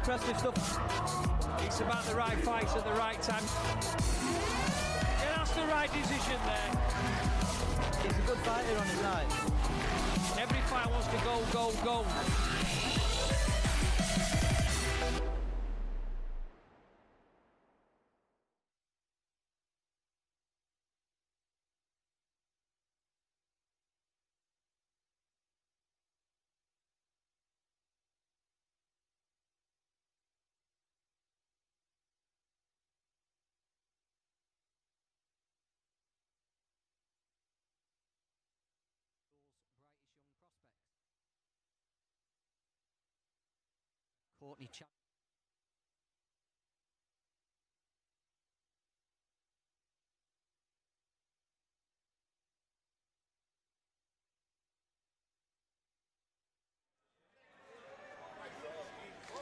impressive stuff. It's about the right fight at the right time. Yeah, that's the right decision there. He's a good fighter on his night. Every fight wants to go, go, go. Courtney Chadwick.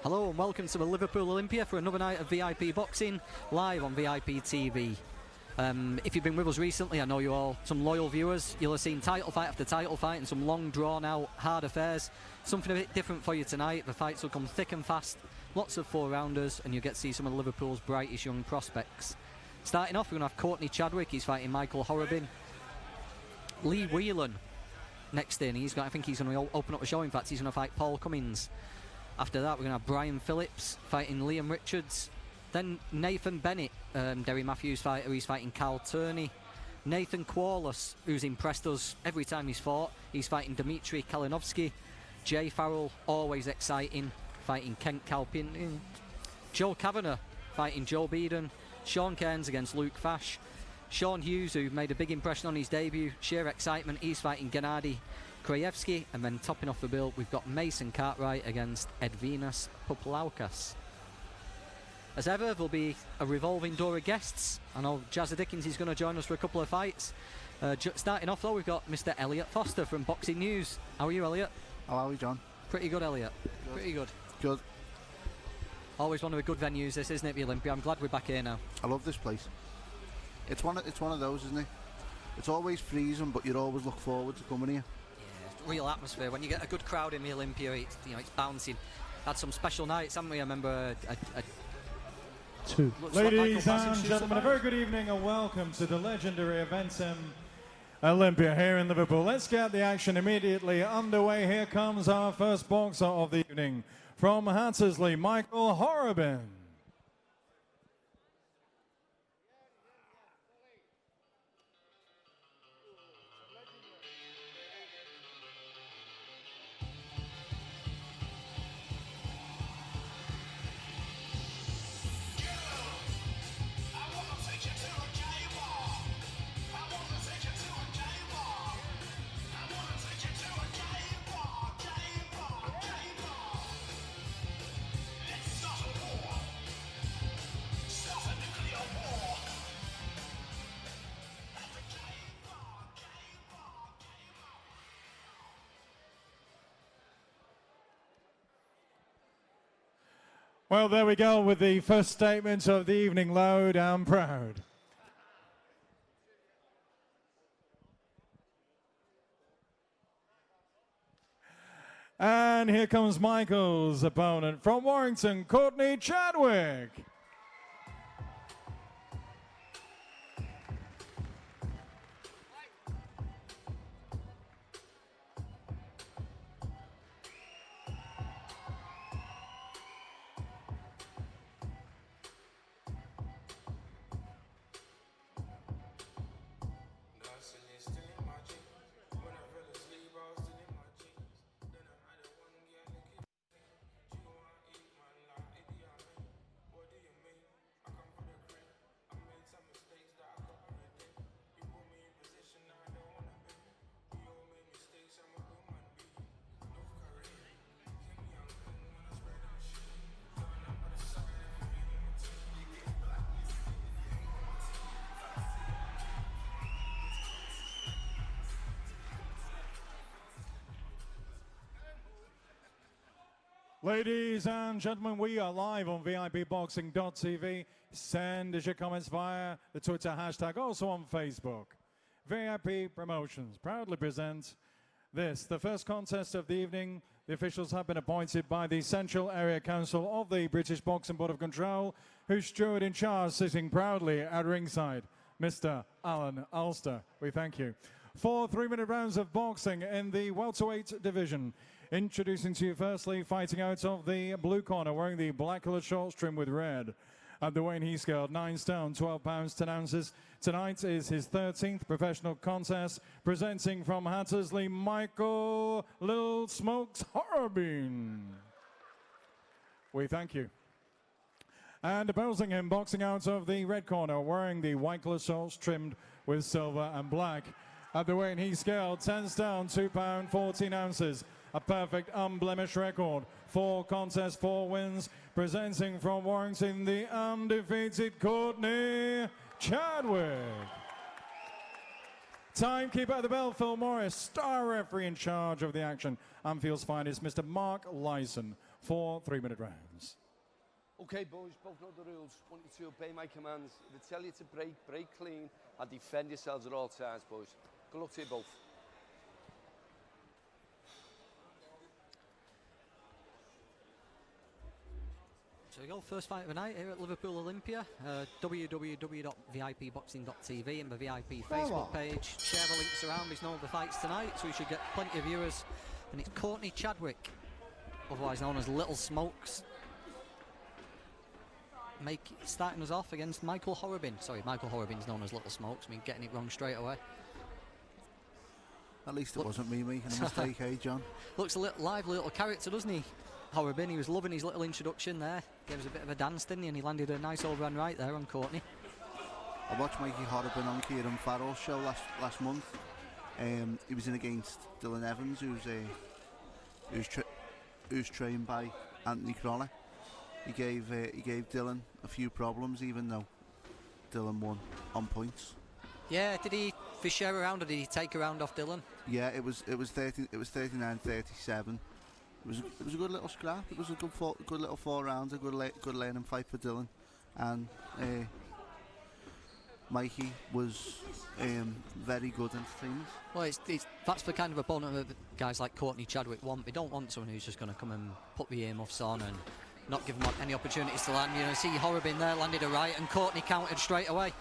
Hello and welcome to the Liverpool Olympia for another night of VIP boxing live on VIP TV. If you've been with us recently, I know you're all some loyal viewers. You'll have seen title fight after title fight and some long drawn out hard affairs. Something a bit different for you tonight. The fights will come thick and fast, lots of 4-rounders, and you'll get to see some of Liverpool's brightest young prospects. Starting off, we're going to have Courtney Chadwick. He's fighting Michael Horobin. Lee Whelan next in. I think he's going to open up the show. In fact, he's going to fight Paul Cummins. After that, we're going to have Brian Phillips fighting Liam Richards. Then Nathan Bennett, Derry Matthews fighter, he's fighting Carl Turney. Nathan Qualis, who's impressed us every time he's fought, he's fighting Dmitry Kalinovsky. Jay Farrell, always exciting, fighting Kent Kalpin. Joe Kavanagh fighting Joe Beeden. Sean Cairns against Luke Fash. Sean Hughes, who made a big impression on his debut, sheer excitement, he's fighting Gennady Krajewski. And then topping off the bill, we've got Mason Cartwright against Edvinas Puplaukas. As ever, there'll be a revolving door of guests. I know Jazza Dickens is going to join us for a couple of fights. Starting off, though, we've got Mr. Elliot Foster from Boxing News. How are you, Elliot? How are we, John? Pretty good, Elliot. Good. Pretty good. Good. Always one of the good venues, this, isn't it, the Olympia? I'm glad we're back here now. I love this place. It's one of those, isn't it? It's always freezing, but you always look forward to coming here. Yeah, real atmosphere. When you get a good crowd in the Olympia, it's bouncing. Had some special nights, haven't we? I remember Ladies and gentlemen, a very good evening and welcome to the legendary Eventim Olympia here in Liverpool. Let's get the action immediately underway. Here comes our first boxer of the evening from Hattersley, Michael Horobin. Well, there we go with the first statement of the evening, loud and proud. And here comes Michael's opponent from Warrington, Courtney Chadwick. Ladies and gentlemen, we are live on VIPboxing.tv. Send us your comments via the Twitter hashtag, also on Facebook. VIP Promotions proudly present this, the first contest of the evening. The officials have been appointed by the Central Area Council of the British Boxing Board of Control, whose steward in charge sitting proudly at ringside, Mr. Alan Ulster. We thank you. 4 3-minute rounds of boxing in the welterweight division. Introducing to you firstly, fighting out of the blue corner, wearing the black coloured shorts trimmed with red. At the weight he scaled, 9 stone, 12 pounds, 10 ounces. Tonight is his 13th professional contest. Presenting from Hattersley, Michael Little Smokes Horrobin. We thank you. And opposing him, boxing out of the red corner, wearing the white coloured shorts trimmed with silver and black. At the weight he scaled, 10 stone, 2 pound, 14 ounces. A perfect unblemished record. 4 contests, 4 wins. Presenting from Warrington, the undefeated Courtney Chadwick. Timekeeper at the bell, Phil Morris. Star referee in charge of the action. Anfield's finest, Mr. Mark Lyson. 4 3-minute rounds. Okay, boys, both know the rules. Want you to obey my commands. If I tell you to break, break clean and defend yourselves at all times, boys. Good luck to you both. So we go, first fight of the night here at Liverpool Olympia, www.vipboxing.tv and the VIP Facebook page. Share the links around, there's no other fights tonight, so we should get plenty of viewers. And it's Courtney Chadwick, otherwise known as Little Smokes, starting us off against Michael Horrobin. Sorry, Michael Horrobin's known as Little Smokes, I mean getting it wrong straight away. At least it wasn't me making a mistake, eh, John? Looks a lively little character, doesn't he? Horrobin, he was loving his little introduction there. Gave us a bit of a dance, didn't he? And he landed a nice overhand right there on Courtney. I watched Mikey Horrobin on Kieran Farrell's show last month. He was in against Dylan Evans, who's trained by Anthony Cronner. He gave Dylan a few problems, even though Dylan won on points. Yeah, did he fish her around or did he take a round off Dylan? Yeah, it was 39-37. It was a good little scrap. It was a good little 4 rounds, a good learning fight for Dylan, and Mikey was very good in things. Well, that's the kind of opponent that guys like Courtney Chadwick want. They don't want someone who's just going to come and put the earmuffs on and not give them any opportunities to land. You know, see Horrobin there landed a right and Courtney countered straight away.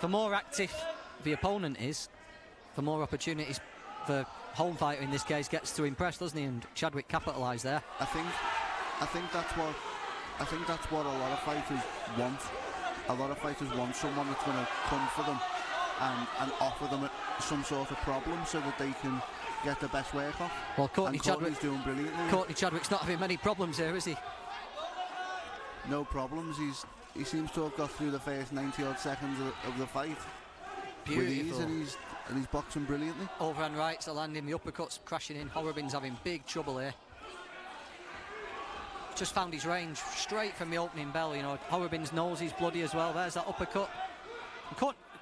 The more active the opponent is, the more opportunities the home fighter in this case gets to impress, doesn't he? And Chadwick capitalised there. I think that's what a lot of fighters want. A lot of fighters want someone that's going to come for them and offer them some sort of problem so that they can get the best work off. Well, Courtney's doing brilliantly. Courtney Chadwick's not having many problems here, is he? No problems. He seems to have got through the first 90 odd seconds of the fight. Beautiful. With ease, and he's boxing brilliantly. Overhand rights are landing, the uppercuts crashing in. Horrobin's having big trouble here. Just found his range straight from the opening bell. You know, Horrobin's nose is bloody as well. There's that uppercut.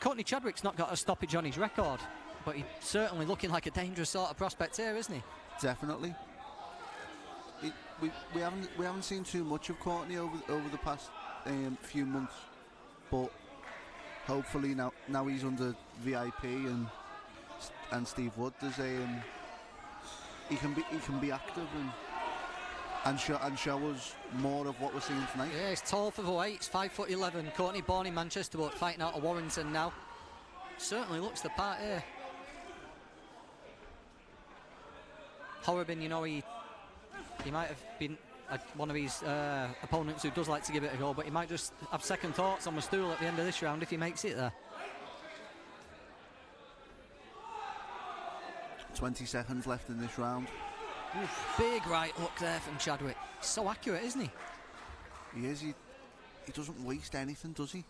Courtney Chadwick's not got a stoppage on his record, but he's certainly looking like a dangerous sort of prospect here, isn't he? Definitely. We haven't seen too much of Courtney over the past few months, but hopefully now he's under VIP and Steve Wood, he can be active and show us more of what we're seeing tonight. Yeah, he's tall for the weight. He's 5'11". Courtney born in Manchester but fighting out of Warrington now. Certainly looks the part here. Horrobin, you know, he might have been one of his opponents who does like to give it a go, but he might just have second thoughts on the stool at the end of this round if he makes it there. 20 seconds left in this round. Oof, big right hook there from Chadwick. So accurate, isn't he? He is. He doesn't waste anything, does he?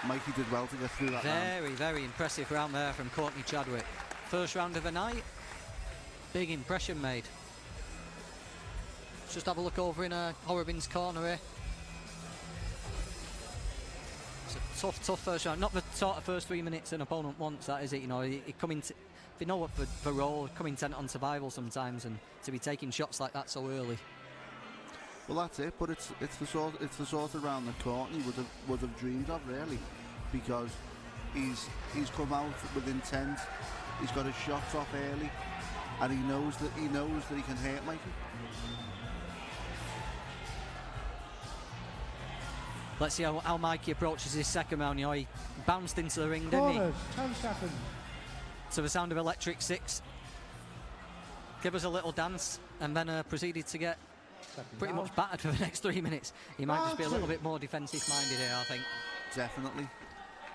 Mikey did well to get through that round. Very impressive round there from Courtney Chadwick. First round of the night. Big impression made. Let's just have a look over in Horrobin's corner here. It's a tough first round. Not the sort of first 3 minutes an opponent wants, that is it. You know, they know what the role, come intent on survival sometimes, and to be taking shots like that so early. Well, that's it. But it's the sort of round that Courtney would have dreamed of, really, because he's come out with intent. He's got his shots off early, and he knows that he can hurt Mikey. Let's see how Mikey approaches his second round. You know, he bounced into the ring, didn't he? 10 seconds. To the sound of Electric Six. Give us a little dance, and then proceeded to get pretty much battered for the next 3 minutes. He might just be a little bit more defensive-minded here, I think. Definitely.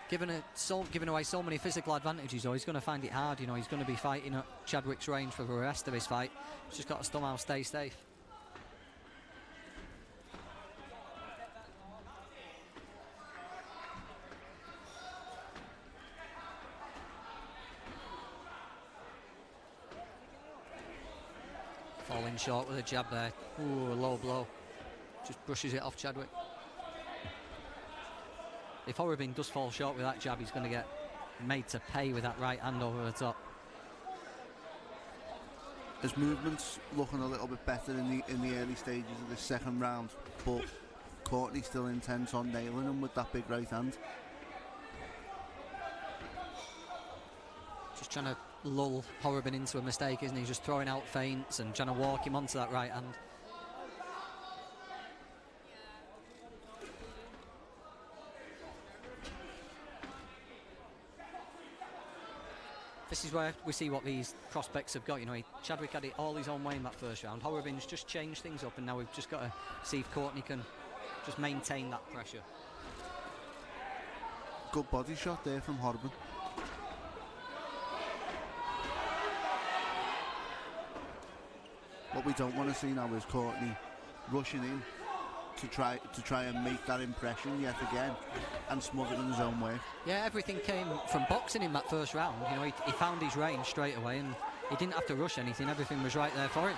Giving away so many physical advantages, though, he's going to find it hard. You know, he's going to be fighting at Chadwick's range for the rest of his fight. He's just got to somehow stay safe. Falling short with a jab there. Ooh, a low blow. Just brushes it off Chadwick. If Horrobin does fall short with that jab, he's going to get made to pay with that right hand over the top. His movement's looking a little bit better in the early stages of the second round, but Courtney still intent on nailing him with that big right hand. Just trying to lull Horrobin into a mistake, isn't he? Just throwing out feints and trying to walk him onto that right hand. This is where we see what these prospects have got. You know, Chadwick had it all his own way in that first round. Horrobin's just changed things up, and now we've just got to see if Courtney can just maintain that pressure. Good body shot there from Horrobin. What we don't want to see now is Courtney rushing in to try and make that impression yet again and smother it in his own way. Yeah, everything came from boxing in that first round. You know, he found his range straight away, and he didn't have to rush anything. Everything was right there for him.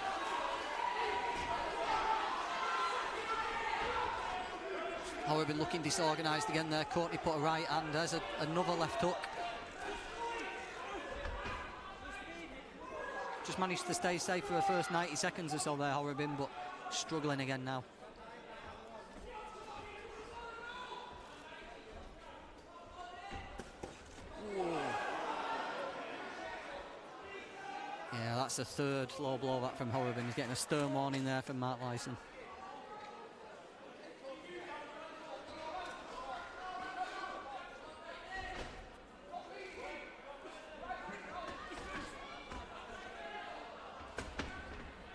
Horrobin looking disorganised again there. Courtney put a right hand. There's another left hook. Just managed to stay safe for the first 90 seconds or so there, Horrobin, but struggling again now. Yeah, that's the third low blow back from Horrobin. He's getting a stern warning there from Mark Lyson.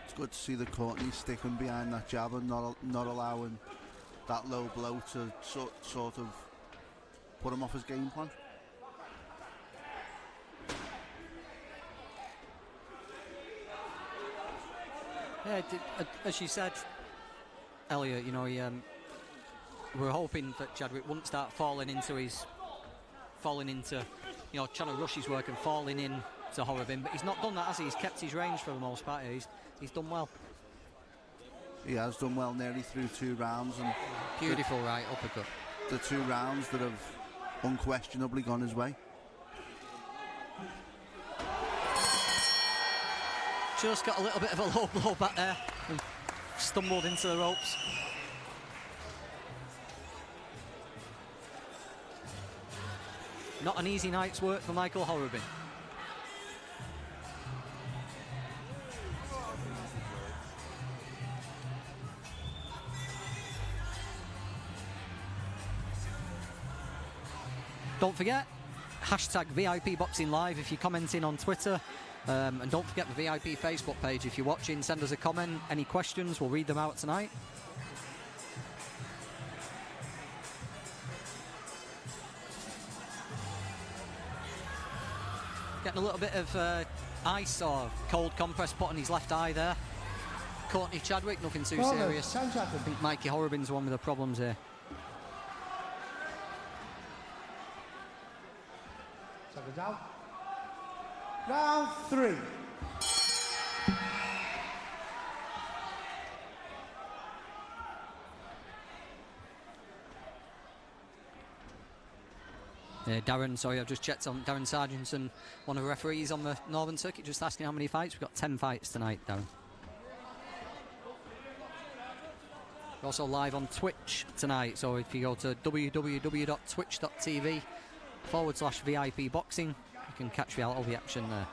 It's good to see the Courtney sticking behind that jab and not allowing that low blow to sort of put him off his game plan. Yeah, as you said, Elliot, you know, we were hoping that Chadwick wouldn't start falling into, you know, trying to rush his work and falling in to Horrobin, but he's not done that, has he? He's kept his range for the most part. He's done well. He has done well nearly through 2 rounds. And beautiful right uppercut. The 2 rounds that have unquestionably gone his way. Just got a little bit of a low blow back there and stumbled into the ropes. Not an easy night's work for Michael Horrobin. Don't forget, hashtag VIP Boxing Live if you're commenting on Twitter. And don't forget the VIP Facebook page. If you're watching, send us a comment. Any questions, we'll read them out tonight. Getting a little bit of ice or cold compress put on his left eye there. Courtney Chadwick, nothing too serious. Mikey Horrobin's the one with the problems here. Seconds out. Round 3. Darren, sorry, I've just checked on Darren Sargentson, one of the referees on the Northern Circuit, just asking how many fights. We've got 10 fights tonight, Darren. We're also live on Twitch tonight, so if you go to www.twitch.tv/VIP boxing, you can catch all the action there.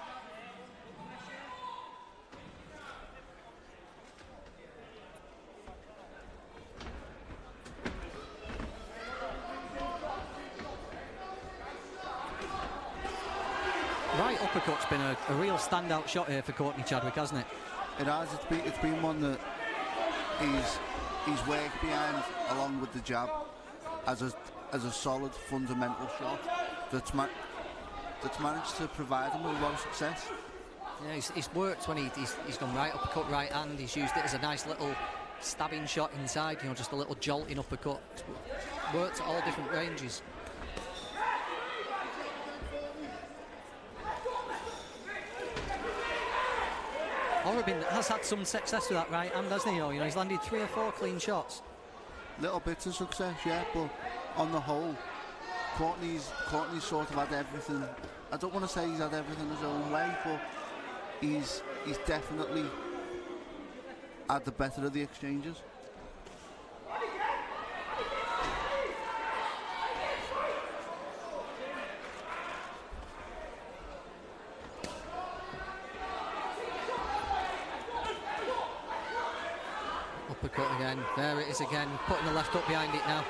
Right uppercut's been a real standout shot here for Courtney Chadwick, hasn't it? It has. It's been one that he's worked behind along with the jab as a solid fundamental shot that's managed to provide him with a lot of success. Yeah, he's worked when he's done right uppercut, right hand. He's used it as a nice little stabbing shot inside, you know, just a little jolting uppercut. It's worked at all different ranges. Horrobin has had some success with that right hand, hasn't he? You know, he's landed 3 or 4 clean shots. Little bits of success, yeah, but on the whole, Courtney's sort of had everything. I don't want to say he's had everything his own way, but he's definitely had the better of the exchanges. Uppercut again. There it is again. Putting the left up behind it now.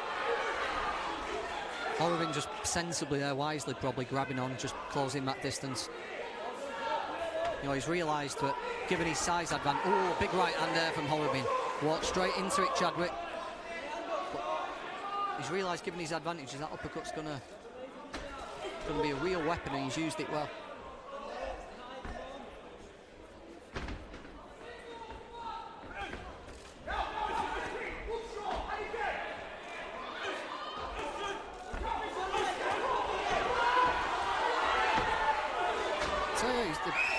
Horrobin just sensibly there, wisely probably grabbing on, just closing that distance. You know, he's realised that given his size advantage. Oh, big right hand there from Horrobin. Walked straight into it, Chadwick. But he's realised given his advantage, that uppercut's gonna be a real weapon, and he's used it well.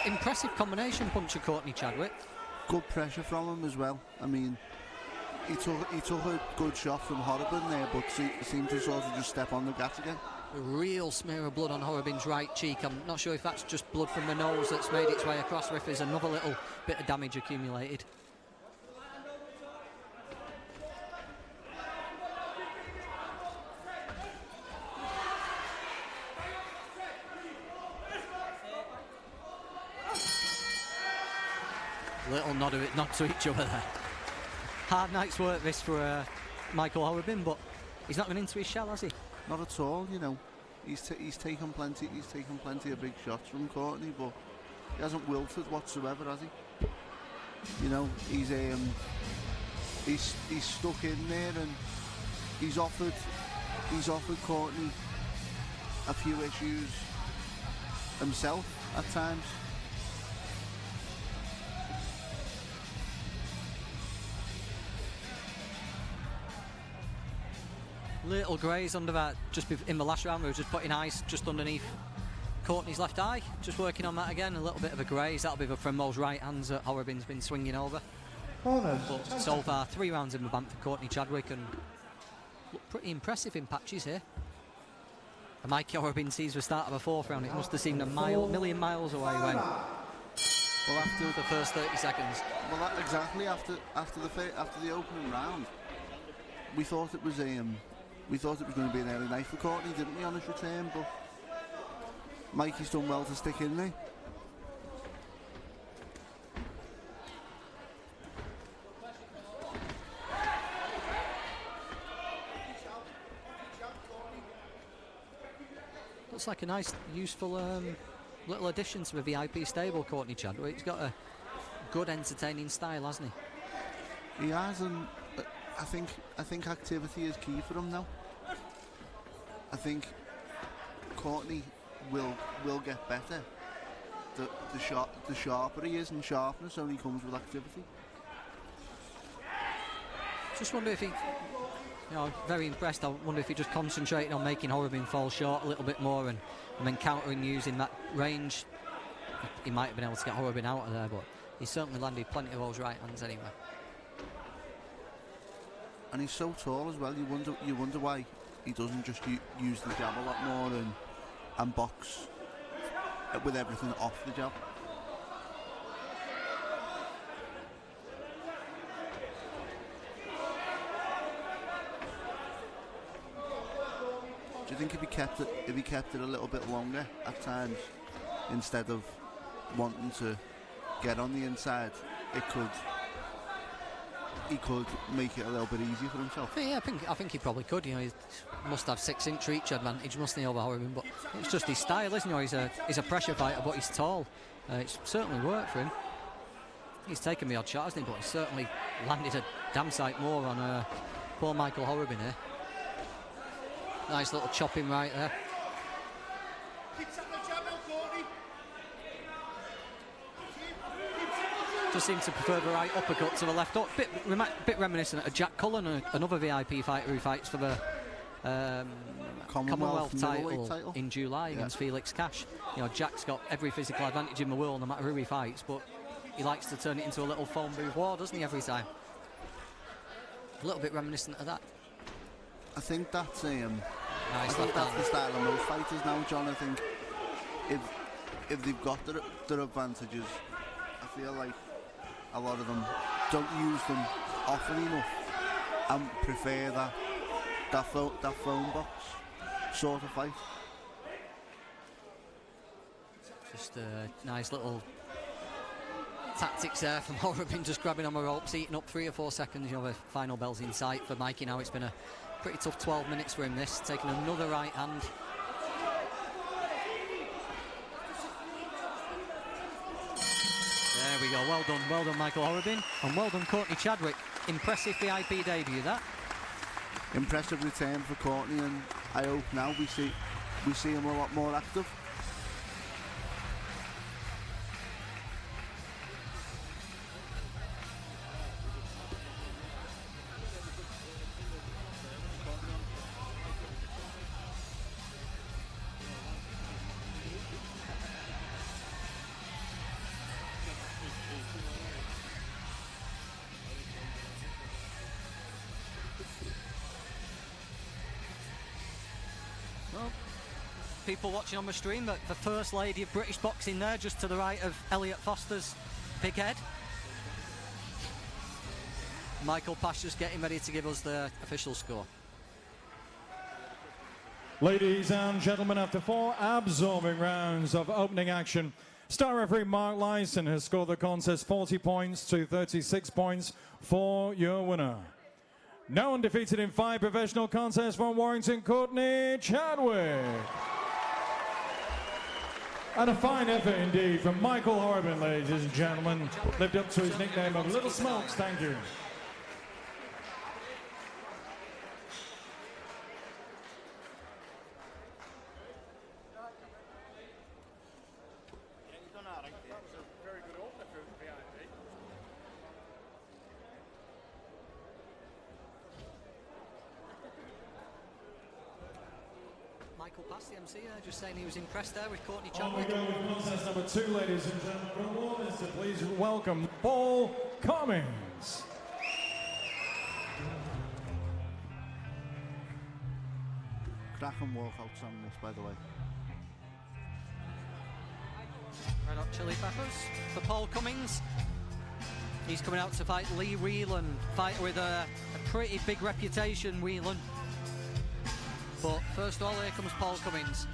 Impressive combination puncher, Courtney Chadwick. Good pressure from him as well. I mean, he took a good shot from Horrobin there, but seemed to sort of just step on the gas again. A real smear of blood on Horrobin's right cheek. I'm not sure if that's just blood from the nose that's made its way across, or if there's another little bit of damage accumulated. Little nod to each other there. Hard night's work this for Michael Horrobin, but he's not been into his shell, has he? Not at all. You know, he's taken plenty of big shots from Courtney, but he hasn't wilted whatsoever, has he? You know, he's stuck in there, and he's offered Courtney a few issues himself at times. Little graze under that just in the last round. We were just putting ice just underneath Courtney's left eye. Just working on that again. A little bit of a graze. That'll be from those right hands that Horrobin's been swinging over. But so far, 3 rounds in the bank for Courtney Chadwick, and look pretty impressive in patches here. And Mikey Horrobin sees the start of the 4th round. It must have seemed a million miles away when. Well, after the first 30 seconds. Well, that exactly after the opening round, we thought it was going to be an early night for Courtney, didn't we, on his return? But Mikey's done well to stick in there. Looks like a nice, useful little addition to the VIP stable, Courtney Chadwick. He's got a good, entertaining style, hasn't he? He has, and I think activity is key for him now. I think Courtney will get better. The sharper he is, and sharpness only comes with activity. Just wonder if he, very impressed. I wonder if he just concentrated on making Horrobin fall short a little bit more, and then countering using that range. He might have been able to get Horrobin out of there, but he certainly landed plenty of those right hands anyway. And he's so tall as well. You wonder why he doesn't just use the jab a lot more and box with everything off the jab. Do you think if he kept it a little bit longer at times, instead of wanting to get on the inside, he could make it a little bit easier for himself? Yeah, I think he probably could. You know, he must have 6-inch reach advantage, mustn't he, over Horrobin? But it's just his style, isn't he? He's a pressure fighter, but he's tall. It's certainly worked for him. He's taken the odd shot, hasn't he? But he's certainly landed a damn sight more on poor Michael Horrobin here. Nice little chopping right there. Just seems to prefer the right uppercut to the left hook. Bit reminiscent of Jack Cullen, another VIP fighter who fights for the Commonwealth title in July against Felix Cash. You know, Jack's got every physical advantage in the world, no matter who he fights, but he likes to turn it into a little phone booth war, doesn't he, every time? A little bit reminiscent of that. I think that's nice that's the style of most fighters now, John. I think if they've got their advantages, I feel like a lot of them don't use them often enough and prefer that phone box sort of fight. Just a nice little tactics there from Horrobin, just grabbing on the ropes, eating up 3 or 4 seconds. You know, the final bell's in sight for Mikey now. It's been a pretty tough 12 minutes for him, this. Taking another right hand. There we go, well done Michael Horrobin, and well done Courtney Chadwick. Impressive VIP debut, that. Impressive return for Courtney, and I hope now we see him a lot more active. People watching on the stream, the First Lady of British Boxing there, just to the right of Elliot Foster's big head. Michael Pash just getting ready to give us the official score. Ladies and gentlemen, after 4 absorbing rounds of opening action, star referee Mark Lyson has scored the contest 40 points to 36 points for your winner. Now undefeated in 5 professional contests from Warrington, Courtney Chadwick. And a fine effort indeed from Michael Horrobin, ladies and gentlemen. Lived up to his nickname of Little Smokes, thank you. Michael Pass, the MC, just saying he was impressed there with Courtney On we Chadwick. go with contest number 2, ladies and gentlemen. Please welcome Paul Cummings. Cracking walkouts on this, by the way. Red Hot Chili Peppers for Paul Cummings. He's coming out to fight Lee Whelan, fighter with a pretty big reputation, Whelan. But first of all, here comes Paul Cummings.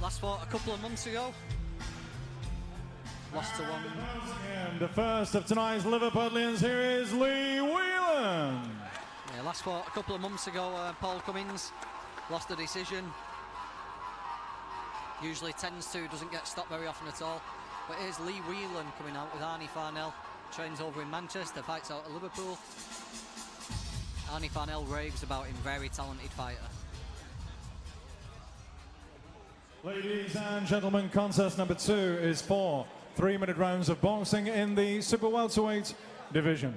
Last fought a couple of months ago. Lost to one. And the first of tonight's Liverpudlians, here is Lee Whelan. Yeah, last fought a couple of months ago, Paul Cummings lost the decision. Usually doesn't get stopped very often at all. But here's Lee Whelan coming out with Arnie Farnell. Trains over in Manchester, fights out at Liverpool. Arnie Farnell raves about him, very talented fighter. Ladies and gentlemen, contest number 2 is 4 3-minute rounds of boxing in the super welterweight division.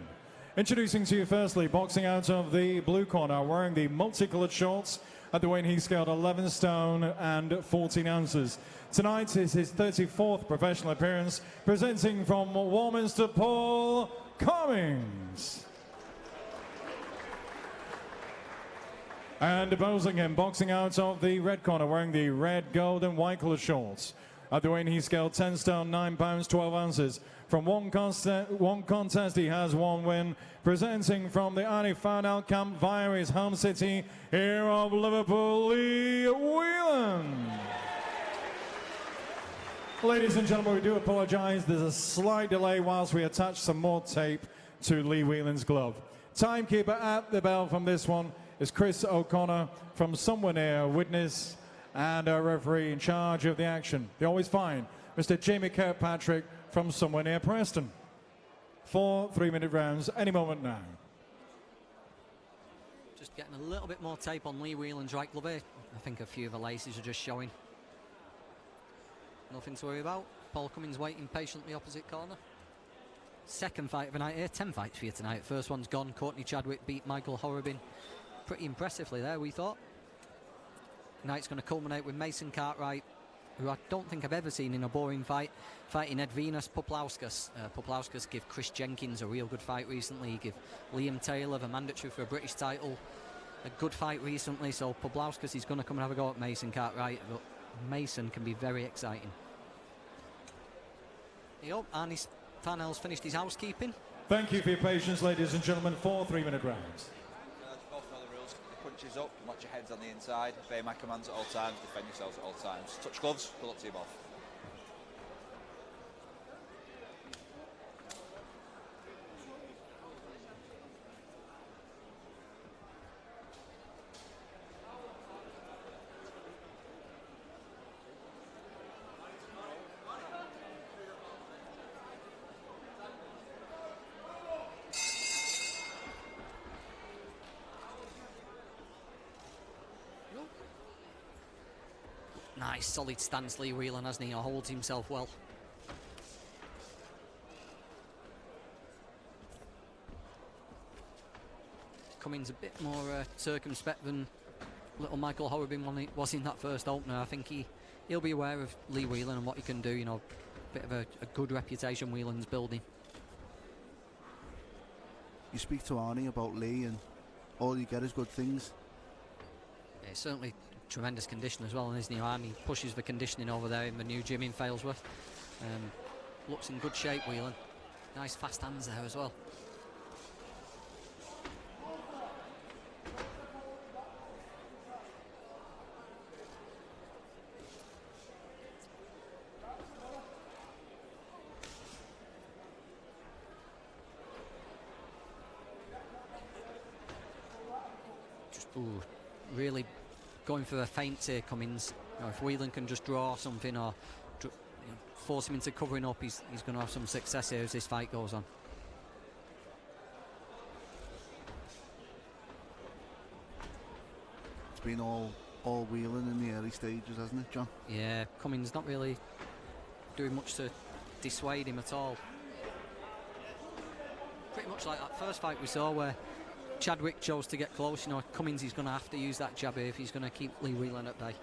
Introducing to you firstly, boxing out of the blue corner, wearing the multicolored shorts. At the weight he scaled 11 stone and 14 ounces. Tonight is his 34th professional appearance, presenting from Warminster, Paul Cummings. And opposing him, boxing out of the red corner, wearing the red, gold, and white colour shorts. At the weight he scaled 10 stone, 9 pounds, 12 ounces. From one contest, he has one win. Presenting from the Ali Fadal camp via his home city, here of Liverpool, Lee Whelan. Ladies and gentlemen, we do apologise. There's a slight delay whilst we attach some more tape to Lee Whelan's glove. Timekeeper at the bell from this one is Chris O'Connor from somewhere near Widnes, and our referee in charge of the action, the always fine Mr. Jamie Kirkpatrick from somewhere near Preston. 4 3-minute rounds any moment now. Just getting a little bit more tape on Lee Whelan's right glove here. I think a few of the laces are just showing. Nothing to worry about. Paul Cummins waiting patiently opposite corner. Second fight of the night here. 10 fights for you tonight. First one's gone. Courtney Chadwick beat Michael Horrobin pretty impressively there, we thought. Tonight's going to culminate with Mason Cartwright, who I don't think I've ever seen in a boring fight, fighting Edvinas Puplauskas. Puplauskas gave Chris Jenkins a real good fight recently. He gave Liam Taylor, the mandatory for a British title, a good fight recently. So Puplauskas is going to come and have a go at Mason Cartwright, but Mason can be very exciting. Yep, Arnie Farnell's finished his housekeeping. Thank you for your patience, ladies and gentlemen. 4 3-minute rounds. Both know the rules. Punches up, watch your heads on the inside, obey my commands at all times, defend yourselves at all times. Touch gloves, good luck to you both. Nice solid stance Lee Whelan, hasn't he? He holds himself well. Cummins a bit more circumspect than little Michael Horrobin was in that first opener. I think he'll be aware of Lee Whelan and what he can do. You know, bit of a good reputation Whelan's building. You speak to Arnie about Lee and all you get is good things. Yeah, certainly tremendous condition as well, isn't he? Arnie pushes the conditioning over there in the new gym in Failsworth. Looks in good shape, Whelan. Nice fast hands there as well. Really going for the feints here, Cummins. You know, if Whelan can just draw something or force him into covering up, he's going to have some success here as this fight goes on. It's been all Whelan in the early stages, hasn't it, John? Yeah, Cummins not really doing much to dissuade him at all. Pretty much like that first fight we saw where Chadwick chose to get close. You know, Cummins is going to have to use that jab here if he's going to keep Lee Whelan at bay.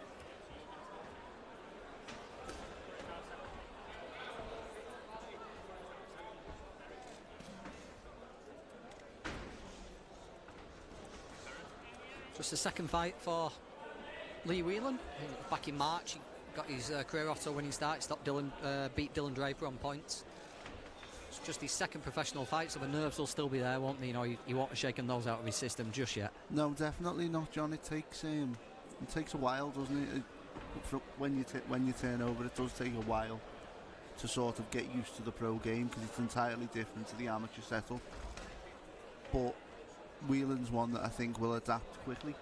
Just the second fight for Lee Whelan. Back in March, he got his career auto winning start. Beat Dylan Draper on points. It's just his second professional fight, so the nerves will still be there, won't they? You know, he won't have shaken those out of his system just yet. No, definitely not, John. It takes a while, doesn't it? When you turn over, it does take a while to sort of get used to the pro game because it's entirely different to the amateur setup. But Whelan's one that I think will adapt quickly.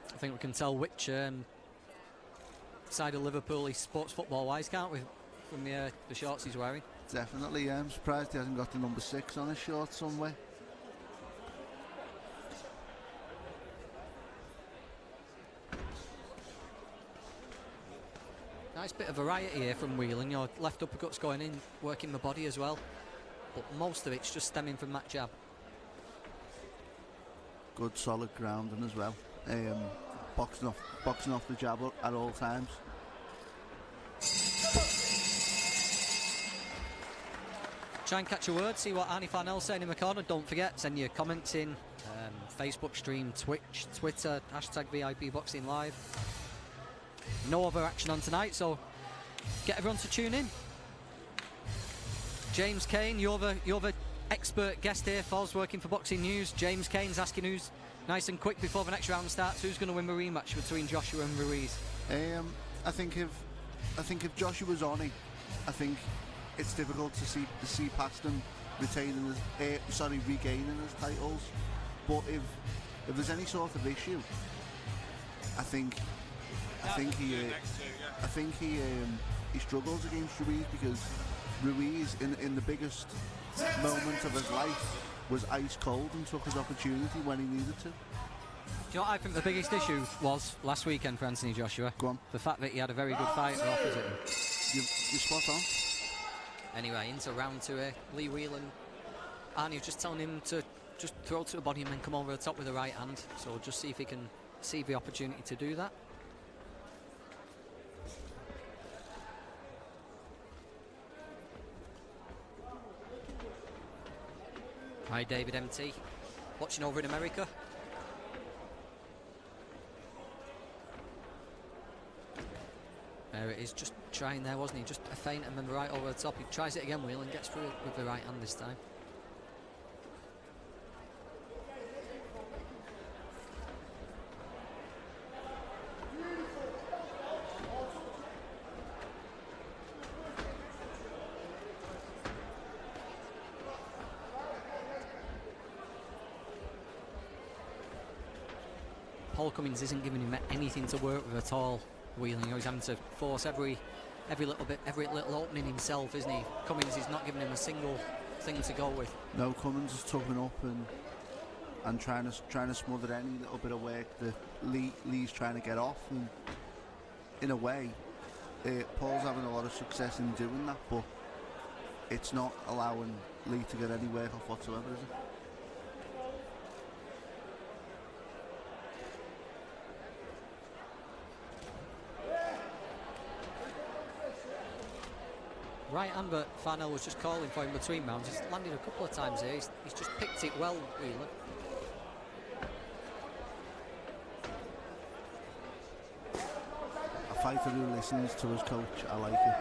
I think we can tell which side of Liverpool he's sports football wise, can't we, from the shorts he's wearing? Definitely, yeah. I'm surprised he hasn't got the number 6 on his shorts somewhere. Nice bit of variety here from Whelan. You know, left uppercuts going in, working the body as well, but most of it's just stemming from that jab. Good solid grounding as well. Boxing off the jab at all times. try and catch a word, see what Arnie Farnell's saying in the corner. Don't forget, send your comments in. Facebook stream, Twitch, Twitter, hashtag VIP Boxing Live. No other action on tonight, so get everyone to tune in. James Kane, you're the expert guest here, Foz, working for Boxing News. James Kane's asking who's nice and quick before the next round starts, who's going to win the rematch between Joshua and Ruiz? I think if Joshua's on it, I think it's difficult to see past him regaining his titles. But if there's any sort of issue, I think he struggles against Ruiz, because Ruiz in the biggest moment of his life was ice cold and took his opportunity when he needed to. Do you know what I think the biggest issue was last weekend for Anthony Joshua? Go on. The fact that he had a very good fighter opposite him. You're spot on. Anyway, into round 2 here. Lee Whelan. Arnie was just telling him to just throw to the body and then come over the top with the right hand. So just see if he can see the opportunity to do that. Hi, David MT. Watching over in America. There it is, just trying there, wasn't he? Just a feint and then right over the top. He tries it again, Whelan gets through it with the right hand this time. Paul Cummins isn't giving him anything to work with at all. Whelan, he's having to force every little bit, every little opening himself, isn't he? Cummins is not giving him a single thing to go with. No, Cummins is tugging up and trying to smother any little bit of work that Lee's trying to get off. And in a way, Paul's having a lot of success in doing that, but it's not allowing Lee to get any work off whatsoever, is it? Right hand, but Farnell was just calling for him between rounds. He's landed a couple of times here. He's just picked it well, Whelan. A fighter who listens to his coach, I like it.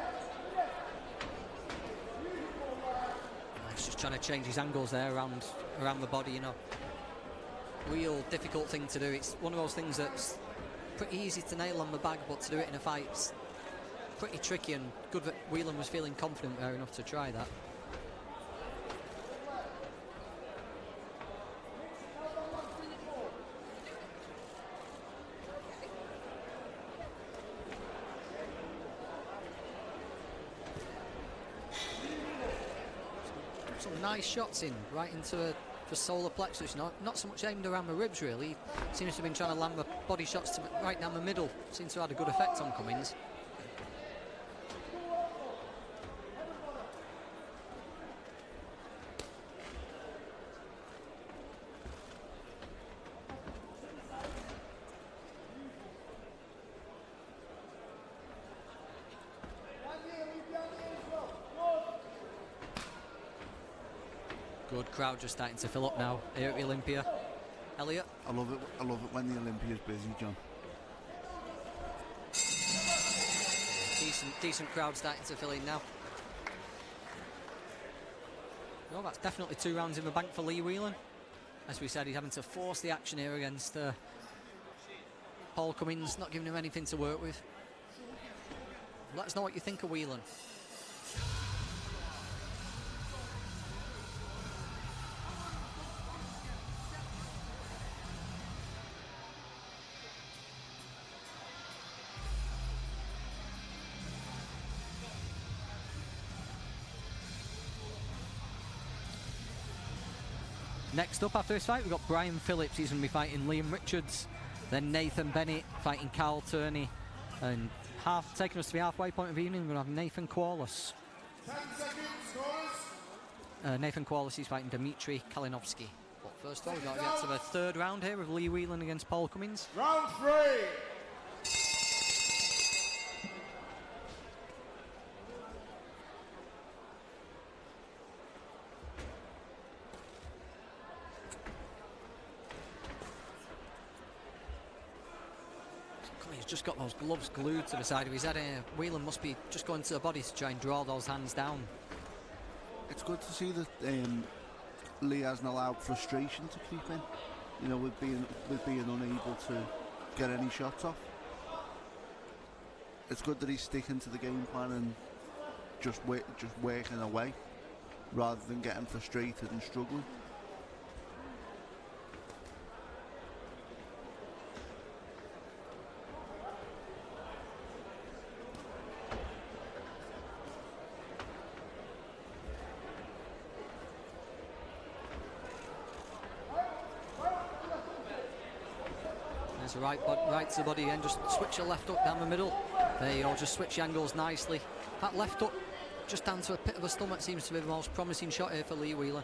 He's just trying to change his angles there around the body, you know. Real difficult thing to do. It's one of those things that's pretty easy to nail on the bag, but to do it in a fight's pretty tricky, and good that Whelan was feeling confident there enough to try that. Some nice shots in, right into the solar plexus, not so much aimed around the ribs really. Seems to have been trying to land the body shots right down the middle. Seems to have had a good effect on Cummins. Good crowd just starting to fill up now here at the Olympia. Elliot? I love it when the Olympia's busy, John. Decent crowd starting to fill in now. Well, that's definitely 2 rounds in the bank for Lee Whelan. As we said, he's having to force the action here against Paul Cummins, not giving him anything to work with. Let us know what you think of Whelan. Next up after this fight, we've got Brian Phillips. He's going to be fighting Liam Richards. Then Nathan Bennett fighting Carl Turney. And taking us to the halfway point of the evening, we're going to have Nathan Corliss. 10 seconds, Nathan Corliss is fighting Dmitry Kalinowski. But first of all, we've got to get to the 3rd round here of Lee Whelan against Paul Cummins. round 3. just got those gloves glued to the side of his head. Whelan must be just going to the body to try and draw those hands down. It's good to see that Lee hasn't allowed frustration to creep in, you know, with being unable to get any shots off. It's good that he's sticking to the game plan and just working away rather than getting frustrated and struggling. There's a right to the body again, just switch your left hook down the middle. There you go, just switch the angles nicely. That left hook just down to a pit of a stomach seems to be the most promising shot here for Lee Whelan.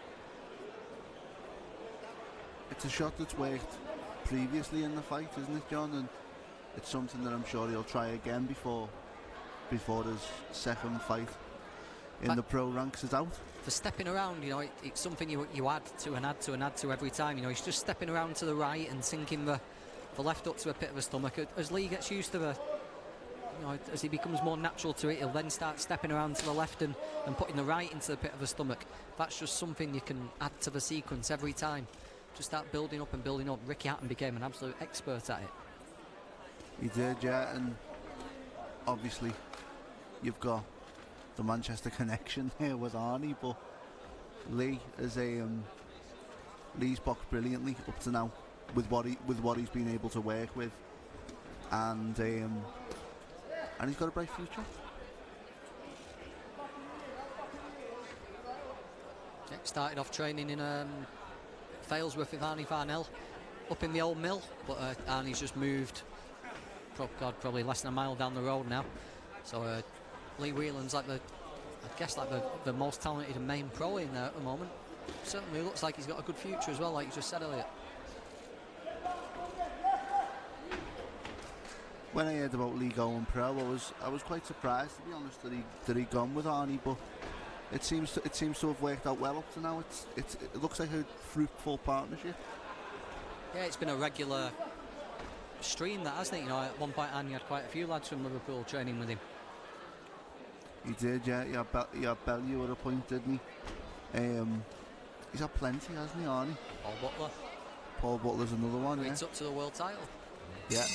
It's a shot that's worked previously in the fight, isn't it, John? And it's something that I'm sure he'll try again before his second fight in the pro ranks is out. For stepping around, you know, it's something you add to and add to and add to every time. You know, he's just stepping around to the right and sinking the left up to a pit of a stomach. As Lee gets used to as he becomes more natural to it, he'll then start stepping around to the left and putting the right into the pit of the stomach. That's just something you can add to the sequence every time. Just start building up and building up. Ricky Hatton became an absolute expert at it. He did, yeah, and obviously you've got the Manchester connection here with Arnie, but Lee is Lee's boxed brilliantly up to now with what he's been able to work with, and he's got a bright future. Yeah, started off training in Failsworth with Arnie Farnell up in the old mill, but Arnie's just moved probably less than a mile down the road now. So Lee Whelan's like the most talented and main pro in there at the moment. Certainly looks like he's got a good future as well, like you just said earlier. When I heard about Lee going pro, I was quite surprised, to be honest, that he'd gone with Arnie, but it seems to have worked out well up to now. It looks like a fruitful partnership. Yeah, it's been a regular stream, that, hasn't it? You know, at one point Arnie had quite a few lads from Liverpool training with him. He did, yeah. He had Bellew at a point, didn't he? He's had plenty, hasn't he, Arnie? Paul Butler's another one, yeah. It's up to the world title. Yeah.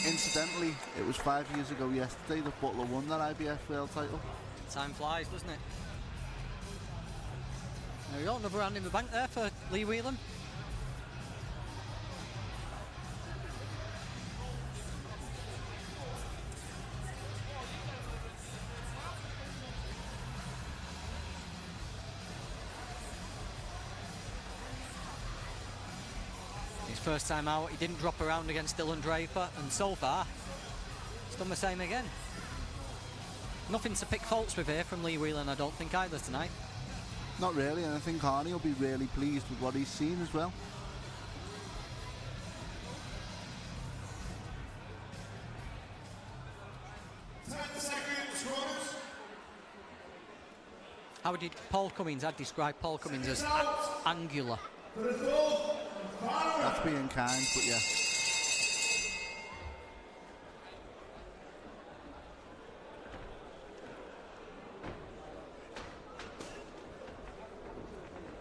Incidentally, it was 5 years ago yesterday that Butler won that IBF world title. Time flies, doesn't it? There we go, another round in the bank there for Lee Whelan. First time out, he didn't drop around against Dylan Draper, and so far he's done the same again. Nothing to pick faults with here from Lee Whelan, I don't think, either tonight. Not really, and I think Arnie will be really pleased with what he's seen as well. How did Paul Cummins, I'd describe Paul Cummins as angular. That's being kind, but yeah.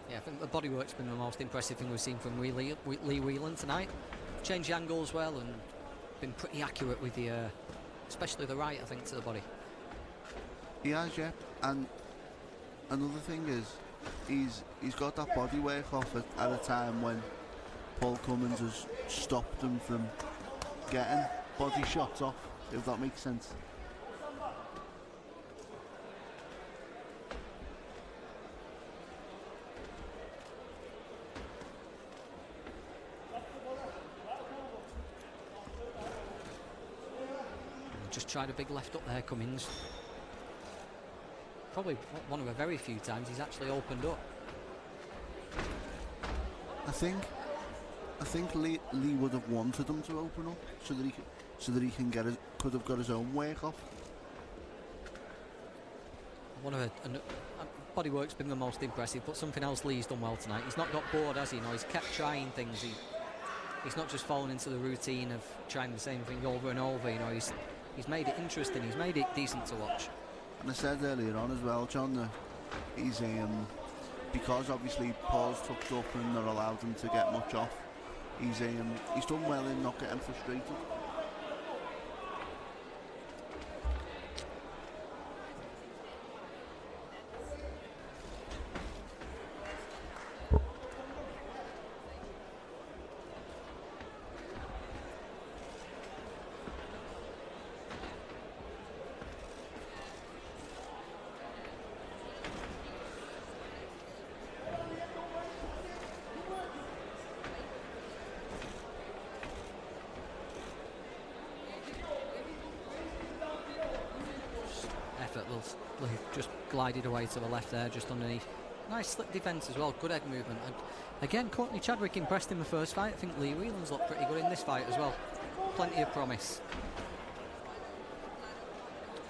Yeah, I think the bodywork's been the most impressive thing we've seen from Lee Whelan tonight. Changed the angles well and been pretty accurate with the, especially the right, I think, to the body. He has, yeah. And another thing is, he's got that body work off at a time when Paul Cummins has stopped him from getting body shots off, if that makes sense. Just tried a big left up there, Cummins. Probably one of the very few times he's actually opened up. I think Lee would have wanted him to open up so that he could have got his own work off. One of the bodywork's been the most impressive, but something else Lee's done well tonight. He's not got bored, has he? No, he's kept trying things. he's not just fallen into the routine of trying the same thing over and over. You know, he's made it interesting. He's made it decent to watch. And I said earlier on as well, John, that he's because obviously Paul's tucked up and not allowed him to get much off. He's done well in not getting frustrated. Effortlessly just glided away to the left there, just underneath. Nice slip defence as well, good egg movement. And again, Courtney Chadwick impressed in the first fight. I think Lee Whelan's looked pretty good in this fight as well. Plenty of promise.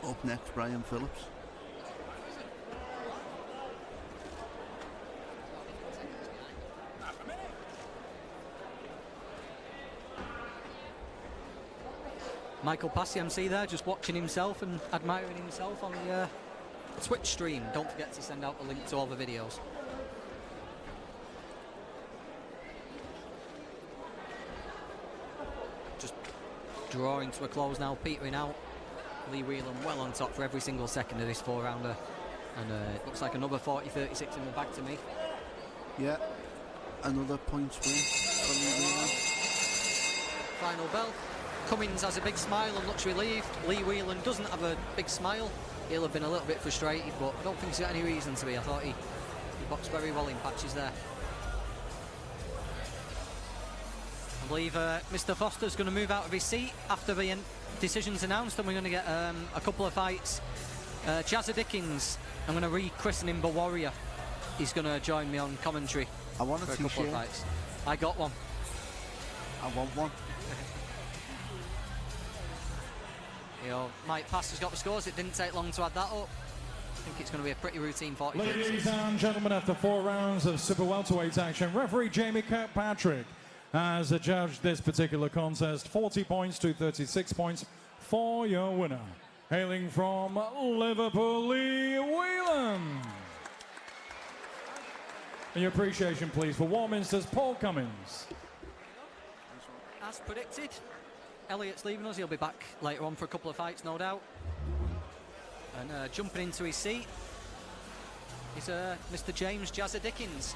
Up next, Brian Phillips. Michael Passy MC there, just watching himself and admiring himself on the Twitch stream. Don't forget to send out the link to all the videos. Just drawing to a close now, petering out. Lee Whelan well on top for every single second of this 4-rounder. And it looks like another 40-36 in the bag to me. Yeah, another points win for Lee Whelan. Final bell. Cummins has a big smile and looks relieved. Lee Whelan doesn't have a big smile. He'll have been a little bit frustrated, but I don't think he's got any reason to be. I thought he boxed very well in patches there. I believe Mr. Foster's going to move out of his seat after the decision's announced, and we're going to get a couple of fights. Jazza Dickens, I'm going to rechristen him the Warrior. He's going to join me on commentary I want for a a couple of t-shirt. fights. I got one. I want one. You know, Mike Pastor's got the scores. It didn't take long to add that up. I think it's going to be a pretty routine 40. Ladies and gentlemen, after 4 rounds of super welterweight action, referee Jamie Kirkpatrick has adjudged this particular contest 40 points to 36 points for your winner. Hailing from Liverpool, Lee Whelan. And your appreciation, please, for Warminster's Paul Cummins. As predicted, Elliot's leaving us. He'll be back later on for a couple of fights, no doubt. And jumping into his seat is Mr. James Jazza Dickens.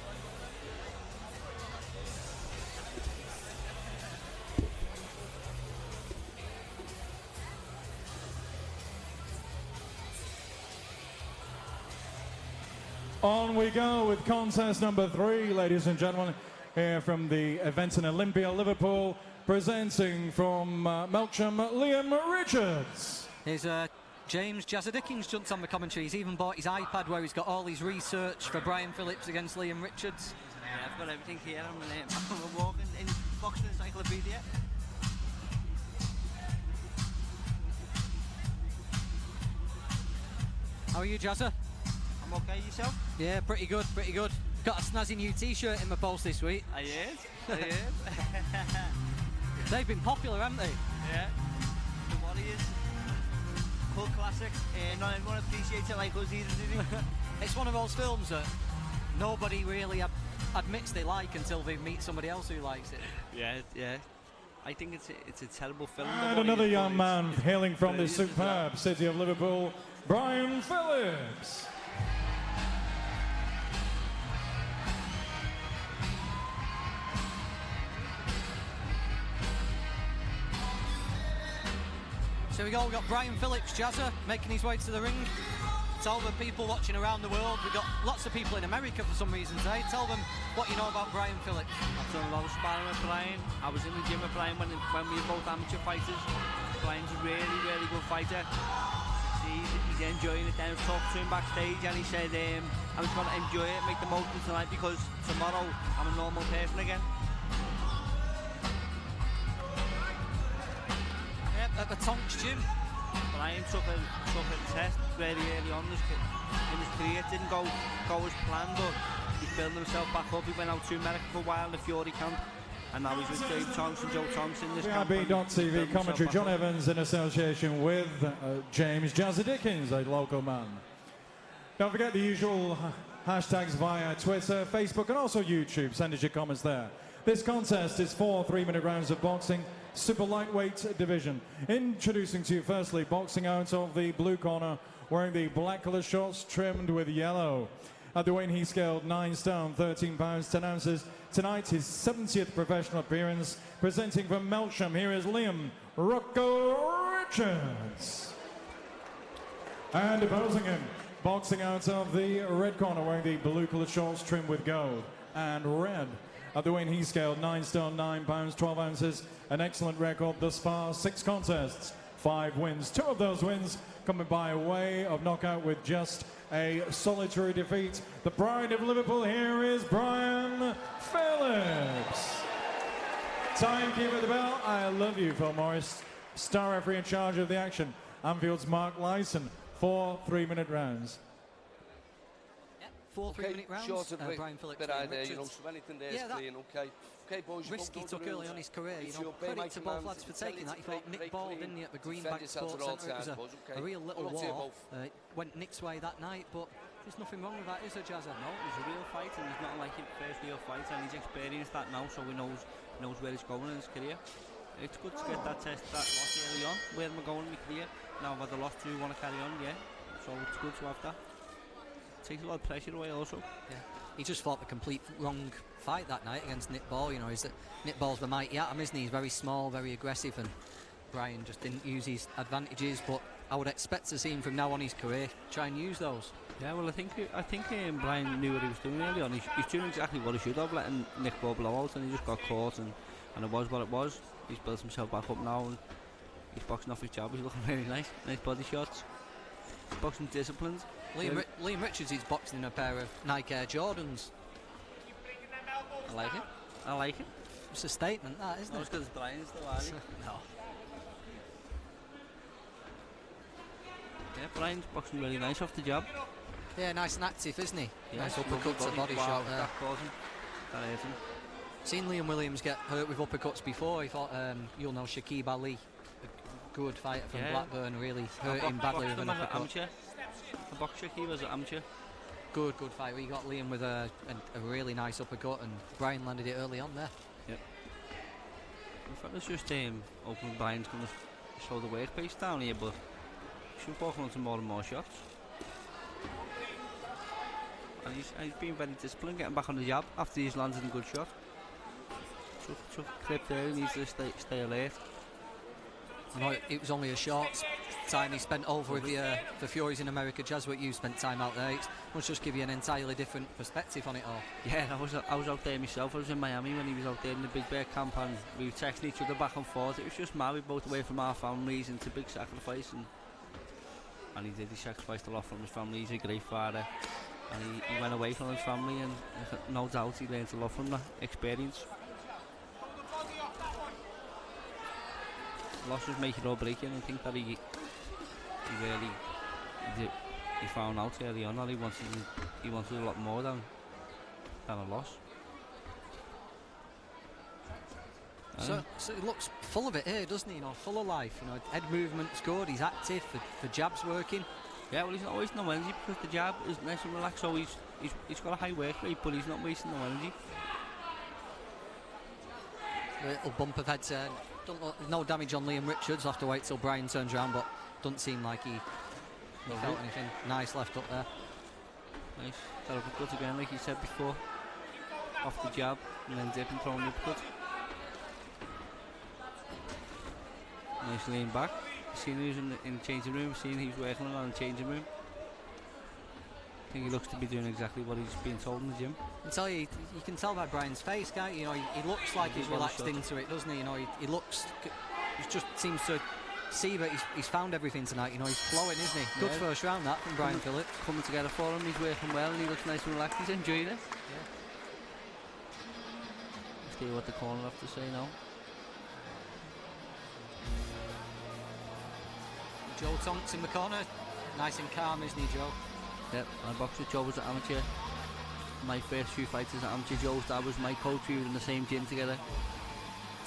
On we go with contest number 3, ladies and gentlemen, here from the event in Olympia, Liverpool, presenting from Melksham, Liam Richards. Here's James Jazza Dickens jumps on the commentary. He's even bought his iPad where he's got all his research for Brian Phillips against Liam Richards. Yeah, I've got everything here. I'm walking in boxing encyclopedia. How are you, Jazza? I'm okay, yourself? Yeah, pretty good, pretty good. Got a snazzy new t-shirt in my post this week. I heard. They've been popular, haven't they? Yeah. The Warriors. Cult classic. Not everyone appreciates it like us either, do they? It's one of those films that nobody really admits they like until they meet somebody else who likes it. Yeah. I think it's a terrible film. And another young man hailing from the superb city of Liverpool, Brian Phillips. So we got Brian Phillips, Jazza, making his way to the ring. Tell the people watching around the world, we've got lots of people in America for some reason today. Tell them what you know about Brian Phillips. I've done a lot of sparring with Brian. I was in the gym with Brian when we were both amateur fighters. Brian's a really, really good fighter. He's enjoying it then. I talked to him backstage and he said, I'm just going to enjoy it, make the most of tonight because tomorrow I'm a normal person again. Yep, at the Tonks gym. Brian took a test very early on in his career. It didn't go as planned, but he's building himself back up. He went out to America for a while in the Fury camp. and now he's with Dave Thompson, Joe Thompson. This VIB.TV commentary, John Evans in association with James Jazzy Dickens, a local man. Don't forget the usual hashtags via Twitter, Facebook and also YouTube. Send us your comments there. This contest is 4 3-minute rounds of boxing, super lightweight division. Introducing to you firstly, boxing out of the blue corner, wearing the black colour shorts trimmed with yellow. At the weight he scaled 9 stone, 13 pounds, 10 ounces. Tonight, his 70th professional appearance. Presenting from Melksham, here is Liam Rocco Richards. And opposing him, boxing out of the red corner, wearing the blue colour shorts trimmed with gold and red. At the weight he scaled 9 stone, 9 pounds, 12 ounces. An excellent record thus far, 6 contests, 5 wins. 2 of those wins coming by way of knockout with just a solitary defeat. The pride of Liverpool, here is Brian Phillips. Timekeeper at the bell, I love you, Phil Morris. Star referee in charge of the action, Anfield's Mark Lyson. 4 3-minute rounds. Yep, 4 3-minute rounds. Short of Brian Phillips. there, you know, so anything there's clean, okay. Okay, boys, risk he took early on his career, you know, credit to both lads for taking that. He fought Nick Ball, didn't he, at the Greenbank Sports Centre. It was a real little war. It went Nick's way that night, but there's nothing wrong with that, is there, Jazza? No, it was a real fight, and he's not like his first real fight, and he's experienced that now, so he knows where he's going in his career. It's good to get that loss early on. Where am I going in my career? Now I've had the loss, do want to carry on, yeah. So it's good to have that. It takes a lot of pressure away also. Yeah. He just fought the complete wrong fight that night against Nick Ball. You know, Nick Ball's the mighty atom, isn't he? He's very small, very aggressive, and Brian just didn't use his advantages. But I would expect to see him from now on his career try and use those. Yeah, well, I think Brian knew what he was doing early on. He's doing exactly what he should have, letting Nick Ball blow out, and he just got caught, and it was what it was. He's built himself back up now, and he's boxing off his jab. He's looking very nice body shots. He's boxing disciplined. Liam Richards is boxing in a pair of Nike Air Jordans. I like it. I like it. It's a statement, that, isn't it? It's because Brian's still at it. No. Yeah, Brian's boxing really nice off the jab. Yeah, nice and active, isn't he? Yeah, nice uppercut to body shot there. That caused him. That hurt him. Seen Liam Williams get hurt with uppercuts before. He fought, you'll know, Shakib Ali, a good fighter from Blackburn, really hurt him badly with an uppercut. A boxer, he was an amateur. Good fight. We got Liam with a really nice uppercut, and Brian landed it early on there. Yep. In fact, it's just open. Brian's going to slow the weight pace down here, but he's walking on to more and more shots. And he's been very disciplined, getting back on the jab after he's landed a good shot. Took a clip there, he needs to stay alert. No, it was only a short time he spent over with the Furies in America. Jazz, what you spent time out there, it must just give you an entirely different perspective on it all. Yeah, I was out there myself. I was in Miami when he was out there in the Big Bear camp, and we were texting each other back and forth. It was just mad. We both away from our families, and it's a big sacrifice, and he did. He sacrificed a lot from his family. He's a great father, and he went away from his family, and no doubt he learned a lot from that experience. Losses make it or break it, and I think that he found out early on that he wanted a lot more than a loss. So he looks full of it here, doesn't he? You know, full of life. You know, head movement's good. He's active. The jab's working. Yeah, well, he's not wasting no energy because the jab is nice and relaxed. So he's got a high work rate, but he's not wasting no energy. A little bump of head turn. No damage on Liam Richards. I'll have to wait till Brian turns around, but doesn't seem like he felt anything. Nice left up there. Nice. That uppercut again, like you said before. Off the jab, and then dip and throw an uppercut. Nice lean back. Seen he was in the changing room. Seen he was working on in the changing room. I think he looks to be doing exactly what he's being told in the gym. I tell you can tell by Brian's face, can't you? You know, he looks like he's relaxed into it, doesn't he? You know, he just seems to see that he's found everything tonight. You know, he's flowing, isn't he? Good first round that from Brian Phillips. Coming together for him, he's working well, and he looks nice and relaxed. He's enjoying it. Yeah. Let's see what the corner have to say now. Joe Tonks in the corner, nice and calm, isn't he, Joe? Yep, I boxed with Joe as an amateur. My first few fights as an amateur. Joe's dad was my coach. We were in the same gym together.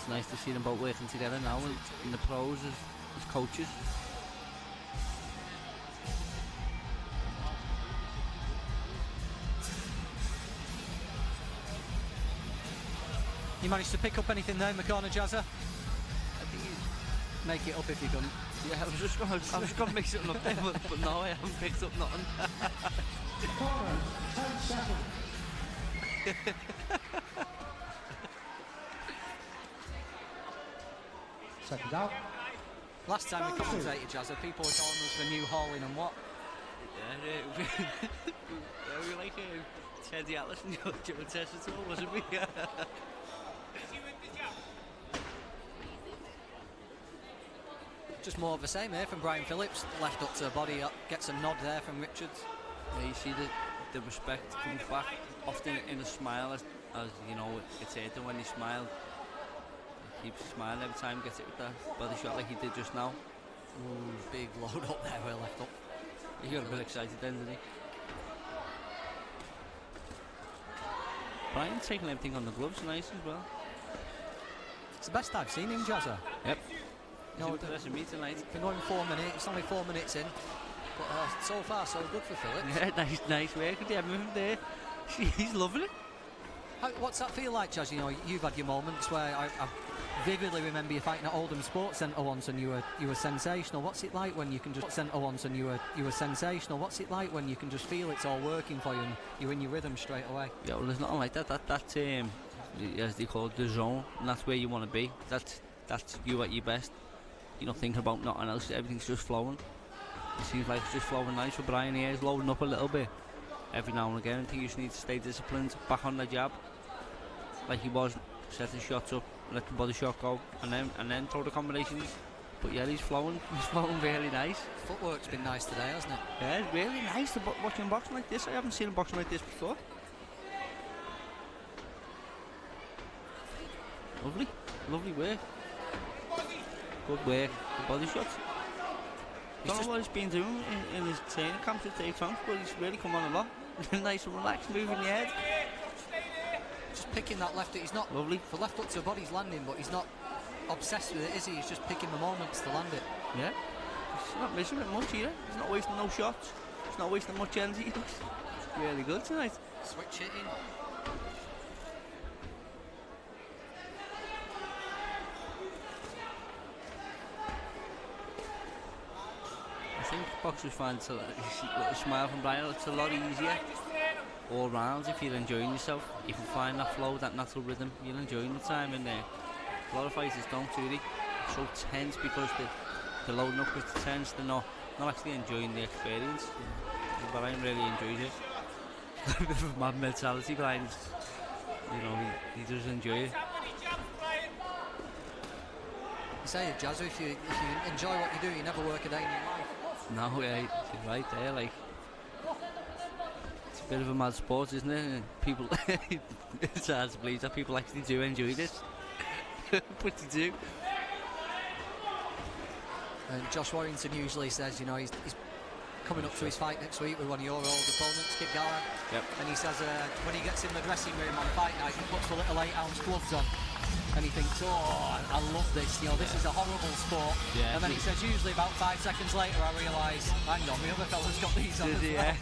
it's nice to see them both working together now in the pros as coaches. You managed to pick up anything there in the corner, Jazza? I think he's... Make it up if you couldn't. Yeah, I was just going to mix it up there, but no, I haven't picked up nothing. Corner, 10 seconds. Seconds out. Last time we commentated, Jazza, people were calling us for New Hauling and what? Yeah, we were like Teddy Atlas and Joe Tessitore, wasn't we? Just more of the same here from Brian Phillips. Left up to the body, gets a nod there from Richards. Yeah, you see the respect comes back often in a smile, as you know, it's Aidan when he smiled. He keeps smiling every time, gets it with that body shot like he did just now. Ooh, big load up there, well left up. He got a bit excited then, didn't he? Brian's taking everything on the gloves nice as well. It's the best I've seen him, Jazza. Yep. No, He's impressing me tonight. Been going 4 minutes, it's only 4 minutes in. But so far, so good for Phillips. Yeah, nice work with him there. He's loving it. What's that feel like, Jazz? You know, you've had your moments where I vividly remember you fighting at Oldham Sports Centre once, and you were sensational. What's it like when you can just centre once and you were sensational? What's it like when you can just feel it's all working for you and you're in your rhythm straight away? Yeah, well, there's nothing like that. That as they call it, the zone, and that's where you want to be. That's you at your best. You're not thinking about nothing else. Everything's just flowing. It seems like it's just flowing nice for Brian here. He's loading up a little bit every now and again. I think you just need to stay disciplined, back on the jab, like he was, setting shots up, let the body shot go, and then throw the combinations. But yeah, he's flowing really nice. Footwork's been nice today, hasn't it? Yeah, it's really nice to watch him boxing like this. I haven't seen him boxing like this before. Lovely work. Good work, the body shots. Don't know what he's been doing in his training camps with Dave Tonks, but he's really come on a lot. Nice and relaxed, moving the head. Just picking that left, he's not lovely. For left up to the body, he's landing, but he's not obsessed with it, is he? He's just picking the moments to land it. Yeah, he's not missing it much either. He's not wasting no shots. He's not wasting much energy. He looks really good tonight. Switch hitting. I think boxers find a little smile from Brian. It's a lot easier all round if you're enjoying yourself. You can find that flow, that natural rhythm. You're enjoying the time in there. A lot of fighters don't, do they? So tense because they're loading up with the tense. They're not actually enjoying the experience. Brian really enjoys it. A bit of a mad mentality, Brian. You know, he does enjoy it. You say it, Jazza, if you enjoy what you do, you never work a day in your life. No, yeah, you're right there. Like, it's a bit of a mad sport, isn't it? And people, it's hard to believe that people actually do enjoy this, but they do. And Josh Warrington usually says, you know, he's coming up to his fight next week with one of your old opponents, Kip Galahad. Yep. And he says when he gets in the dressing room on fight night, he puts the little 8-ounce gloves on. And he thinks, oh, I love this, you know, this is a horrible sport. Yeah, and then he says, usually about 5 seconds later, I realise, hang on, the other fella's got these on as well.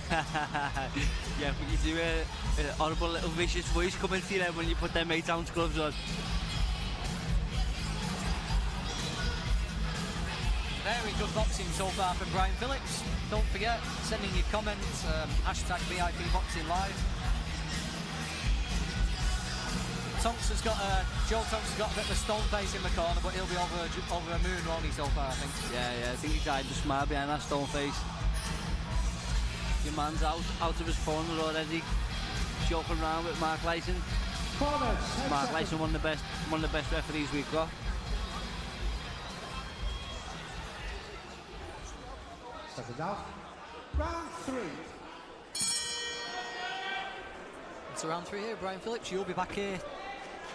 Yeah, but you do a horrible little vicious voice coming to you when you put them 8-ounce gloves on. Very good boxing so far from Brian Phillips. Don't forget, send in your comments, hashtag VIP Boxing Live. Tonks has got Joe Tonks has got a bit of a stone face in the corner, but he'll be over a moon, won't he, so far, I think? Yeah, I think he's hiding the smile behind that stone face. Your man's out of his corner already, joking around with Mark Lyson. Mark Lyson, one of the best referees we've got. Seconds out. Round 3. It's round 3 here, Brian Phillips. You'll be back here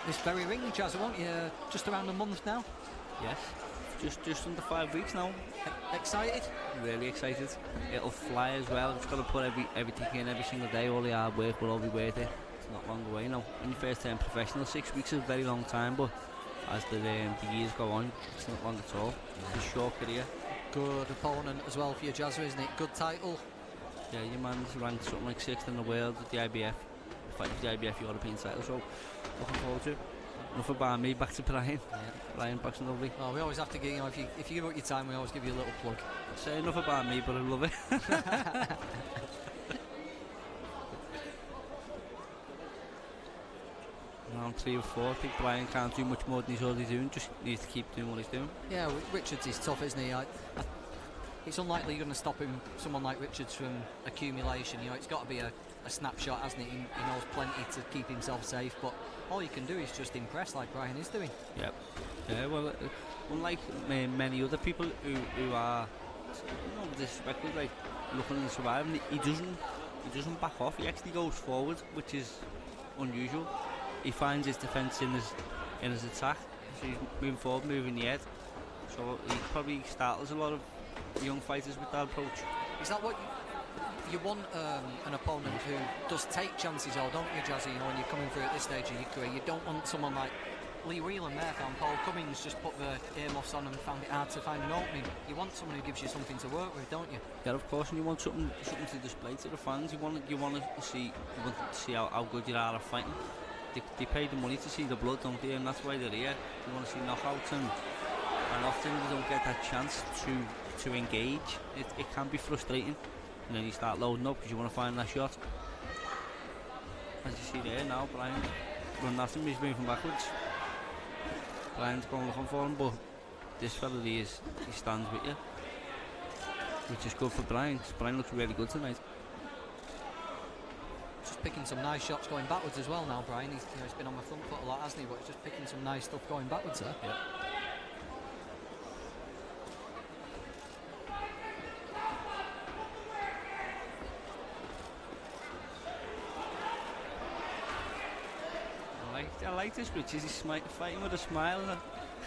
this very ring, Jazza, won't you? Just around a month now. Yes, just under 5 weeks now. Excited? Really excited. It'll fly as well. Just got to put everything in every single day. All the hard work will all be worth it. It's not long away now. When you first turn professional, 6 weeks is a very long time, but as the years go on. It's not long at all. It's a short career. Good opponent as well for you, Jazza, isn't it? Good title. Yeah, your man's ranked something like 6th in the world at the IBF, fighting for the IBF European title, so looking forward to it. Enough about me, back to Brian. Yeah. Brian, back to lovely. Well, we always have to give, you know, if you give up your time, we always give you a little plug. Say enough about me, but I love it. Round 3 or 4, I think Brian can't do much more than he's already doing, just needs to keep doing what he's doing. Yeah, Richards is tough, isn't he? It's unlikely you're going to stop him, someone like Richards, from accumulation. You know, it's got to be a snapshot, hasn't it? He knows plenty to keep himself safe, but all you can do is just impress like Brian is doing. Yep. Yeah, well, unlike many other people who are, disrespectful, like looking and surviving, he doesn't back off. He actually goes forward, which is unusual. He finds his defence in his attack, so he's moving forward, moving the head. So he probably startles a lot of young fighters with that approach. Is that what you want an opponent who does take chances, or don't you, Jazzy? You know, when you're coming through at this stage of your career, you don't want someone like Lee Whelan there, found Paul Cummins just put the earmuffs on and found it hard to find an opening. You want someone who gives you something to work with, don't you? Yeah, of course, and you want something to display to the fans. You want to see how good you are at fighting. They pay the money to see the blood, don't they? And that's why they're here. They want to see knockouts, and often they don't get that chance to engage. It can be frustrating, and then you start loading up because you want to find that shot. As you see there now, Brian running after him, he's moving backwards. Brian's going looking for him, but this fella he stands with you, which is good for Brian, because Brian looks really good tonight. Just picking some nice shots going backwards as well now, Brian. He's been on the front foot a lot, hasn't he? But he's just picking some nice stuff going backwards there. Yep. I like this Richards, he's fighting with a smile.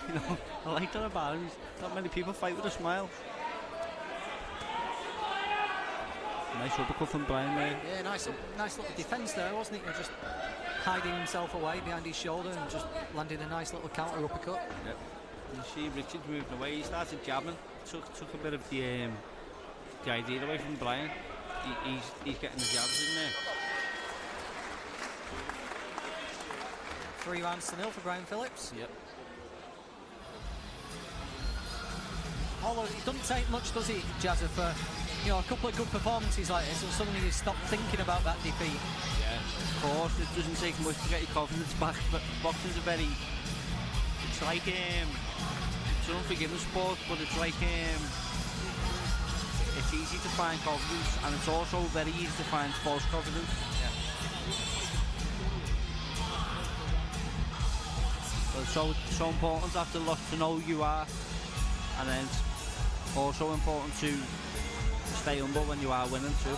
You know, I like that about him. Not many people fight with a smile. Nice uppercut from Brian there. Yeah, nice little defence there, wasn't it? Just hiding himself away behind his shoulder and just landed a nice little counter uppercut. Yep. You see Richards moving away. He started jabbing. Took a bit of the idea away from Brian. He's getting the jabs in there. 3 rounds to 0 for Brian Phillips. Yep. Although it doesn't take much, does it, Jazza, for a couple of good performances like this, and suddenly you stop thinking about that defeat. Yeah, of course, it doesn't take much to get your confidence back, but boxing's it's like, it's an unforgiving sport, but it's like, it's easy to find confidence, and it's also very easy to find false confidence. Yeah. So it's so important after the loss to know who you are, and then it's also important to stay humble when you are winning too.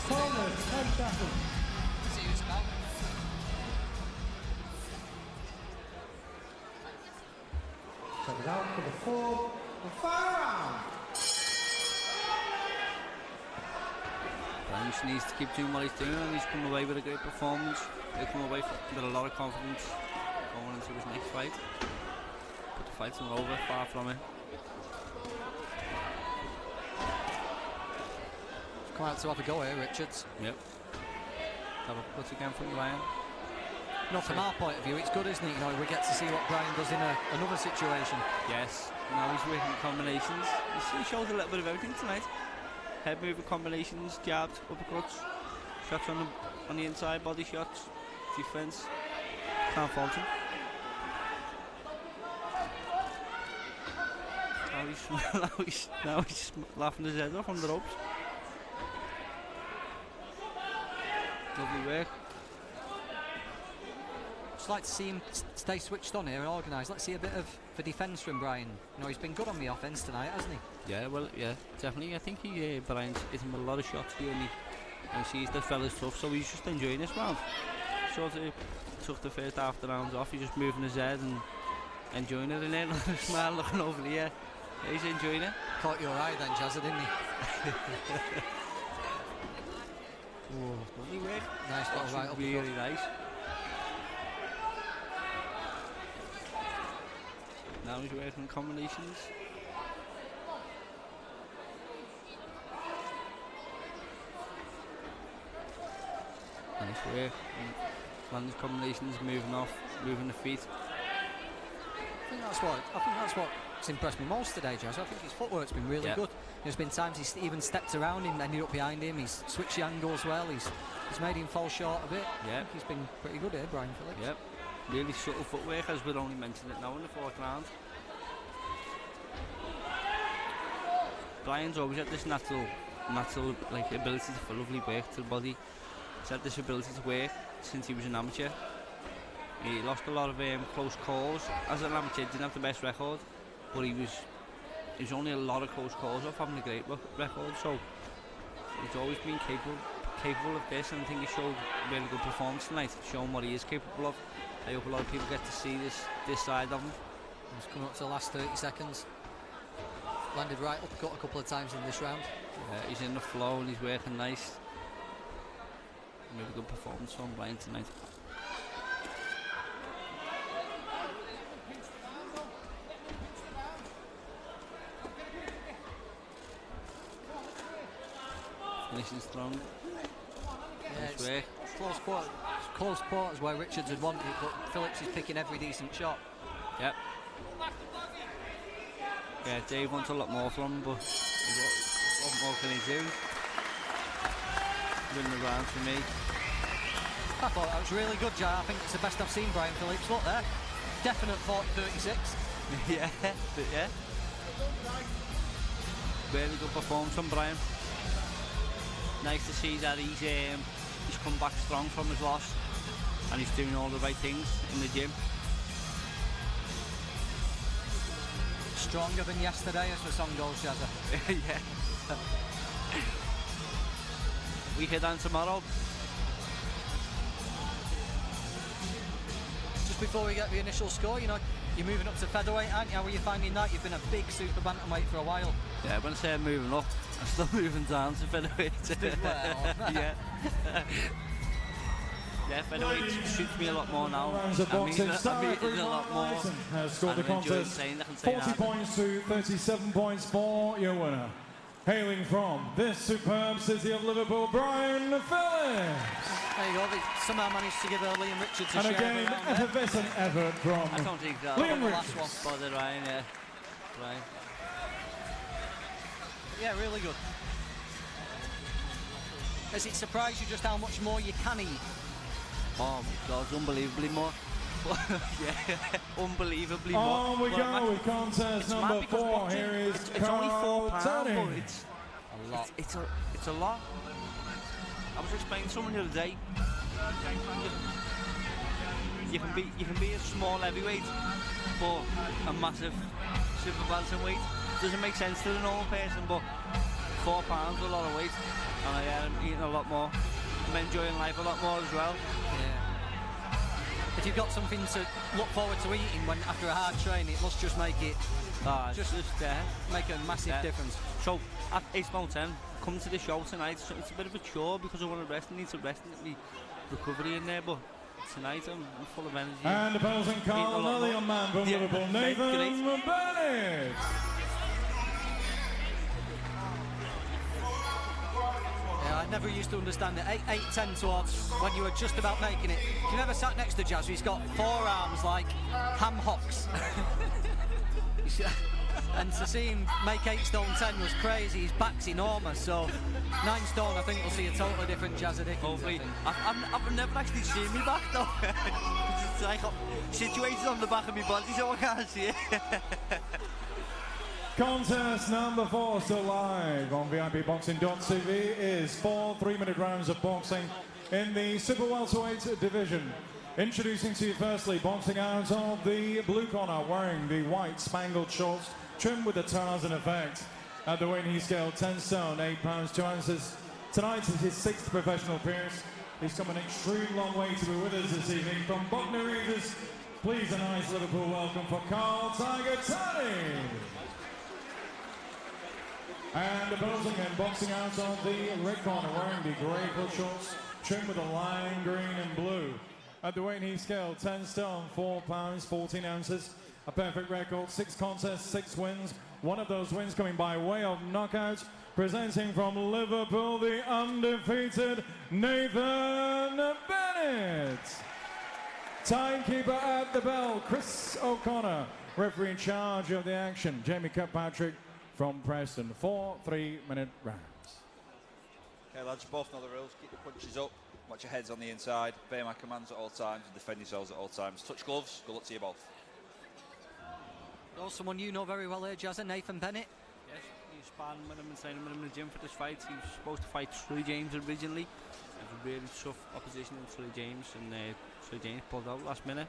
Corner, 10 seconds. Check it out for the 4th and final round. Brian just needs to keep doing what he's doing, and he's come away with a great performance. He'll come away with a lot of confidence going into his next fight. But the fight's not over, far from it. Come out to have a go here, Richards. Yep. Have a cut again from Brian. No, from our point of view, it's good, isn't it? You know, we get to see what Brian does in another situation. Yes. Now he's working combinations. He shows a little bit of everything tonight. Head moving combinations, jabs, uppercuts, shots on the inside, body shots, defense. Can't fault him. Now he's laughing his head off on the ropes. Lovely work. Just like to see him stay switched on here and organised. Let's see a bit of the defence from Brian. You know, he's been good on the offence tonight, hasn't he? Yeah, well, yeah, definitely. I think Brian's hitting a lot of shots here, and he sees the fella's tough, so he's just enjoying this round. Sort of took the first half of the round off. He's just moving his head and enjoying it in there. Smile looking over the air. Yeah, he's enjoying it. Caught your eye then, Jazza, didn't he? Lovely work. Nice little right up. Really nice. Now he's working combinations. Nice work. Landing combinations, moving off, moving the feet. I think that's what's impressed me most today, Jazz. I think his footwork's been really good. There's been times he's even stepped around him, ended up behind him. He's switched the angles well. He's made him fall short a bit. I think he's been pretty good here, Brian Phillips. Yep. Really subtle footwork, as we'll only mention it now in the fourth round. Brian's always had this natural like ability for lovely work to the body. He's had this ability to work since he was an amateur. He lost a lot of close calls. As an amateur, didn't have the best record, but he was only a lot of close calls off having a great record. So he's always been capable of this, and I think he showed a really good performance tonight, showing what he is capable of. I hope a lot of people get to see this side of him. He's coming up to the last 30 seconds. Landed right uppercut a couple of times in this round. Yeah, he's in the flow and he's working nice. Really good performance from Brian tonight. Finishing strong. Yeah, nice work. Close quarters where Richards had wanted it, but Phillips is picking every decent shot. Yep. Yeah, Dave wants a lot more from him, but what more can he do? Win the round for me. I thought that was really good, Jar. I think it's the best I've seen Brian Phillips. Look there. Definite 40-36. Yeah. Really good performance from Brian. Nice to see that he's come back strong from his loss and he's doing all the right things in the gym. Stronger than yesterday, as the song goes, Jazza. Yeah. We head on tomorrow. Just before we get the initial score, you know, you're moving up to featherweight, aren't you? How are you finding that? You've been a big super bantamweight for a while. Yeah, when I say I'm moving up, I'm still moving down to featherweight. Well. Yeah. Yeah, featherweight suits me a lot more now. Rounds of boxing. I'm eating a lot more. Has scored the contest 40 points to 37 points for your winner. Hailing from this superb city of Liverpool, Brian Phillips. There you go. They somehow managed to give Liam Richards a And share again, of the round there. effervescent effort from I don't think that Liam the Richards. last one bothered Ryan, yeah. Ryan. Yeah, really good. Has it surprised you just how much more you can eat? Oh my God, unbelievably more. Yeah, unbelievably more. On we go with contest number 4. Here is it's only Carl £4, Tunney. but it's a lot. It's a lot. I was explaining to someone the other day. You can be a small heavyweight, but a massive super bantamweight. Doesn't make sense to the normal person, but £4 is a lot of weight, and I'm eating a lot more. I'm enjoying life a lot more as well. Yeah. If you've got something to look forward to eating when after a hard training, it must just make it make a massive difference. So at £8.10, come to the show tonight. So it's a bit of a chore because I want to rest. I need to rest and get me recovery in there, but tonight I'm full of energy. And opposing Carl Tunney, a man from Liverpool, Nathan Bennett. Yeah, I never used to understand it. 8-10 towards when you were just about making it. If you've ever sat next to Jazz, he's got forearms like ham hocks. And to see him make 8 stone 10 was crazy. His back's enormous, so 9 stone I think we'll see a totally different Jazza Dickens. Hopefully. I've never actually seen me back though. It's like situated on the back of my body so I can't see it. Contest number 4 still live on VIPBoxing.tv is 4 3-minute rounds of boxing in the super welterweight division. Introducing to you firstly, boxing out of the blue corner, wearing the white spangled shorts, trimmed with the Tarzan effect. At the weighing scale, 10 stone, 8 pounds, 2 ounces. Tonight is his 6th professional appearance. He's come an extreme long way to be with us this evening. From Buckner Regis, please a nice Liverpool welcome for Carl Tiger Tunney. And opposing and boxing out of the red corner, wearing the grey coat shorts, trimmed with a lime green and blue. At the weight heat scale, 10 stone, 4 pounds, 14 ounces. A perfect record, 6 contests, 6 wins. One of those wins coming by way of knockout. Presenting from Liverpool, the undefeated Nathan Bennett. Timekeeper at the bell, Chris O'Connor. Referee in charge of the action, Jamie Kirkpatrick from Preston. 4 3-minute rounds. Okay, lads, you both know the rules. Keep the punches up, watch your heads on the inside, obey my commands at all times, and defend yourselves at all times. Touch gloves, good luck to you both. Oh, someone you know very well here, Jazza, Nathan Bennett. Yes, he's sparring with him and training with him in the gym for this fight. He was supposed to fight Troy James originally. It was a really tough opposition in Troy James, and Troy James pulled out last minute.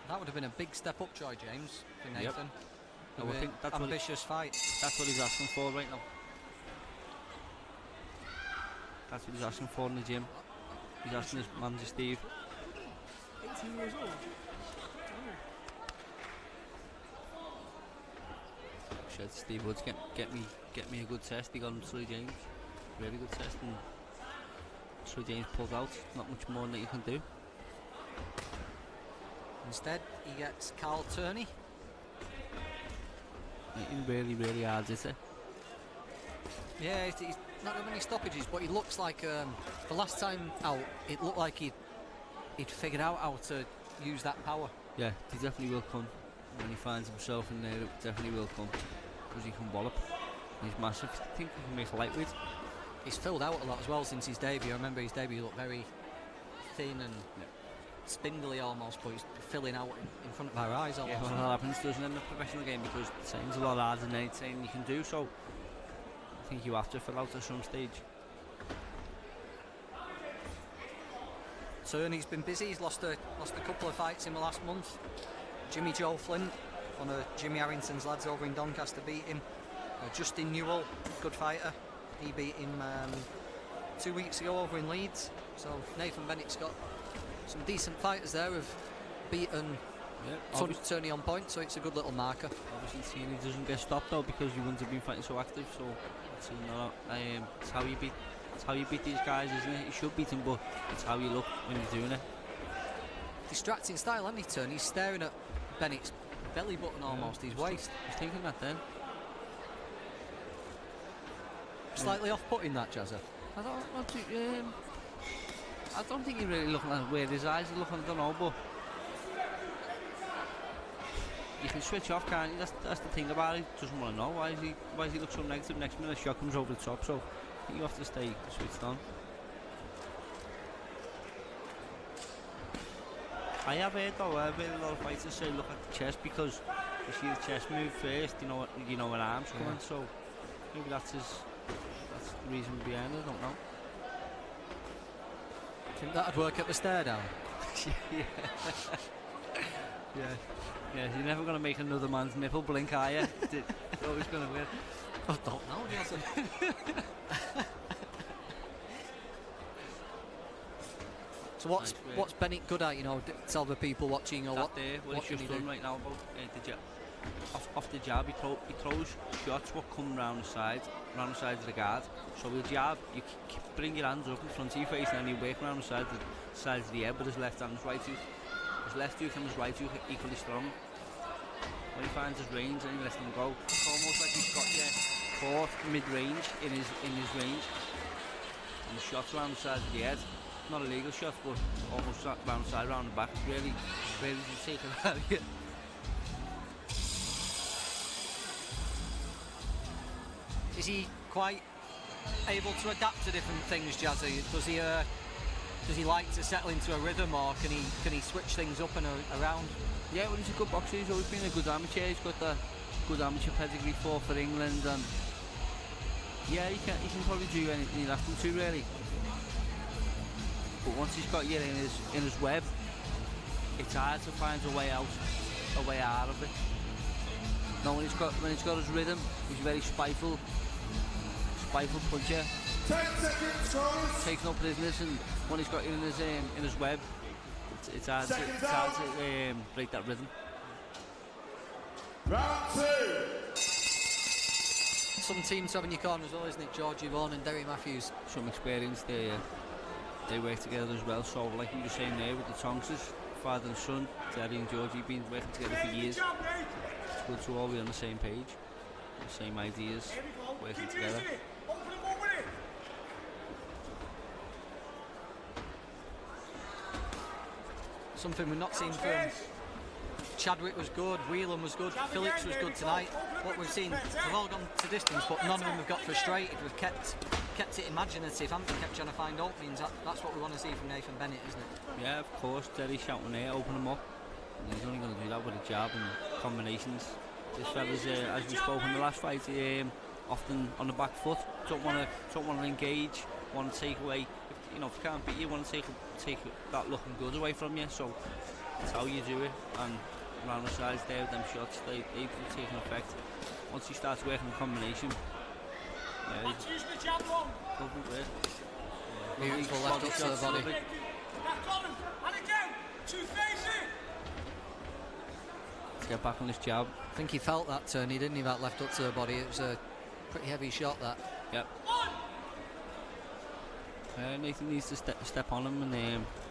That would have been a big step up, Troy James, for Nathan. Yep. I think that's ambitious fight. That's what he's asking for right now. That's what he's asking for in the gym. He's asking his manager Steve. 18 years old. Said Steve Woods, get me a good test. He got him Troy James, really good test, and Troy James pulled out. Not much more than you can do. Instead, he gets Carl Turney. Really, really hard, is it? Yeah, he's not got many stoppages, but he looks like the last time out, it looked like he'd figured out how to use that power. Yeah, he definitely will come when he finds himself in there. It definitely will come because he can wallop. He's massive. I think he can make a lightweight. He's filled out a lot as well since his debut. I remember his debut looked very thin and spindly almost, but he's filling out in front of our eyes almost. Yeah, well, that happens, doesn't it, in the professional game, because the training's a lot harder than anything you can do, so I think you have to fill out at some stage. Turney's been busy. He's lost a couple of fights in the last month. Jimmy Joe Flint, one of Jimmy Harrington's lads over in Doncaster, beat him. Justin Newell, good fighter. He beat him 2 weeks ago over in Leeds. So Nathan Bennett's got some decent fighters there who've beaten Turney on point, so it's a good little marker. Obviously Turney doesn't get stopped though because he wouldn't have been fighting so active, so it's how you beat these guys, isn't it? You should beat them, but it's how you look when you're doing it. Distracting style, hasn't he, Turney? He's staring at Bennett's belly button almost, his waist. I was thinking that then. Slightly off-putting that, Jazza. I don't think he's really looking at where his eyes are looking, I don't know, but you can switch off, can't you? That's the thing about it. Doesn't want to know why is he look so negative. Next minute a shot comes over the top, so I think you have to stay switched on. I have heard though, a lot of fighters say look at the chest because you see the chest move first, you know when arms coming, so maybe that's the reason behind it, I don't know. Think that'd work at the stare down? Yeah, you're never going to make another man's nipple blink, are you? You're always going to win. I don't know, Jason. So what's Bennett good at, tell the people watching or what he's just done right now about the jab. Off the jab, he throws shots what come round the sides of the guard. So with jab, you bring your hands up in front of your face and then you work around the sides of the head with his left hand and his right tooth. His left tooth and his right tooth are equally strong. When he finds his range and he lets them go, it's almost like he's got you caught mid-range in his range. And the shots around the side of the head, not a legal shot, but almost round the side, round the back, really to take it out of you. Is he quite able to adapt to different things, Jazzy? Does he like to settle into a rhythm, or can he switch things up and around? Yeah, well, he's a good boxer. He's always been a good amateur. He's got the good amateur pedigree for England, and yeah, he can probably do anything he'd ask him to, really. But once he's got you in his web, it's hard to find a way out of it. Now when he's got his rhythm, he's very spiteful puncher. 10 seconds, Charles. Takes no prisoners, and when he's got you in his web, it's hard to break that rhythm. Round 2. some teams to have in your corner as well, isn't it? Georgie Vaughan and Derry Matthews. Some experience there. They work together as well. So like you were saying there with the Tonksers, father and son, Derry and Georgie been working together for years. It's good to all be on the same page, the same ideas, working together. Something we've not seen from Chadwick was good, Whelan was good, Phillips was good tonight. What we've seen, we've all gone to distance, but none of them have got frustrated. We've kept it imaginative, haven't we? Kept trying to find openings. That's what we want to see from Nathan Bennett, isn't it? Yeah, of course. Derry shouting there, open them up. And he's only going to do that with a jab and combinations. This fella's, as we spoke in the last fight, often on the back foot. Don't want to engage. Want to take away. If you can't beat you, want to take that looking good away from you. So that's how you do it. And around the sides there, them shots, they've taken effect. Once he starts working the combination, That's using the jab wrong. Beautiful left up to the body. Back on him. And again. Two facing. Let's get back on this jab. I think he felt that turn, didn't he? That left up to the body. It was a pretty heavy shot, that. Yep. Nathan needs to step on him, and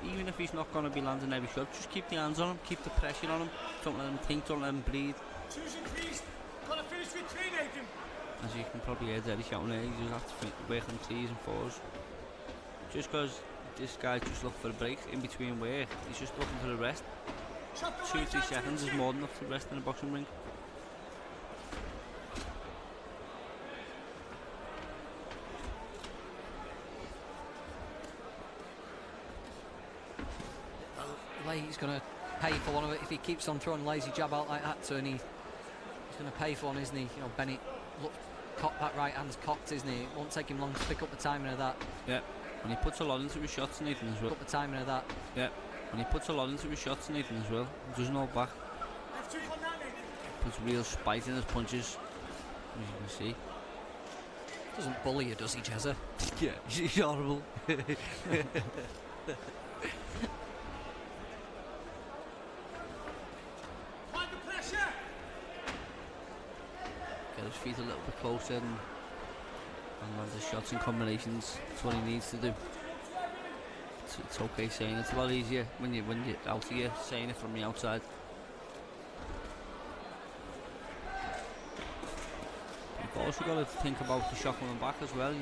even if he's not going to be landing every shot, just keep the hands on him, keep the pressure on him. Don't let him think, don't let him breathe. Two's increased. Got to finish with three, Nathan. As you can probably hear Derry shouting there, you just have to work on 3s and 4s. Just because this guy just looked for a break in between work, he's just looking for a rest. 2-3 seconds is more than enough to rest in a boxing ring. He's going to pay for one of it if he keeps on throwing lazy jab out like that, Tony. He's going to pay for one, isn't he? Bennett, look, that right hand's cocked, isn't he? It won't take him long to pick up the timing of that. Yeah, when he puts a lot into his shots, Nathan, as well. Pick up the timing of that. Yeah, when he puts a lot into his shots, Nathan, as well. He doesn't hold back. Puts real spite in his punches, as you can see. Doesn't bully you, does he, Jezza? Yeah, he's horrible. Get his feet a little bit closer and land his shots and combinations. That's what he needs to do. It's okay saying it's a lot easier when you're out here saying it from the outside. You've also got to think about the shot coming back as well,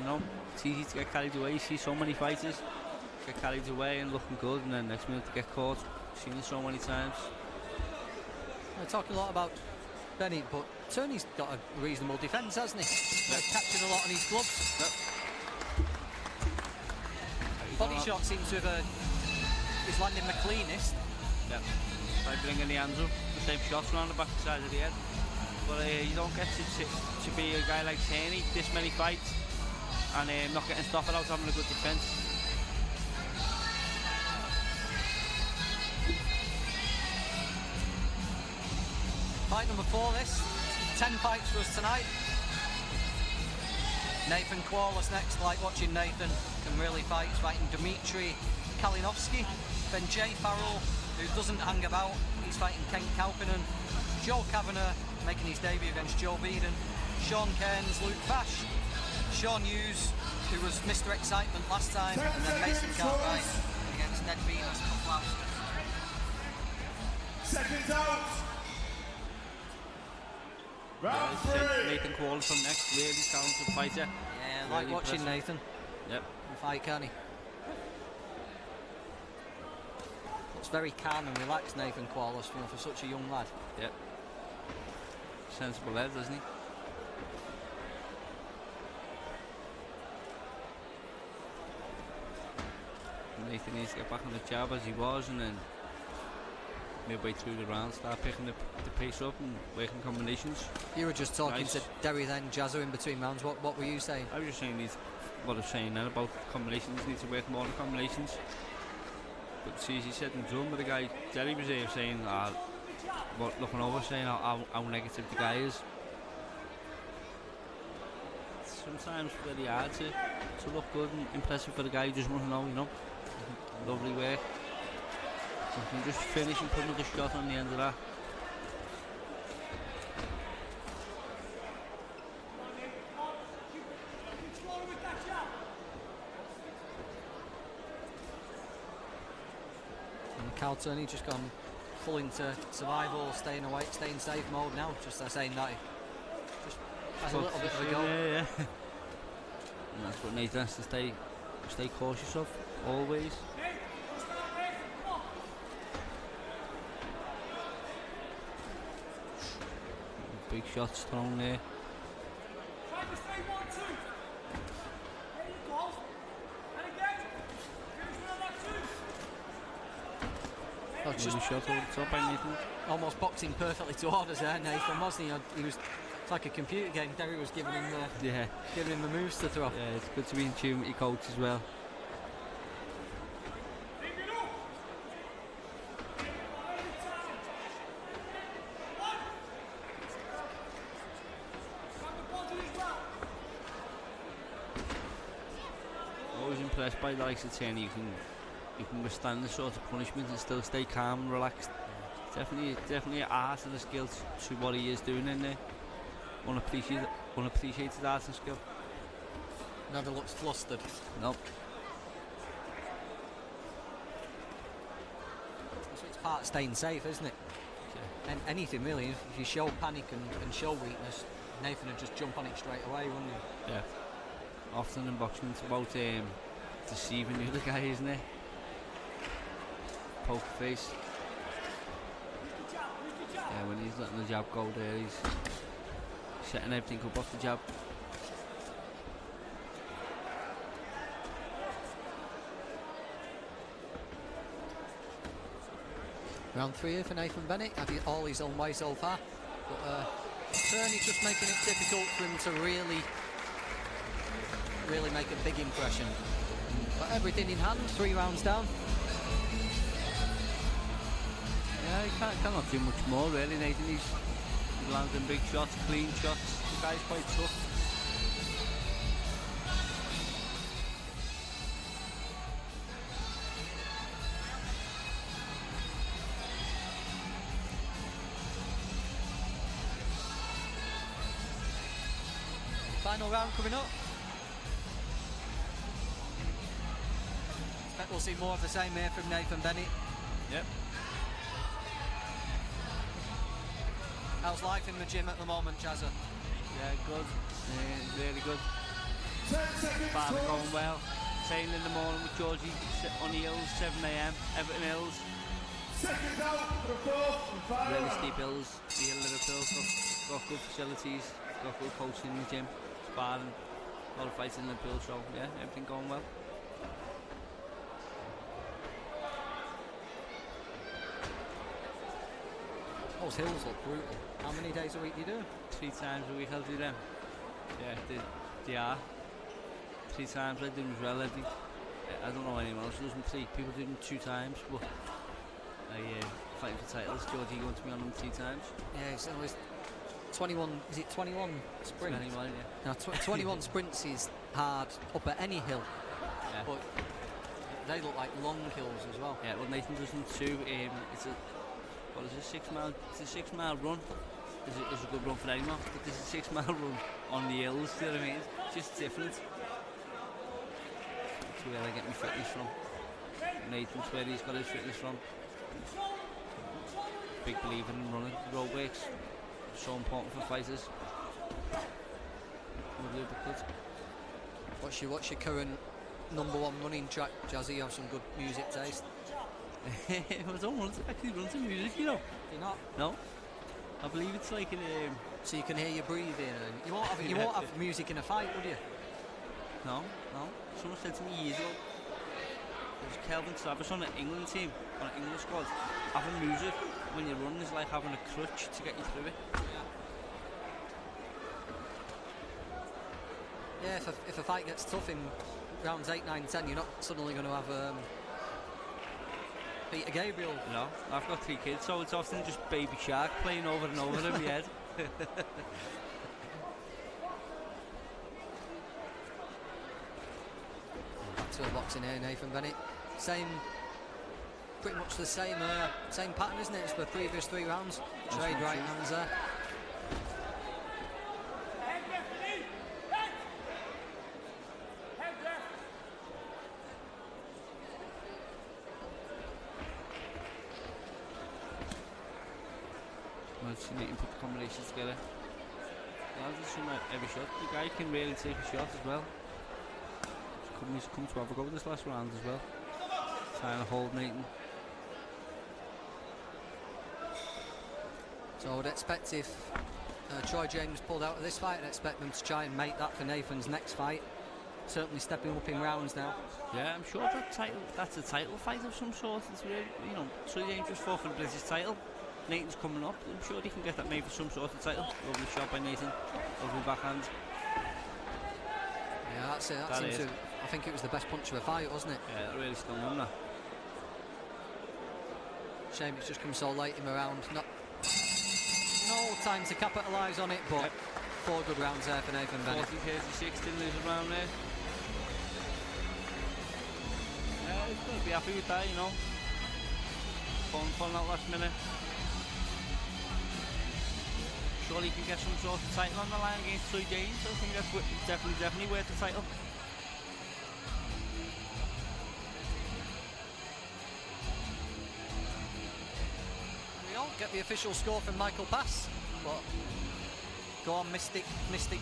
It's easy to get carried away. You see so many fighters get carried away and looking good, and then next minute to get caught. I've seen it so many times. We're talking a lot about Bennett, but Tony's got a reasonable defence, hasn't he? Yep. Catching a lot on his gloves. Yep. Body shot seems to have is landing the cleanest. Yep. By bringing the hands up, the same shots around the back side of the head. But you don't get to be a guy like Taney, this many fights, and not getting stopped without having a good defence. Fight number 4, this. 10 fights for us tonight. Nathan Quarles next. Like watching Nathan, can really fight. He's fighting Dmitry Kalinowski. Then Jay Farrell, who doesn't hang about. He's fighting Kent Kaupinen. Joe Kavanagh making his debut against Joe Beeden. Sean Cairns, Luke Fash. Sean Hughes, who was Mr. Excitement last time. And then Mason Cartwright against Ned Venus. Seconds out. Nathan Quarles from next, really talented fighter. Yeah, like really watching impressive. Nathan. Yep. Fight, can't he? Looks very calm and relaxed, Nathan Quarles, for such a young lad. Yep. Sensible head, doesn't he? Nathan needs to get back on the jab as he was, and then midway through the round start picking the pace up and working combinations. You were just talking Nice. to Derry then, Jazzo, in between rounds. What were you saying? I was just saying what I was saying then about combinations, need to work more on combinations. But it's easy said and done. But the guy Derry was there saying, looking over, saying how negative the guy is. It's sometimes very hard to look good and impressive for the guy who doesn't want to know, Lovely work. So you can just finish and put another shot on the end of that. Carl Turney just gone full into survival, staying safe mode now. Just saying that he just has a little bit of a go. Yeah. And that's what Nathan has to stay cautious of, always. Big shots thrown there. Oh, Just a shot over the top by Nathan. Almost boxing perfectly to orders there, Nathan, wasn't he? It's like a computer game. Derry was giving him the moves to throw. Yeah, it's good to be in tune with your coach as well. Always impressed by the likes of Turney. You can withstand the sort of punishment and still stay calm and relaxed. Definitely an art and a skill to what he is doing in there. Unappreciated art and skill. Never looks flustered. Nope. So it's part of staying safe, isn't it? Yeah. And anything really. If you show panic and show weakness, Nathan would just jump on it straight away, wouldn't he? Yeah. Often in boxing it's about deceiving the other guy, isn't it? Poker face. Yeah, when he's letting the jab go there, he's setting everything up off the jab. Round 3 here for Nathan Bennett, had it all his own way so far. But Turney just making it difficult for him to really make a big impression. But everything in hand, 3 rounds down. Yeah, he cannot do much more really, Nathan. He's landing big shots, clean shots. The guy's quite tough. Final round coming up. Expect we'll see more of the same here from Nathan Bennett. Yep. How's life in the gym at the moment, Jazza? Yeah, good. Really good. Father going well. Training in the morning with Georgie on the hills, 7 AM, Everton Hills. Really steep hills here in Liverpool. Got good facilities, got good coaching in the gym, sparring, a lot of fighting in Liverpool, so yeah, everything going well. Those hills look brutal. How many days a week do you do? 3 times a week I'll do them. Yeah, they are. 3 times I do them as well. I don't know anyone else who does them 3. People do them 2 times, but fighting for titles, Georgie going to be on them 3 times. Yeah, it's always 21, is it 21 sprints? 21, yeah. Now, 21 sprints is hard up at any hill, Yeah. but they look like long hills as well. Yeah, well Nathan does them too. It's a 6 mile. It's a 6 mile run. It's a good run for anyone, but this is a 6 mile run on the hills. Do you know what I mean? It's just different. That's where I get my fitness from. Nathan's where he's got his fitness from. Big believer in running. Road works so important for fighters. What's your current #1 running track, Jazzy? You have some good music taste. I don't actually run to music, you know. You're not? No. I believe it's like in so you can hear your breathing, and you won't have music in a fight, would you? No. Someone said to me years ago, there was Kelvin Travis on an England team, on an England squad. Having music when you run is like having a crutch to get you through it. Yeah, if a fight gets tough in rounds 8, 9, 10, you're not suddenly going to have Peter Gabriel. No, I've got 3 kids, so it's often just Baby Shark playing over and over in my head. Back to a boxing here, Nathan Bennett. Pretty much the same pattern, isn't it, as the previous 3 rounds? Trade right hands there. So you can put the combinations together. Yeah, just from every shot. The guy can really take a shot as well. He's come to have a go this last round as well. Trying to hold Nathan. So I would expect if Troy James pulled out of this fight, I'd expect them to try and make that for Nathan's next fight. Certainly stepping up in rounds now. Yeah, I'm sure that's a title fight of some sort. It's really, you know, Troy James just fought for the British title. Nathan's coming up. I'm sure he can get that made for some sort of title. Lovely shot by Nathan. Lovely backhand. Yeah, that's it. That seems to, I think it was the best punch of the fight, wasn't it? Yeah, that really stung him, that. Shame it's just come so late in the round. No time to capitalise on it, but 4 good rounds there for Nathan Bennett. 40-36, didn't lose a round there. Yeah, he's going to be happy with that, you know. Pulling out last minute. Surely he can get some sort of title on the line against Troy James. I think that's definitely worth the title. We all get the official score from Michael Pass. But go on, Mystic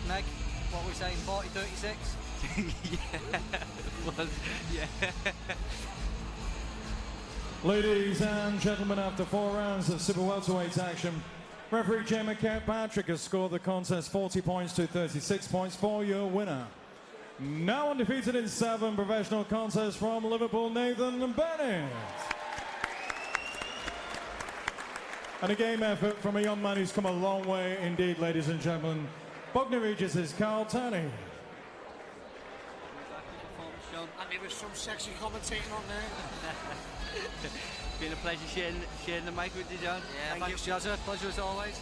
Meg. What are we saying? 40-36. Yeah. Ladies and gentlemen, after 4 rounds of super welterweight action, referee Jamie Kirkpatrick has scored the contest 40 points to 36 points for your winner. Now undefeated in 7 professional contests from Liverpool, Nathan Bennett. And a game effort from a young man who's come a long way indeed, ladies and gentlemen. Bognor Regis' Carl Tanney. And there was some sexy commentating on there. Been a pleasure sharing the mic with you, John. Yeah, thanks, Jazza. Pleasure as always.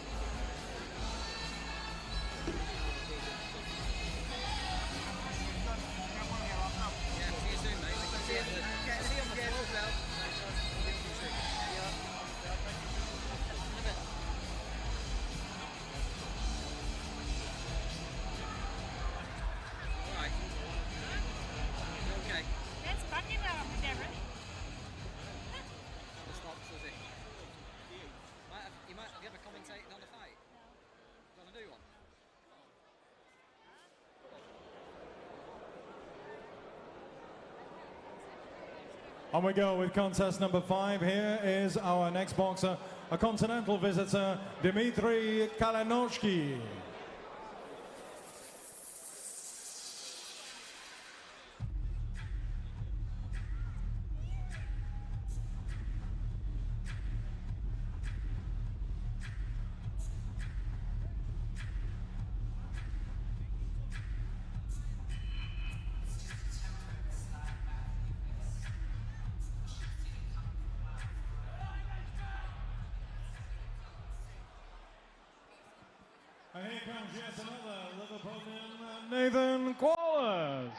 On we go with contest number 5. Here is our next boxer, a continental visitor, Dmitry Kalinowski. And here comes yet another Liverpoolian, Nathan Quallers.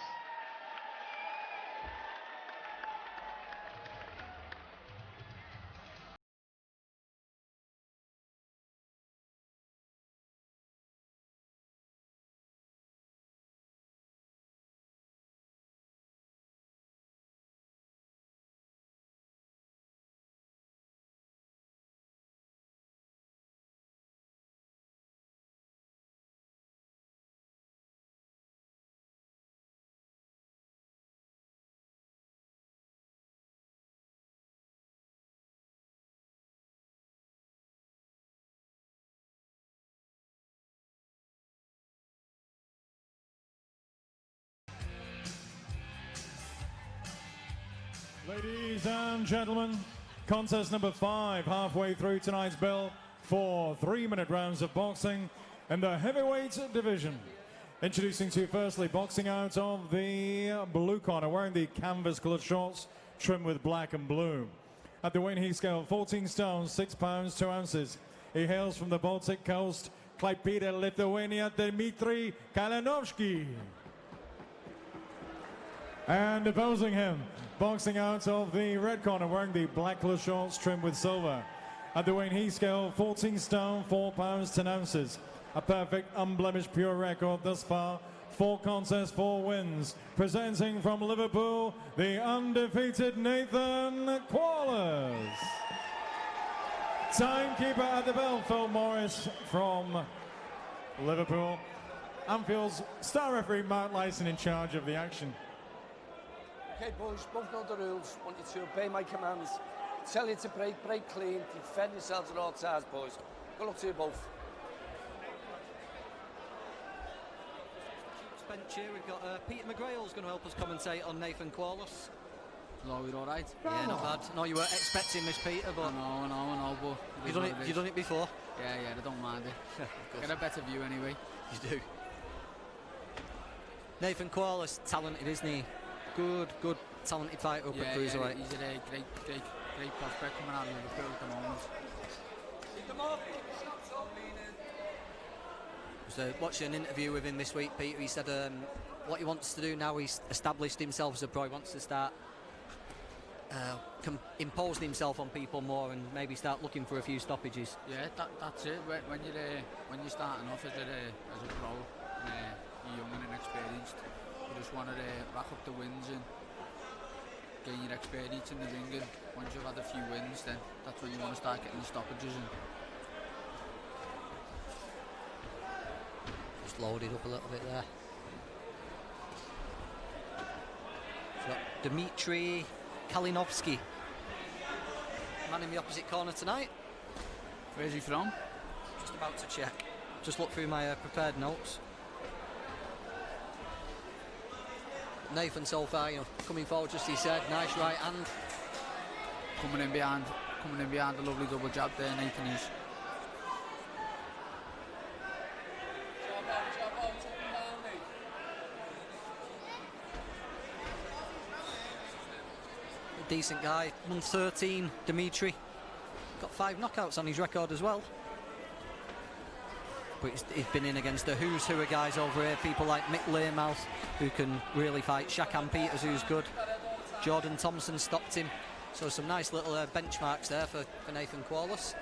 Ladies and gentlemen, contest number 5, halfway through tonight's bill for 3-minute rounds of boxing in the heavyweight division. Introducing to you firstly, boxing out of the blue corner, wearing the canvas-coloured shorts trimmed with black and blue. At the weight scale, 14 stones, 6 pounds, 2 ounces. He hails from the Baltic coast, Klaipėda, Lithuania, Dmitry Kalinowski. And opposing him, boxing out of the red corner, wearing the black colored shorts trimmed with silver. At the weight scale, 14 stone, 4 pounds, 10 ounces. A perfect, unblemished, pure record thus far. 4 contests, 4 wins. Presenting from Liverpool, the undefeated Nathan Quallers. Timekeeper at the bell, Phil Morris from Liverpool. Anfield's star referee Mark Lyson in charge of the action. Okay, boys, both know the rules. Want you to obey my commands. Tell you to break clean, defend yourselves at all times, boys. Good luck to you both. Bench here, we've got Peter McGrail's going to help us commentate on Nathan Corliss. Hello, you're all right? Yeah, not bad. No, you weren't expecting this, Peter, but... I know, but... You've done it before? Yeah, I don't mind it. Get a better view anyway. You do. Nathan Corliss, talented, isn't he? Good, talented fighter up at cruiserweight. He's a great prospect coming out of Liverpool at the moment. I was watching an interview with him this week, Peter. He said what he wants to do now, he's established himself as a pro. He wants to start imposing himself on people more and maybe start looking for a few stoppages. Yeah, that's it. When you're starting off as a pro, you're young and inexperienced, you just want to rack up the wins and gain your experience in the ring, and once you've had a few wins, then that's when you want to start getting the stoppages. And just loaded up a little bit there. So got Dmitry Kalinovsky, man in the opposite corner tonight. Where's he from? Just about to check. Just look through my prepared notes. Nathan so far, coming forward, just as he said, nice right hand. Coming in behind a lovely double jab there, Nathan is. A decent guy, month 13, Dmitry. Got 5 knockouts on his record as well. But he's been in against the who's who of guys over here, people like Mick Learmouth, who can really fight, Shakan Peters, who's good. Jordan Thompson stopped him. So some nice little benchmarks there for Nathan Corliss.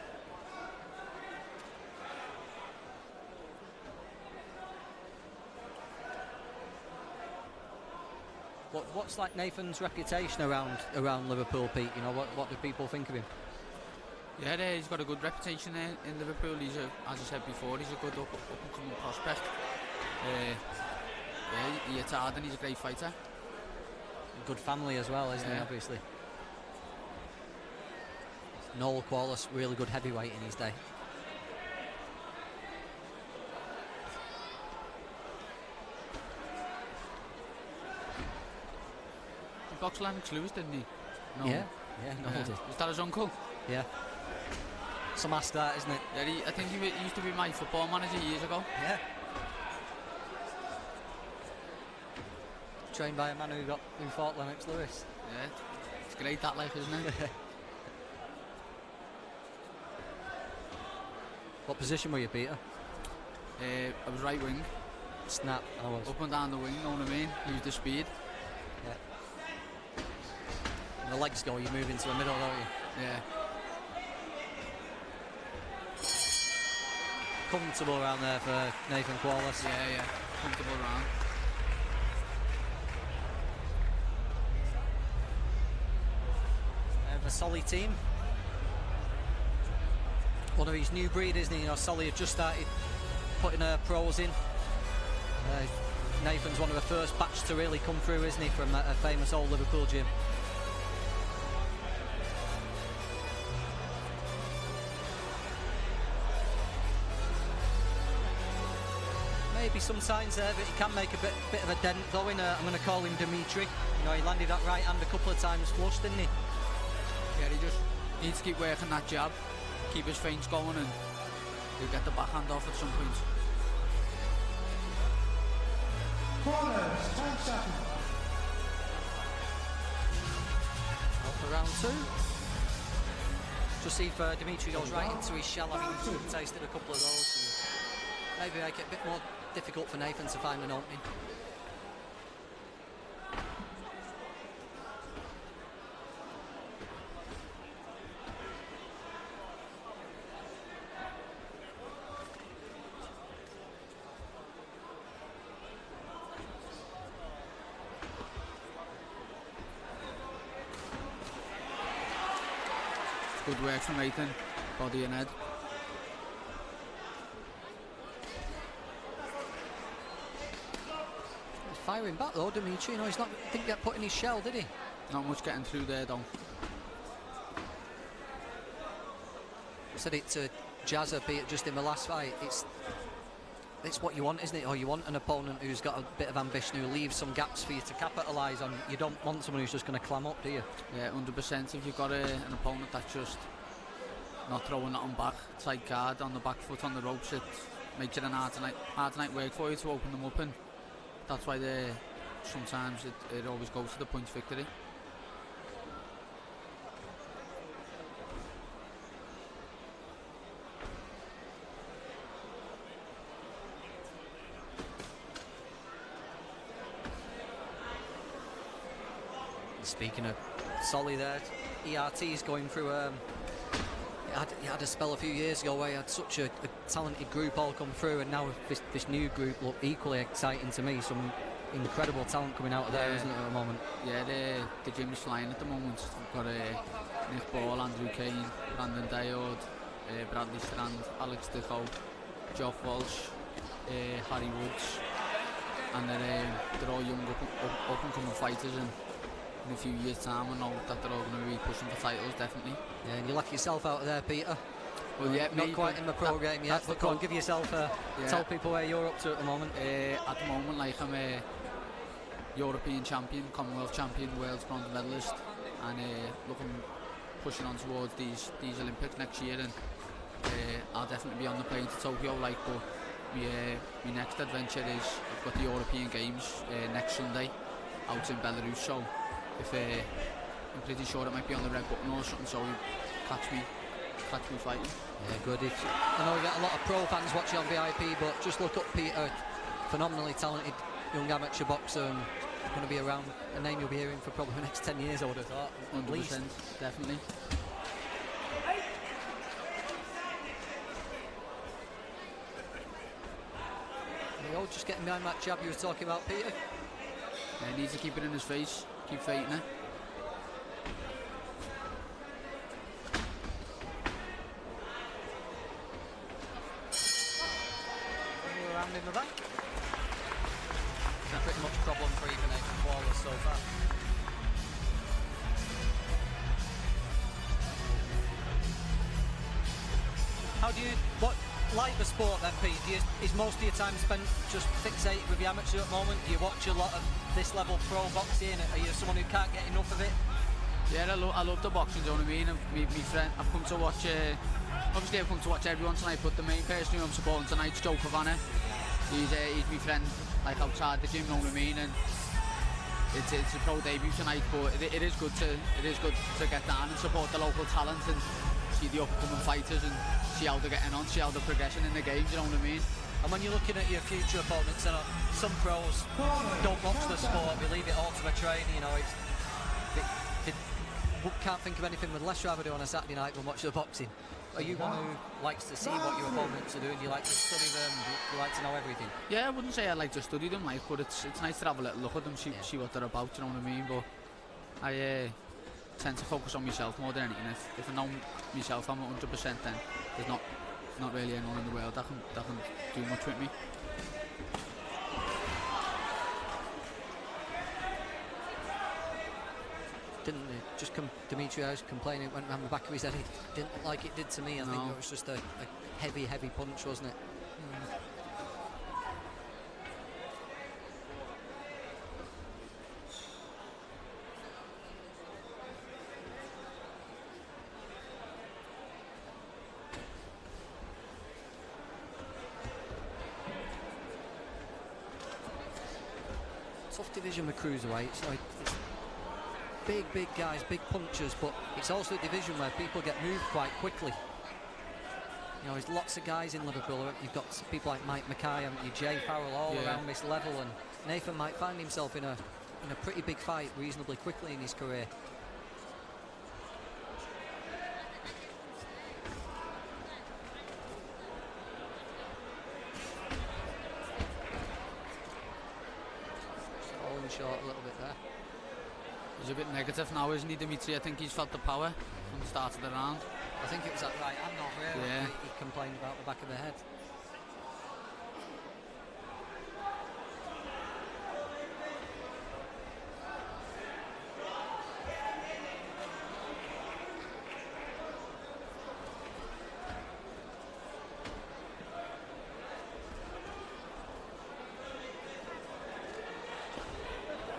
What's like Nathan's reputation around Liverpool, Pete? What do people think of him? Yeah, he's got a good reputation in Liverpool. He's as I said before, he's a good up and coming prospect. He hits hard and he's a great fighter. A good family as well, isn't he? Obviously. Noel Corliss, really good heavyweight in his day. He boxed Lennox Lewis, didn't he? No. Yeah, Noel did. Was that his uncle? Yeah. Some ask that, isn't it? Yeah, I think he used to be my football manager years ago. Yeah. Trained by a man who fought Lennox Lewis. Yeah, it's great that life, isn't it? What position were you, Peter? I was right wing. Snap, I was. Up and down the wing, know what I mean? Use the speed. Yeah. When the legs go, you move into the middle, don't you? Yeah. Comfortable around there for Nathan Corliss. Yeah, comfortable around. A Solly team. One of his new breed, isn't he? Solly had just started putting pros in. Nathan's one of the first batch to really come through, isn't he, from a famous old Liverpool gym. Maybe some signs there that he can make a bit of a dent though in I'm going to call him Dmitry. He landed that right hand a couple of times flush, didn't he? Yeah, he just needs to keep working that jab, keep his feints going, and he'll get the backhand off at some point. Corners, 10 seconds. Out for round 2. Just see if Dmitry goes right into his shell, having tasted a couple of those. And maybe make it a bit more difficult for Nathan to find an opening. Good work from Ethan, body and head. He's firing back though, Dimitri. You know, didn't get put in his shell, did he? Not much getting through there, though. I said it to Jazza, Peter, just in the last fight. It's what you want, isn't it? Or you want an opponent who's got a bit of ambition, who leaves some gaps for you to capitalise on. You don't want someone who's just going to clam up, do you? Yeah, 100%. If you've got an opponent that's just not throwing it on back, tight guard, on the back foot, on the ropes, it makes it an hard night work for you to open them up, and that's why sometimes it always goes to the points victory. Speaking of Solly there, ERT's going through he had a spell a few years ago where he had such a talented group all come through, and now this new group look equally exciting to me. Some incredible talent coming out of there, isn't it, at the moment? Yeah, the gym's flying at the moment. We've got Nick Ball, Andrew Kane, Brandon Diode, Bradley Strand, Alex Deco, Geoff Walsh, Harry Woods, and they're all young up and coming fighters, and in a few years' time I know that they're all going to be pushing for titles, definitely. Yeah, and you lock yourself out of there, Peter. Well, yeah, not quite in the pro game yet, but go on, give yourself tell people where you're up to at the moment. At the moment, like, I'm a European champion, Commonwealth champion, world's bronze medalist, and pushing on towards these Olympics next year, and I'll definitely be on the plane to Tokyo, like, but my next adventure is I've got the European Games next Sunday out in Belarus, so I'm pretty sure it might be on the red button or something, so catch me fighting. Yeah, good. I know we get a lot of pro fans watching on VIP, but just look up Peter, phenomenally talented young amateur boxer, and going to be around a name you'll be hearing for probably the next 10 years, I would have thought. 100%, definitely. Leo just getting behind that jab you were talking about, Peter. Yeah, he needs to keep it in his face, keep fighting it. Around in the back. Pretty much problem free for Nathan Wallace so far. How do you like the sport then, Pete? Is most of your time spent just fixated with the amateur at the moment? Do you watch a lot of this level pro boxing? Are you someone who can't get enough of it? Yeah, I love the boxing, do you know what I mean? And my friend, I've come to watch, obviously I've come to watch everyone tonight, but the main person who I'm supporting tonight's Joe Pavana. He's my friend, like, outside the gym, you know what I mean? And it's a pro debut tonight, but it is good to get down and support the local talent and see the upcoming fighters and see how they're getting on, see how they're progressing in the game, you know what I mean? And when you're looking at your future opponents, some pros don't watch the sport, they leave it all to the training, you know. They can't think of anything they'd less rather do on a Saturday night than watch the boxing. Are you one who likes to see what your opponents are doing? Do you like to study them? Do you like to know everything? Yeah, I wouldn't say I like to study them, like, but it's nice to have a little look at them, see what they're about, you know what I mean? But I tend to focus on myself more than anything. If I know myself, I'm 100%, then there's not really anyone in the world that can do much with me. Dimitri was complaining, went round the back of his head. It didn't look like it did to me. I think it was just a heavy punch, wasn't it? Tough division with cruiserweights. So it's big guys, big punchers, but it's also a division where people get moved quite quickly. You know, there's lots of guys in Liverpool. You've got people like Mike Mackay and Jay Farrell all around this level, and Nathan might find himself in a pretty big fight reasonably quickly in his career. Falling short a little bit there. He's a bit negative now, isn't he, Dimitri? I think he's felt the power from the start of the round. I think it was that right hand over here. Yeah. He complained about the back of the head.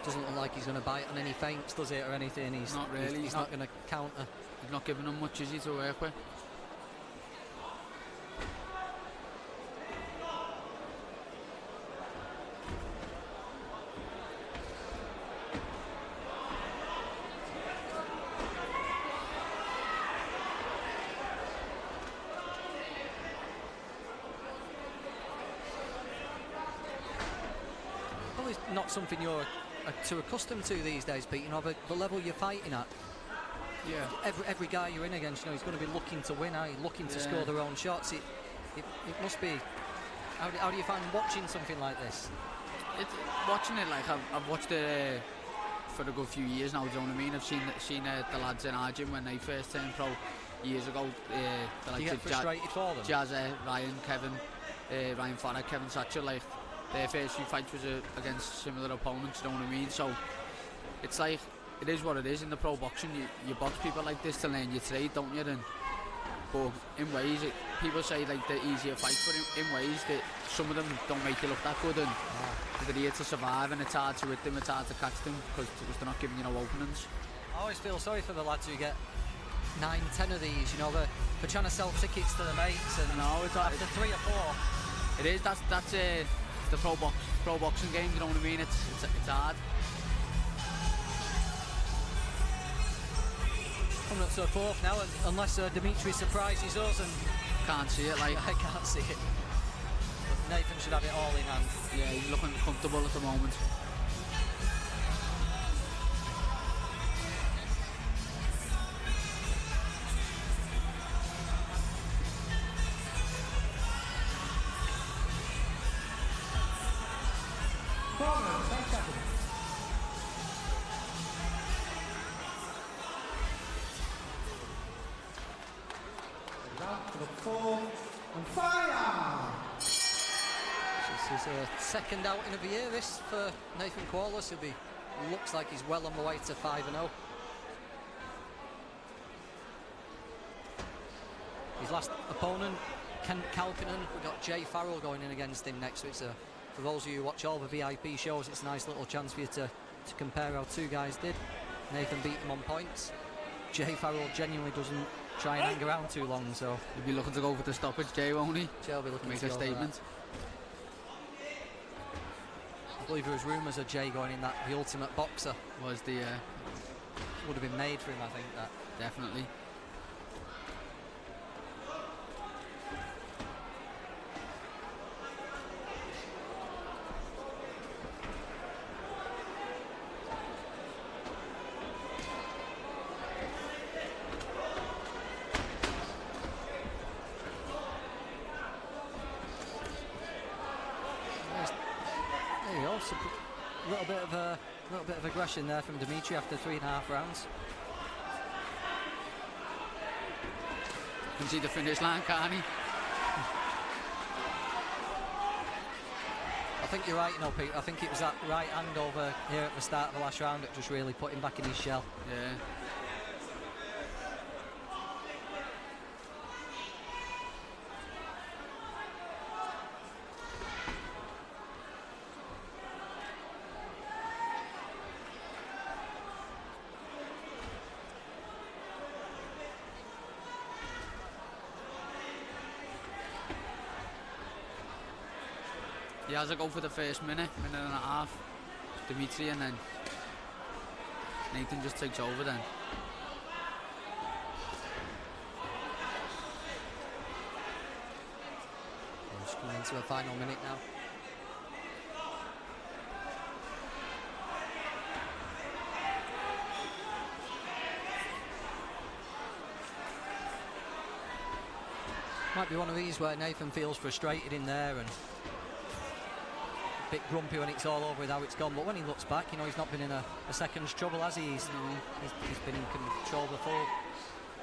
Doesn't look like he's going to bite on any feints, does it, or anything? He's not really. He's not going to counter. He's not giving them much, is he, to work with? Probably not something you're too accustomed to these days, Pete. You know, the level you're fighting at. Yeah. Every guy you're in against, you know, he's going to be looking to win, looking to score their own shots. It must be. How do you find watching something like this? Watching it, like I've watched it for a good few years now. Do you know what I mean? I've seen the lads in our gym when they first turned pro years ago. Do you get frustrated for them? Jazza, Ryan, Kevin, Ryan Farrer, Kevin Satcher, like their first few fights was against similar opponents. Do you know what I mean? So it's like, it is what it is in the pro boxing. You box people like this to learn your trade, don't you? But in ways, people say like they're easier fights, but in ways that some of them don't make you look that good, and they're here to survive, and it's hard to hit them, it's hard to catch them because they're not giving you no openings. I always feel sorry for the lads who get 9, 10 of these. You know, they're trying to sell tickets to their mates, and it's after 3 or 4. It is. That's the pro boxing game. You know what I mean? It's hard. Coming up to a 4th now, unless Dimitri surprises us, and can't see it. Like I can't see it. But Nathan should have it all in hand. Yeah, he's looking comfortable at the moment. This is a second outing of the year, this, for Nathan Quarles. Looks like he's well on the way to 5-0. His last opponent, Kent Kalpinen, we've got Jay Farrell going in against him next. So for those of you who watch all the VIP shows, it's a nice little chance for you to compare how two guys did. Nathan beat him on points. Jay Farrell genuinely doesn't try and hang around too long, so he'll be looking to go for the stoppage, Jay, won't he? Jay will be looking make to a statement. I believe there was rumours of Jay going in that The Ultimate Boxer was the would have been made for him, I think. That definitely. A little bit of aggression there from Dimitri after 3.5 rounds. You can see the finish line, can't he? I think you're right, you know, Pete. I think it was that right hand over here at the start of the last round that just really put him back in his shell. Yeah. He has a go for the first minute and a half, Dimitri, and then Nathan just takes over then. We're just coming into a final minute now. Might be one of these where Nathan feels frustrated in there and a bit grumpy when it's all over with how it's gone, but when he looks back, you know, he's not been in a second's trouble, has he? He's been in control of the full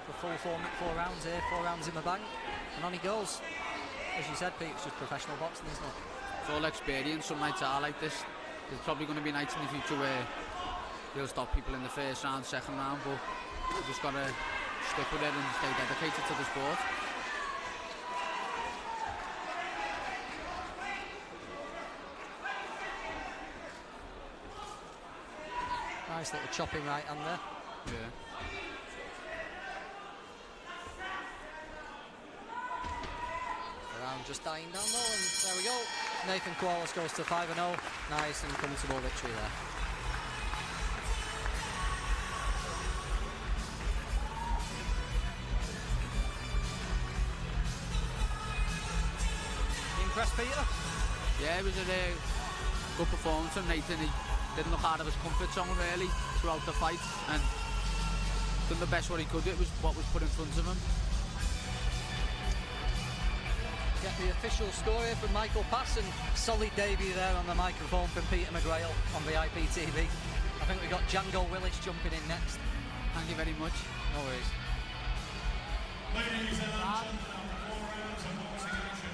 The full 4 rounds here, 4 rounds in the bank, and on he goes. As you said, Pete, it's just professional boxing, isn't it? It's all experience. Some nights are like this. There's probably going to be nights in the future where he'll stop people in the first round, second round, but you just got to stick with it and stay dedicated to the sport. Nice little chopping right hand there. Yeah. Round just dying down low, and there we go. Nathan Corliss goes to 5-0. Nice and comfortable victory there. You impressed, Peter? Yeah, it was a good performance from Nathan. He didn't look out of his comfort zone really throughout the fight, and done the best what he could. It was what was put in front of him. Get the official score here from Michael Pass, and solid debut there on the microphone from Peter McGrail on VIP TV. I think we've got Django Willis jumping in next. Thank you very much. No worries. Ladies and gentlemen, 4 rounds of boxing action.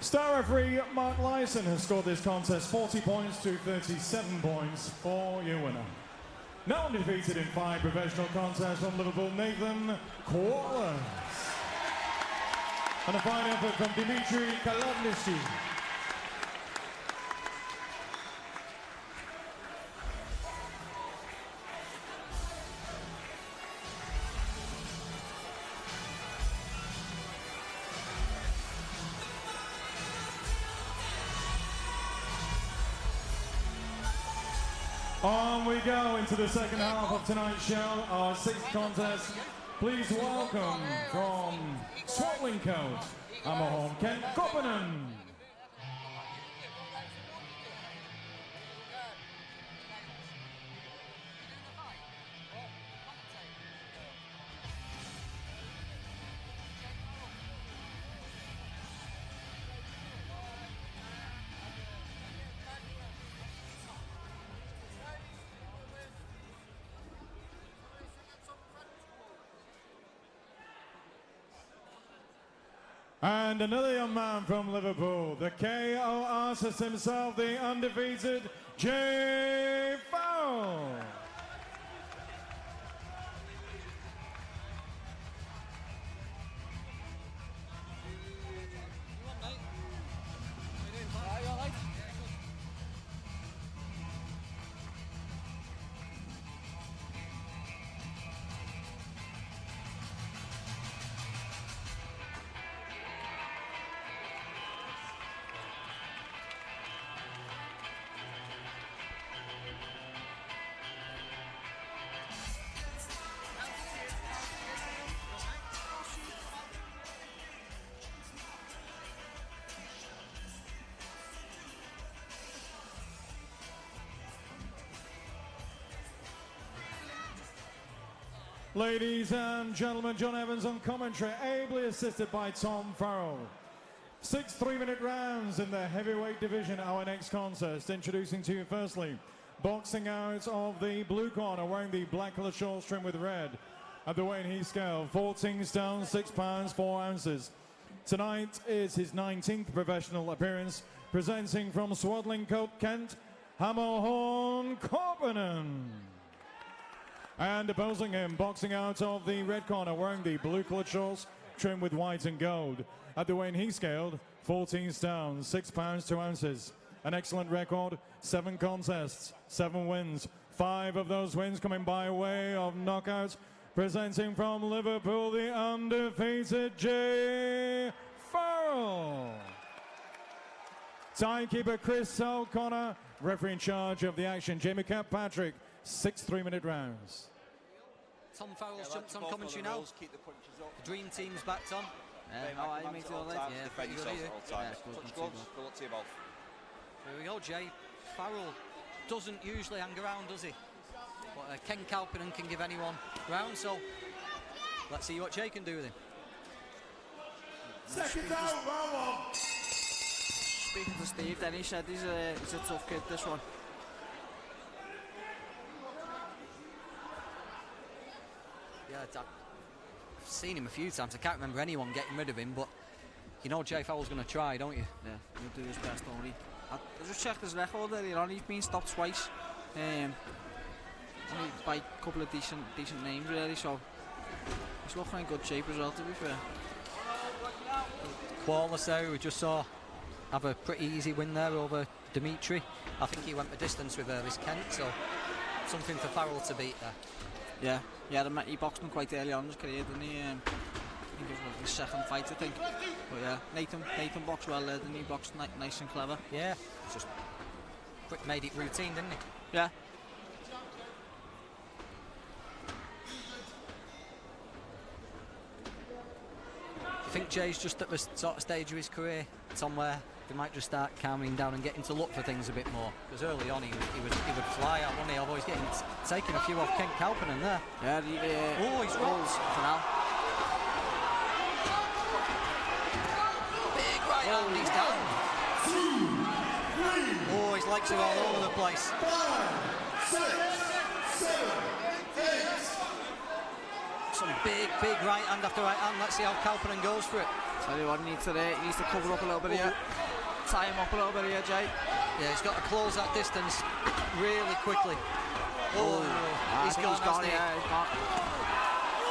Star referee Mark Lyson has scored this contest 40 points to 37 points for your winner. Now undefeated in 5 professional contests from Liverpool, Nathan Corliss. And a fine effort from Dimitri Kalavnitsky. On we go into the second half of tonight's show, our 6th contest. Please welcome from Swaddling Coat, Hammerholm, Kent Koppinen. And another young man from Liverpool, the KO artist himself, the undefeated Jay Farrell. Ladies and gentlemen, John Evans on commentary, ably assisted by Tom Farrell. 6 3-minute rounds in the heavyweight division, our next contest. Introducing to you firstly, boxing out of the blue corner, wearing the black colour shorts trimmed with red. At the weight he scale, 14 stone, 6 pounds, 4 ounces. Tonight is his 19th professional appearance, presenting from Swaddling Coat, Kent, Hammerholm, Koppinen. And opposing him, boxing out of the red corner, wearing the blue coloured shorts trimmed with white and gold. At the weight he scaled, 14 stone, 6 pounds, 2 ounces. An excellent record, 7 contests, 7 wins. 5 of those wins coming by way of knockouts. Presenting from Liverpool, the undefeated Jay Farrell. Timekeeper Chris O'Connor, referee in charge of the action, Jamie Kirkpatrick. 6 3-minute rounds. Tom Farrell's jumped on commentary now. Keep the punches up. The dream team's backed on. How are you, mate? Yeah, pretty good, are you? Touch gloves, good luck to you both. Here we go, Jay. Farrell doesn't usually hang around, does he? But Ken Kalpinen can give anyone round, so let's see what Jay can do with him. Second out, Marlon. Speaking to Steve, then he said he's a tough kid, this one. Yeah, seen him a few times. I can't remember anyone getting rid of him, but you know Jay Fowler's going to try, don't you? Yeah, he'll do his best, don't he? I just checked his record earlier on. He's been stopped twice. Only by a couple of decent names, really. So he's looking in good shape as well, to be fair. Qualis there, we just saw have a pretty easy win there over Dimitri. I think he went the distance with Erlis Kent, so something for Farrell to beat there. Yeah, he boxed him quite early on in his career, didn't he? I think it was his second fight, I think. But yeah, Nathan boxed well there, didn't he? Boxed nice and clever. Yeah, just made it routine, didn't he? Yeah. I think Jay's just at the sort of stage of his career somewhere they might just start calming down and getting to look for things a bit more. Because early on he would fly out, wouldn't he? Although he's taking a few off Kent Kalpanen there. Yeah, he's rolls for now. Big right hand, he's down. Oh, his legs are all over the place. 5, 6, 7, 8. Some big right hand after right hand. Let's see how Kalpanen goes for it. Tell you what, he needs to cover up a little bit here. Tie him up a little bit here, Jay. Yeah, he's got to close that distance really quickly. He's gone, hasn't he? Yeah, he's gone.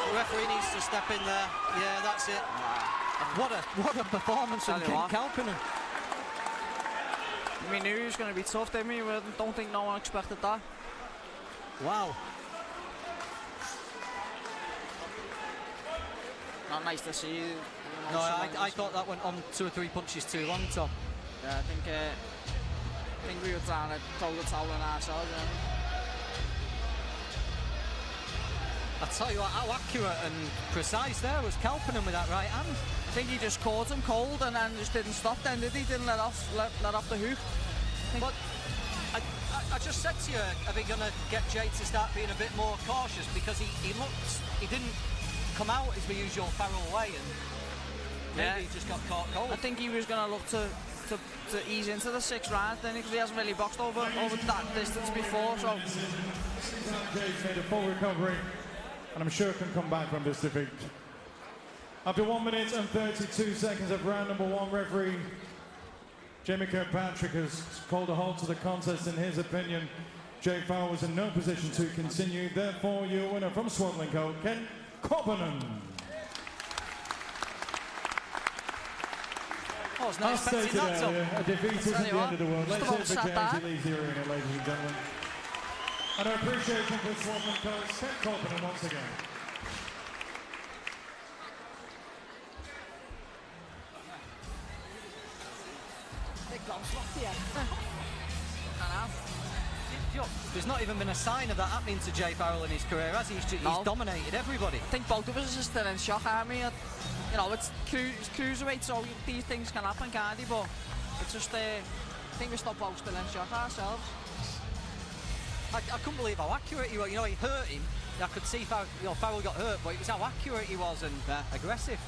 The referee needs to step in there. Yeah, that's it. What a performance from Kent Kalpanen. We knew he was going to be tough, didn't we? Don't think no one expected that. Wow. Not nice to see. No, I thought that went on 2 or 3 punches too long, Tom. Yeah, I think we were trying to throw the towel on ourselves. I tell you what, how accurate and precise there was Kalpanen with that right hand. I think he just caught him cold and then just didn't stop then, did he? Didn't let off the hook. But I just said to you, are they going to get Jay to start being a bit more cautious? Because he didn't come out as the usual Farrell way, and maybe he just got caught cold. I think he was going to look to ease into the 6th round, then, because he hasn't really boxed over that distance before. So Jay's made a full recovery, and I'm sure can come back from this defeat. After 1 minute and 32 seconds of round number 1, referee Jamie Kirkpatrick has called a halt to the contest. In his opinion, Jay Fowler was in no position to continue. Therefore, your winner from Swaddling Co, Kent Kalpanen. I was not expecting that, Tom. A defeat isn't the end of the world. Let's hear it for James Elise Arena, ladies and gentlemen. And our appreciation for Swaddling Co, Kent Kalpanen once again. There's not even been a sign of that happening to Jay Farrell in his career, has he? He's dominated everybody. I think both of us are still in shock, aren't we? You know, it's cruiserweight, so these things can happen, can't they? But it's just, I think we're both still in shock ourselves. I couldn't believe how accurate he was. You know, he hurt him. I could see Farrell got hurt, but it was how accurate he was and aggressive.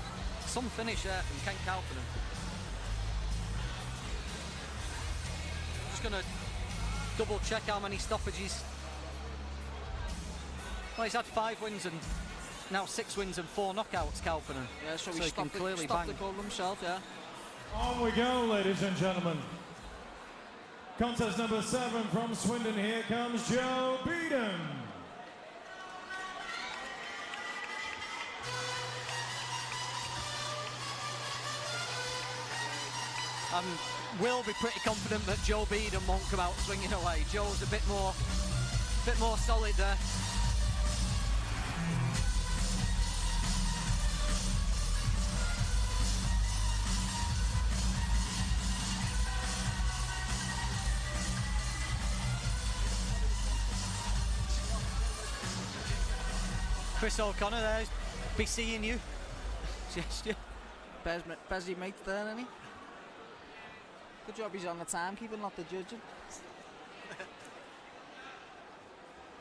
Some finish there from Kent Kalpanen. Just going to double check how many stoppages. Well, he's had 5 wins and now 6 wins and 4 knockouts, Kalpanen. Yeah, so he can clearly stopped bang. the goal himself, yeah. On we go, ladies and gentlemen. Contest number 7 from Swindon. Here comes Joe Beedham. Will be pretty confident that Joe Beedham won't come out swinging away. Joe's a bit more solid there. Chris O'Connor there, be seeing you. Yes, yeah. Busy mate there, isn't he? Good job he's on the timekeeping, not the judging.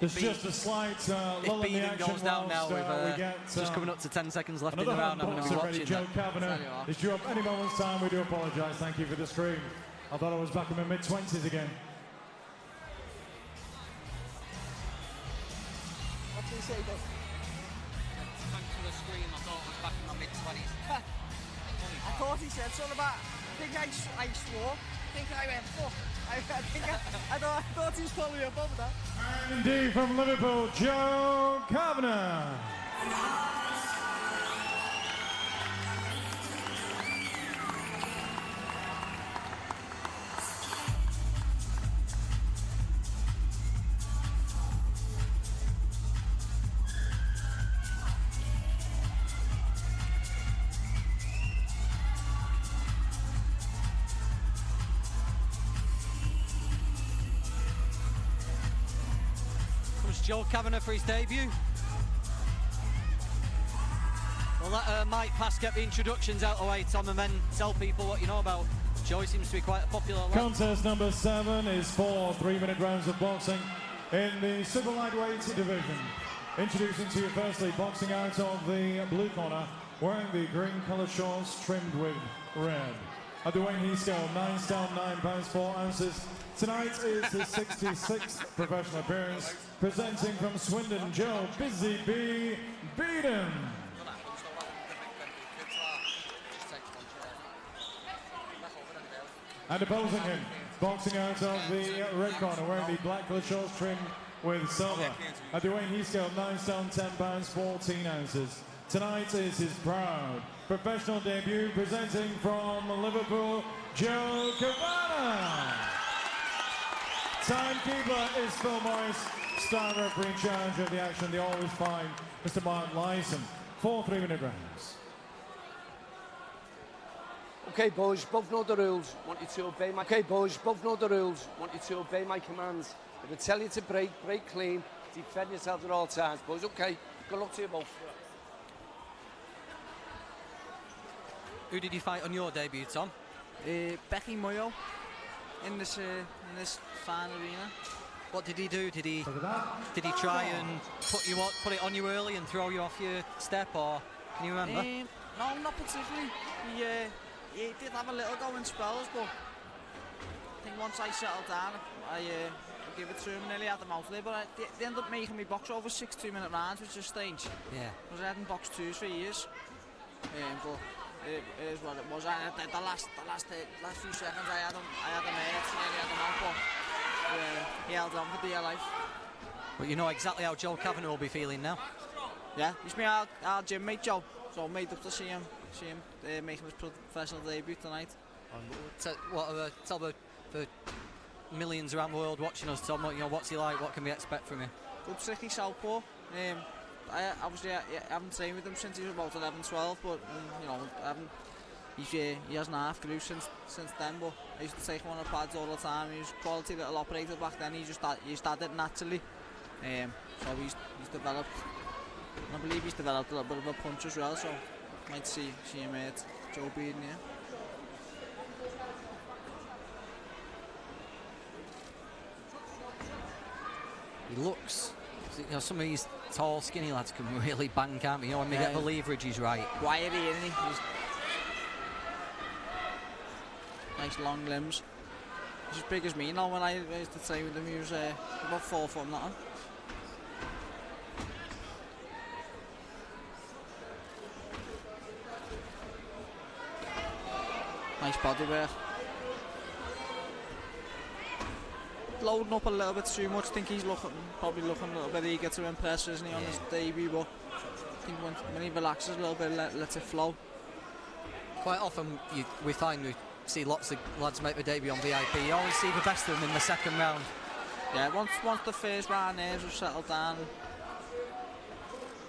There's just a slight lull in the action goes down now whilst, with we get just coming up to 10 seconds left in the another round. I'm going to be boxer watching ready. Joe Kavanagh is due up any moment's time. We do apologise. Thank you for the scream. I thought I was back in my mid-20s again. What do you say, Dave? Thanks for the scream. I thought said something about, I think I swore. I think I went, fuck. I thought he was pulling me up over that. And indeed from Liverpool, Joe Kavanagh. Joe Kavanagh for his debut. Well, that might pass get the introductions out of the way, Tom, and then tell people what you know about Joe. Seems to be quite a popular lad. Contest number 7 is 4 3-minute rounds of boxing in the super lightweight division. Introducing to you firstly, boxing out of the blue corner, wearing the green coloured shorts trimmed with red. At the weight he scale, 9 stone, 9 pounds, 4 ounces. Tonight is his 66th professional appearance, presenting from Swindon, Joe Busy B. Beaton. And opposing him, boxing out of the red corner, wearing the black coloured shorts trimmed with silver. At the weight he scale, 9 stone, 10 pounds, 14 ounces. Tonight is his proud professional debut, presenting from Liverpool, Joe Kavanagh. Timekeeper is Phil Morris, star referee in charge of the action, the always fine Mr. Mark Lyson. 4 3-minute rounds. Okay, boys, both know the rules. Want you to obey my... Okay, boys, both know the rules. Want you to obey my commands. If I tell you to break clean. Defend yourselves at all times, boys. Okay, good luck to you both. Who did you fight on your debut, Tom? Becky Moyo in this fan arena. What did he do? Did he try and put it on you early and throw you off your step, or can you remember? No, not particularly. He did have a little go in spells, but I think once I settled down, I give it to him. Nearly had them out there, but they ended up making me box over 6 2-minute rounds, which is strange. Yeah. Because I hadn't boxed 2s for years. But it is what it was. The last few seconds I had him hurt, nearly had him out, but he held on for dear life. But you know exactly how Joe Kavanagh will be feeling now. Yeah, he's our gym mate Joe, so I'm made up to see him making his professional debut tonight. Tell the millions around the world watching us, Tom, what's he like? What can we expect from him? Good tricky southpaw. I haven't trained with him since he was about 11, 12, but he hasn't half grew since then. But I used to take him on the pads all the time. He was a quality little operator back then. He started naturally. So he's developed. And I believe he's developed a little bit of a punch as well. So might see him at Joe Beaton here. He looks. Some of these tall, skinny lads can really bang, can't they? When they get the leverages right. Wiry, isn't he? He's nice long limbs. He's as big as me now. When I used to train with him, he was about 4 foot nothing. Nice body work. Loading up a little bit too much. I think he's probably looking a little bit eager to impress, isn't he, on his debut? But I think when he relaxes a little bit, lets it flow. Quite often we see lots of lads make their debut on VIP. You always see the best of them in the second round. Yeah, once the first round nerves have settled down.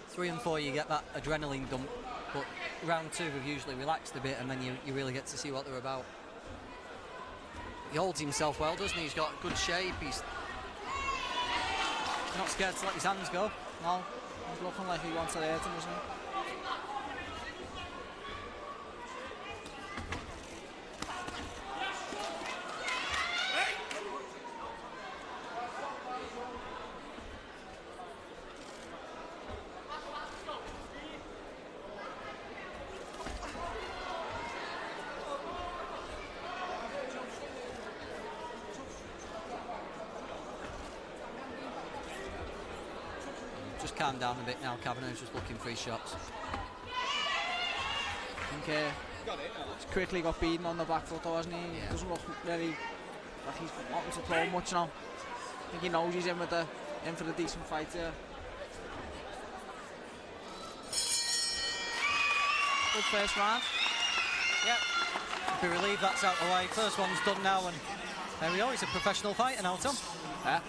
3 and 4 you get that adrenaline dump, but round 2 we've usually relaxed a bit, and then you really get to see what they're about. He holds himself well, doesn't he? He's got good shape. He's not scared to let his hands go. No, he's looking like he wants to hurt him, isn't he? Just calm down a bit now. Kavanagh's just looking for his shots. I think He's quickly got beaten on the back foot, though, hasn't he? Yeah. Doesn't look really like he's wanting to throw much now. I think he knows he's in for the decent fight here. Good first round. Yep. Be relieved that's out of the way. First one's done now, and there we go. He's a professional fighter now, Tom. Yeah.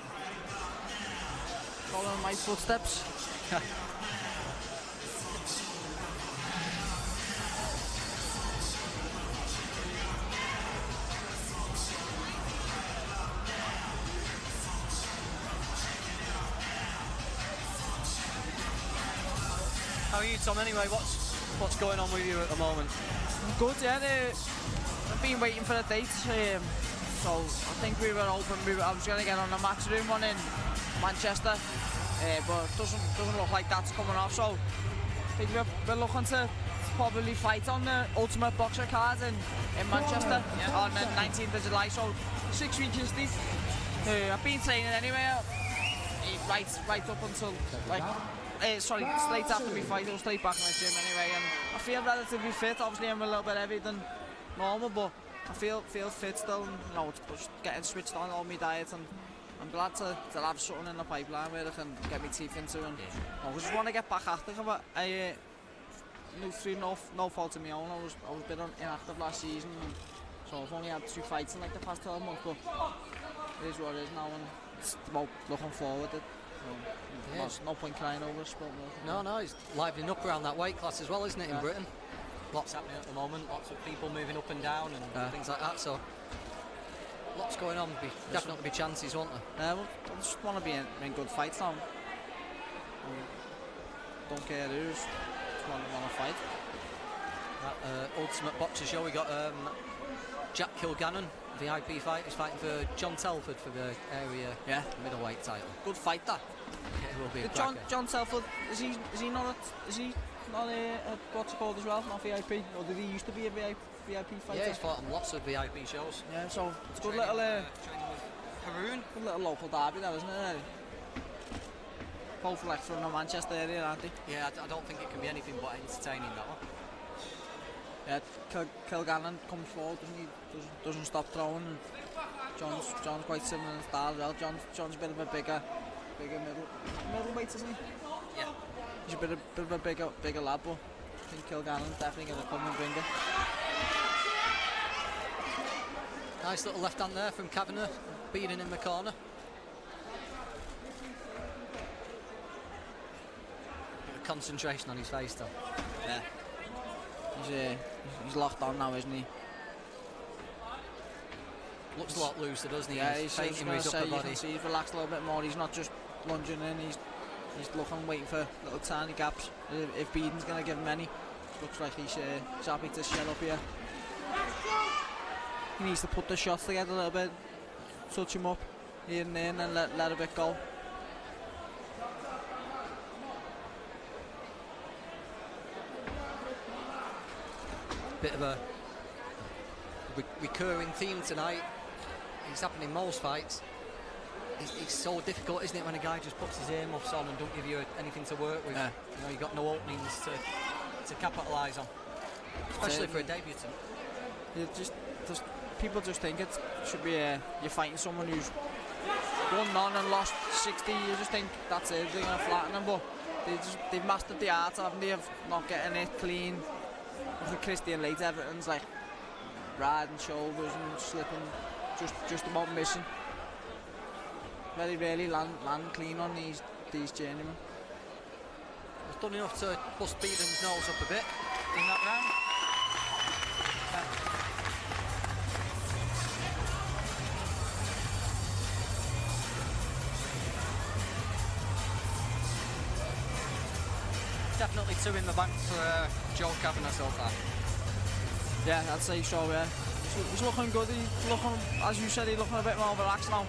Following my footsteps. How are you, Tom? Anyway, what's going on with you at the moment? Good, yeah. I've been waiting for a date, so I think we were open. I was going to get on the Matchroom one in Manchester, but it doesn't look like that's coming off. So I think we're looking to probably fight on the Ultimate Boxer card in Manchester on the 19th of July. So 6 weeks instead. I've been training anyway, right up until like. Straight after we fight, I'll straight back in the gym anyway, and I feel relatively fit. Obviously, I'm a little bit heavier than normal, but I feel fit still, and you know, just getting switched on all my diet, and I'm glad to have something in the pipeline where I can get my teeth into, and I just want to get back active. But I through no fault of my own, I was a bit inactive last season, and so I've only had 2 fights in like the past 12 months, but it is what it is now, and it's about looking forward. There's no point crying over sport. No, it's livening up around that weight class as well, isn't it, in Britain? Lots happening at the moment, lots of people moving up and down and things like that, so lots going on. Definitely be chances, won't there? Well, I just want to be in good fights now. Don't care who's, just want to fight. That Ultimate Boxer show, we got Jack Kilgannon, VIP fight. He's fighting for John Telford for the area middleweight title. Good fight, that. Yeah, it will be a cracker. John Telford, is he not a what's it called as well? Not VIP, or did he used to be a VIP fighter? Yeah, he's fought on lots of VIP shows. Yeah, so it's a good little Haroon. Good little local derby, that, isn't it? Both like from the Manchester area, aren't they? Yeah, I don't think it can be anything but entertaining, that one. Yeah, Kilgannon comes forward, doesn't stop throwing. And John's quite similar in style as well. John's a bit of a bigger middleweight, isn't he? Yeah. He's a bit of a bigger lad, but I think Kilgannon's definitely going to come and bring it. Nice little left hand there from Kavanagh, beating in the corner. Bit of concentration on his face, though. Yeah. He's locked on now, isn't he? Looks a lot looser, doesn't he? Yeah, he's fighting with his upper body. He's relaxed a little bit more. He's not just lunging in. He's looking, waiting for little tiny gaps. If Beaton's going to give him any, looks like he's happy to shell up here. He needs to put the shots together a little bit, touch him up here and there, and then let a bit go. Bit of a recurring theme tonight. It's happening in most fights. It's so difficult, isn't it, when a guy just puts his earmuffs on and don't give you anything to work with. Yeah. You know, you've got no openings to capitalise on, especially for a debutant. People just think it should be you're fighting someone who's won none and lost 60. You just think that's it, they're going to flatten them, but they've mastered the art, haven't they, of not getting it clean. For Christian Late, everything's like riding shoulders and slipping, just about missing. Very rarely land clean on these journeymen. He's done enough to bust Beaton's nose up a bit in that round. Definitely 2 in the bank for Joe Kavanagh so far. Yeah, I'd say so, yeah. He's looking good. He's looking, as you said, he's looking a bit more relaxed now.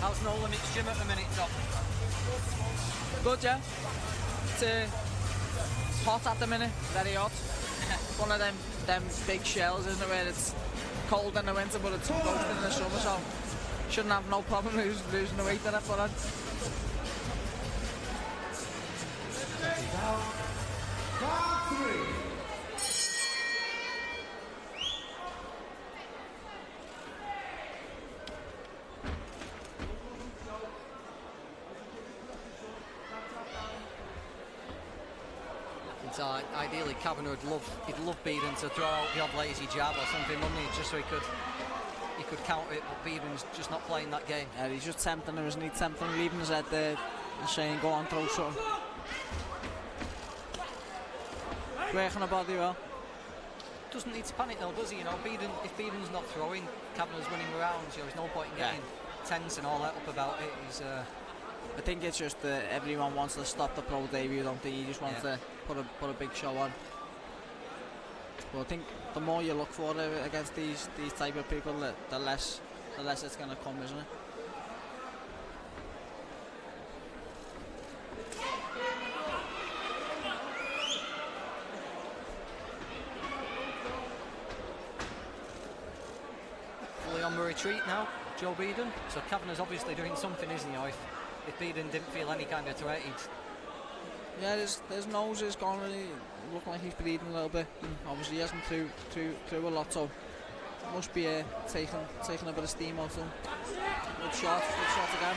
How's No Limits Gym at the minute, Tom? Good, yeah. It's hot at the minute, very hot. One of them them big shells, isn't it, where it's cold in the winter but it's roasting in the summer, so shouldn't have no problem losing the weight that I put on. So ideally, Kavanagh he'd love Beaton to throw out the odd lazy jab or something, wouldn't he? Just so he could counter it, but Beaton's just not playing that game. Yeah, he's just tempting him, isn't he? Tempting, leaving his head there and saying, go on, throw something. Working the body well. Doesn't need to panic though, does he? You know, if Beaton's not throwing, Kavanagh's winning rounds. You know, there's no point in getting tense and all that up about it. I think it's just that everyone wants to stop the pro debut. I don't think he just wants to put a big show on. But I think the more you look for it against these type of people, the less it's going to come, isn't it? Fully on the retreat now, Joe Beaton. So Kavanagh's obviously doing something, isn't he? Or if Beaton didn't feel any kind of threat, yeah, his nose is gone really, looking like he's bleeding a little bit. Obviously he hasn't threw a lot, so must be taking a bit of steam out of him. Good shot again.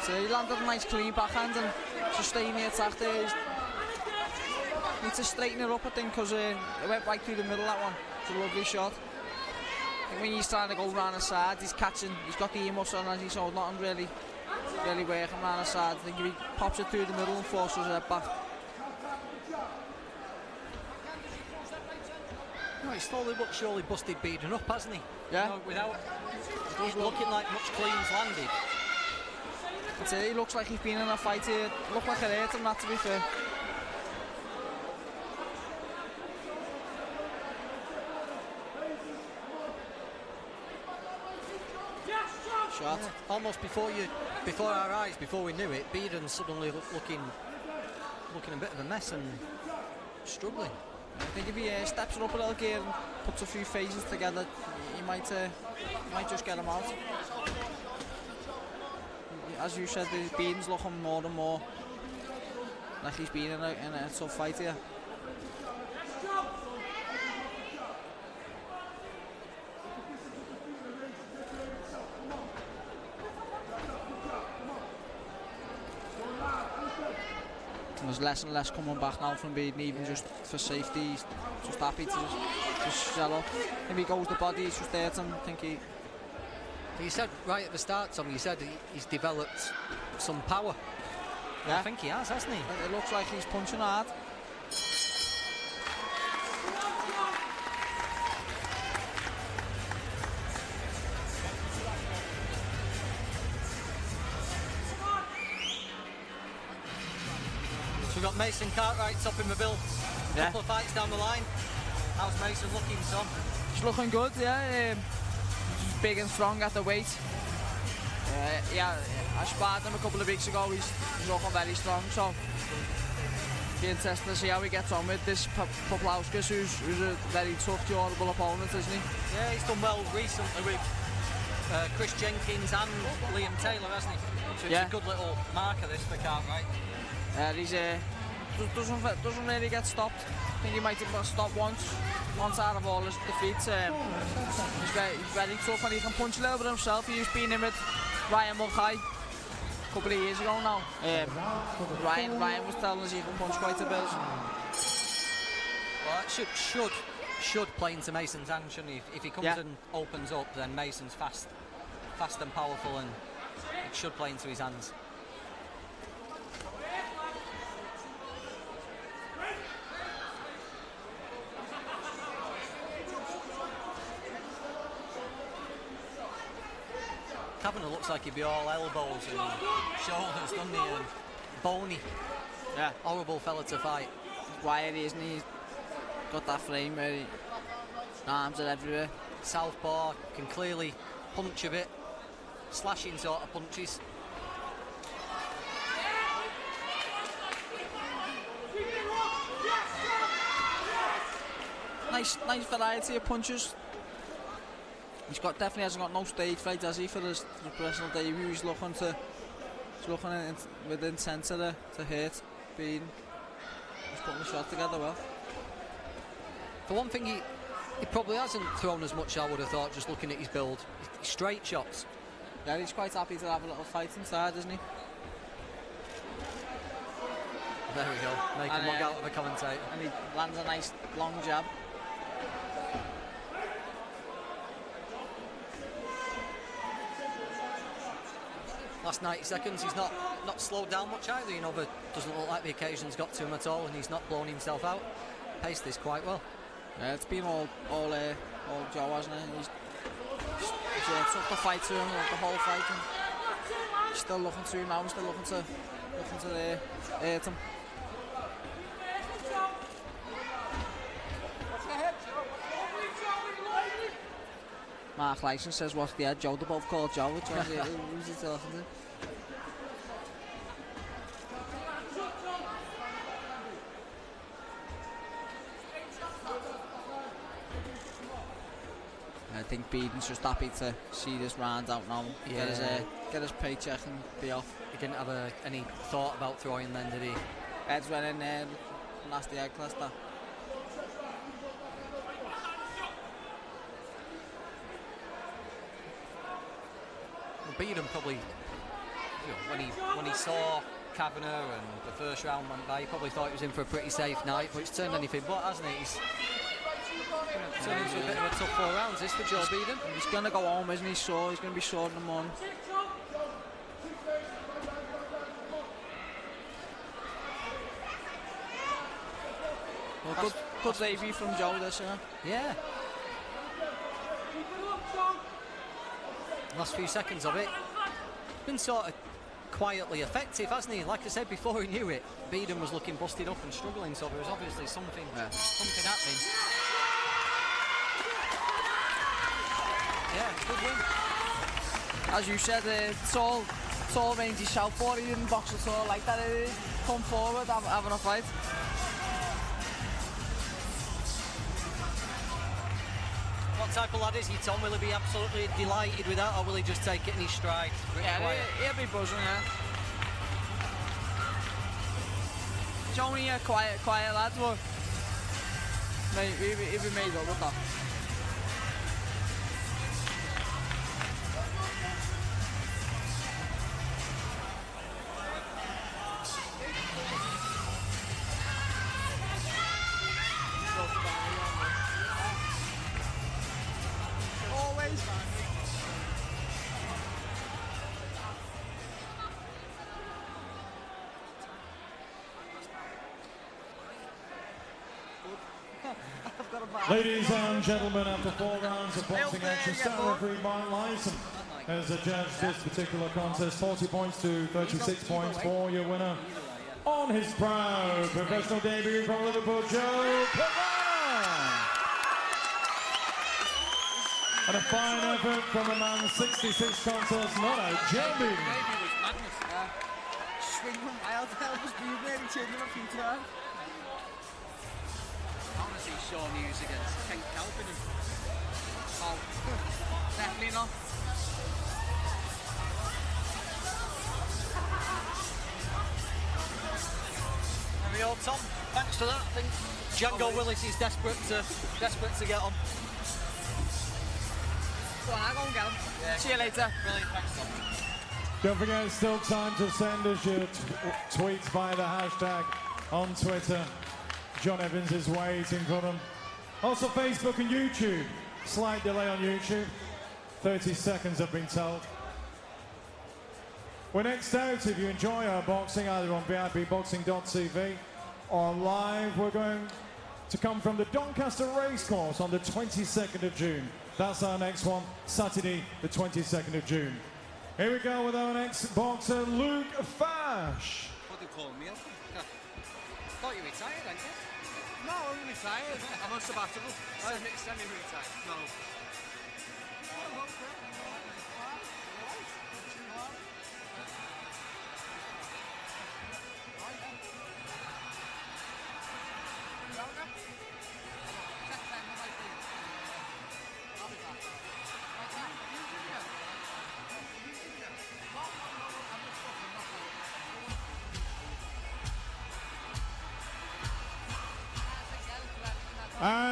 So he landed a nice clean backhand and sustaining the attack there. He needs to straighten it up, I think, because it went right through the middle, that one. It's a lovely shot. I think when he's trying to go round the side, he's got the ear muscle and he's nothing really working round the side. I think if he pops it through the middle and forces it back. No, he's slowly but surely busted Beaton up, hasn't he? Yeah. You know, without it looking like much clean's landed. I'd say he looks like he's been in a fight here. Looked like it hurt him, that, to be fair. Shot. Yeah. Almost before our eyes, before we knew it, Beaton suddenly looking a bit of a mess and struggling. I think if he steps it up a little gear and puts a few phases together, he might just get him out. As you said, Beaton's looking more and more like he's been in a tough fight here. There's less and less coming back now from Beaton, even just for safety. He's just happy to just sell up. If he goes the body, he's just there to think he... You said right at the start, Tom, you said he's developed some power. Yeah. I think he has, hasn't he? It looks like he's punching hard. We've got Mason Cartwright topping the bill. A couple of fights down the line. How's Mason looking, Tom? He's looking good, yeah. He's big and strong at the weight. Yeah, I sparred him a couple of weeks ago. He's looking very strong, so be interesting to see how he gets on with this Paplauskas, who's a very tough, durable opponent, isn't he? Yeah, he's done well recently with Chris Jenkins and Liam Taylor, hasn't he? So it's a good little marker, this, for Cartwright. He's doesn't really get stopped. I think he might have got stopped once out of all his defeats. He's very tough and he can punch a little bit himself. He's been in with Ryan Mulcahy a couple of years ago now. Ryan was telling us he can punch quite a bit. Well, that should play into Mason's hand, shouldn't he? If he comes and opens up, then Mason's fast and powerful, and it should play into his hands. Kavanagh looks like he'd be all elbows and shoulders, doesn't he? And bony. Yeah. Horrible fella to fight. He's wiry, isn't he? He's got that frame where his arms are everywhere. Southpaw, can clearly punch a bit. Slashing sort of punches. nice variety of punches. Definitely hasn't got no stage fright, has he, for his professional debut? He's looking with intent to hurt Beeden. He's putting the shot together well. For one thing, he probably hasn't thrown as much, I would have thought, just looking at his build. Straight shots. Yeah, he's quite happy to have a little fight inside, isn't he? There we go, making one out of a commentator. And he lands a nice long jab. Last 90 seconds, he's not slowed down much either. You know, but doesn't look like the occasion's got to him at all, and he's not blown himself out. Paced this quite well. Yeah, it's been all Joe, hasn't it? He's took the fight to him, the whole fight, and he's still looking to him now. He's still looking to hurt him. Mark Lyson says, what's the head? Joe, they're both called Joe. Which one's who's he talking to? I think Beeden's just happy to see this round out now. Yeah. Get his paycheck and be off. He didn't have any thought about throwing then, did he? Heads went in there, nasty head cluster. Beeden probably, when he saw Kavanagh and the first round went by, he probably thought he was in for a pretty safe night, but it's turned anything but, hasn't it? He's turned into a bit of a tough 4 rounds, this for Joe Beeden. He's going to go home, isn't he? He's going to be sore in the morning. Well, good debut from Joe this, yeah. Last few seconds of it, been sort of quietly effective, hasn't he? Like I said before he knew it, Beeden was looking busted up and struggling, so there was obviously something happening. Yeah, good win. As you said, tall rangy southpaw, he didn't box at all like that. He come forward, having a fight. What type of lad is he, Tom? Will he be absolutely delighted with that, or will he just take it in his stride? He'll be buzzing, yeah. He's only a quiet lad, but he'll be made up with that. Ladies and gentlemen, after 4 rounds of boxing action, star referee Mark Lyson has adjudged this particular contest 40 points to 36 points for your winner. On his proud professional debut from Liverpool, Joe Kavanagh. And a fine effort from a man 66 contests not out, Joe Beeden. Swing from wild, help us be there, he changed him a few times. Honestly, Sean Hughes against Ken Calvin. Oh, definitely not. There we go, Tom. Thanks for that. I think Django Willis is desperate to get on. Go on, I'll go and get him. Yeah. See you later. Brilliant, thanks, Tom. Don't forget, it's still time to send us your tweets via the hashtag on Twitter. John Evans is waiting for them. Also Facebook and YouTube. Slight delay on YouTube. 30 seconds have been told. We're next out. If you enjoy our boxing, either on VIPboxing.tv or live, we're going to come from the Doncaster Racecourse on the 22nd of June. That's our next one, Saturday, the 22nd of June. Here we go with our next boxer, Luke Fash. What do you call me? Thought you retired, hadn't you? No, I'm retired. I'm on sabbatical. Semi-retired. No.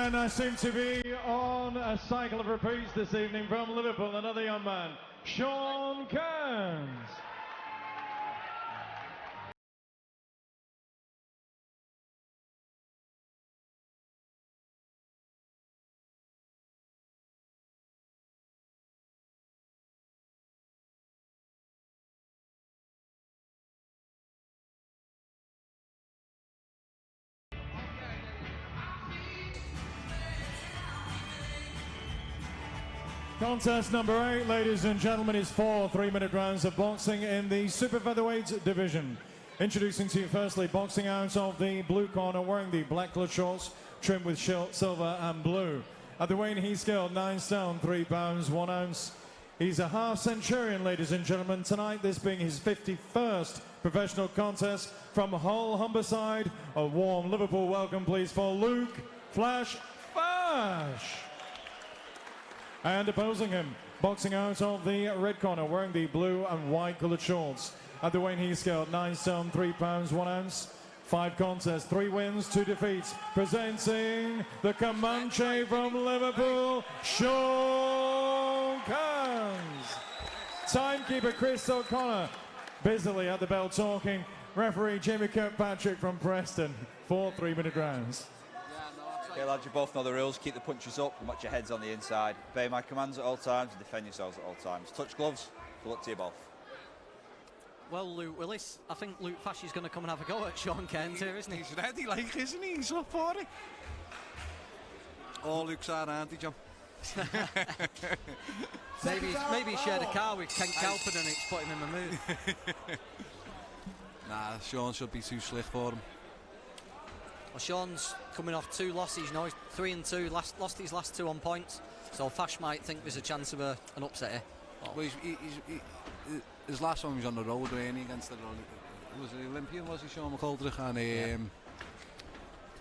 And I seem to be on a cycle of repeats this evening from Liverpool, another young man, Sean Kearns. Contest number 8, ladies and gentlemen, is 4 3-minute rounds of boxing in the super featherweight division. Introducing to you firstly, boxing out of the blue corner, wearing the black colored shorts trimmed with silver and blue. At the weight he's scaled 9 stone 3 pounds 1 ounce. He's a half centurion, ladies and gentlemen. Tonight, this being his 51st professional contest from Hull Humberside. A warm Liverpool welcome, please, for Luke Flash Fash. And opposing him, boxing out of the red corner, wearing the blue and white coloured shorts. At the weight he's scaled 9 stone 3 pounds 1 ounce. 5 contests, 3 wins, 2 defeats. Presenting the Comanche from Liverpool, Sean Kearns. Timekeeper Chris O'Connor, busily at the bell talking. Referee Jamie Kirkpatrick from Preston. 4 3-minute rounds. Okay, lads, you both know the rules. Keep the punches up and watch your heads on the inside. Obey my commands at all times and defend yourselves at all times. Touch gloves. Good luck to you both. Well, Luke Willis, I think Luke Fash is going to come and have a go at Sean Kearns here, isn't he? He's ready, like, isn't he? He's up for it. All Luke's are, aren't he, John? maybe he shared a car with Ken Calpin and it's put him in the mood. Nah, Sean should be too slick for him. Well, Sean's coming off 2 losses, you know, he's 3-2, lost his last 2 on points, so Fash might think there's a chance of an upset here. Well, his last one was on the road, really, against the was it Olympian, was he, Sean McGoldrick,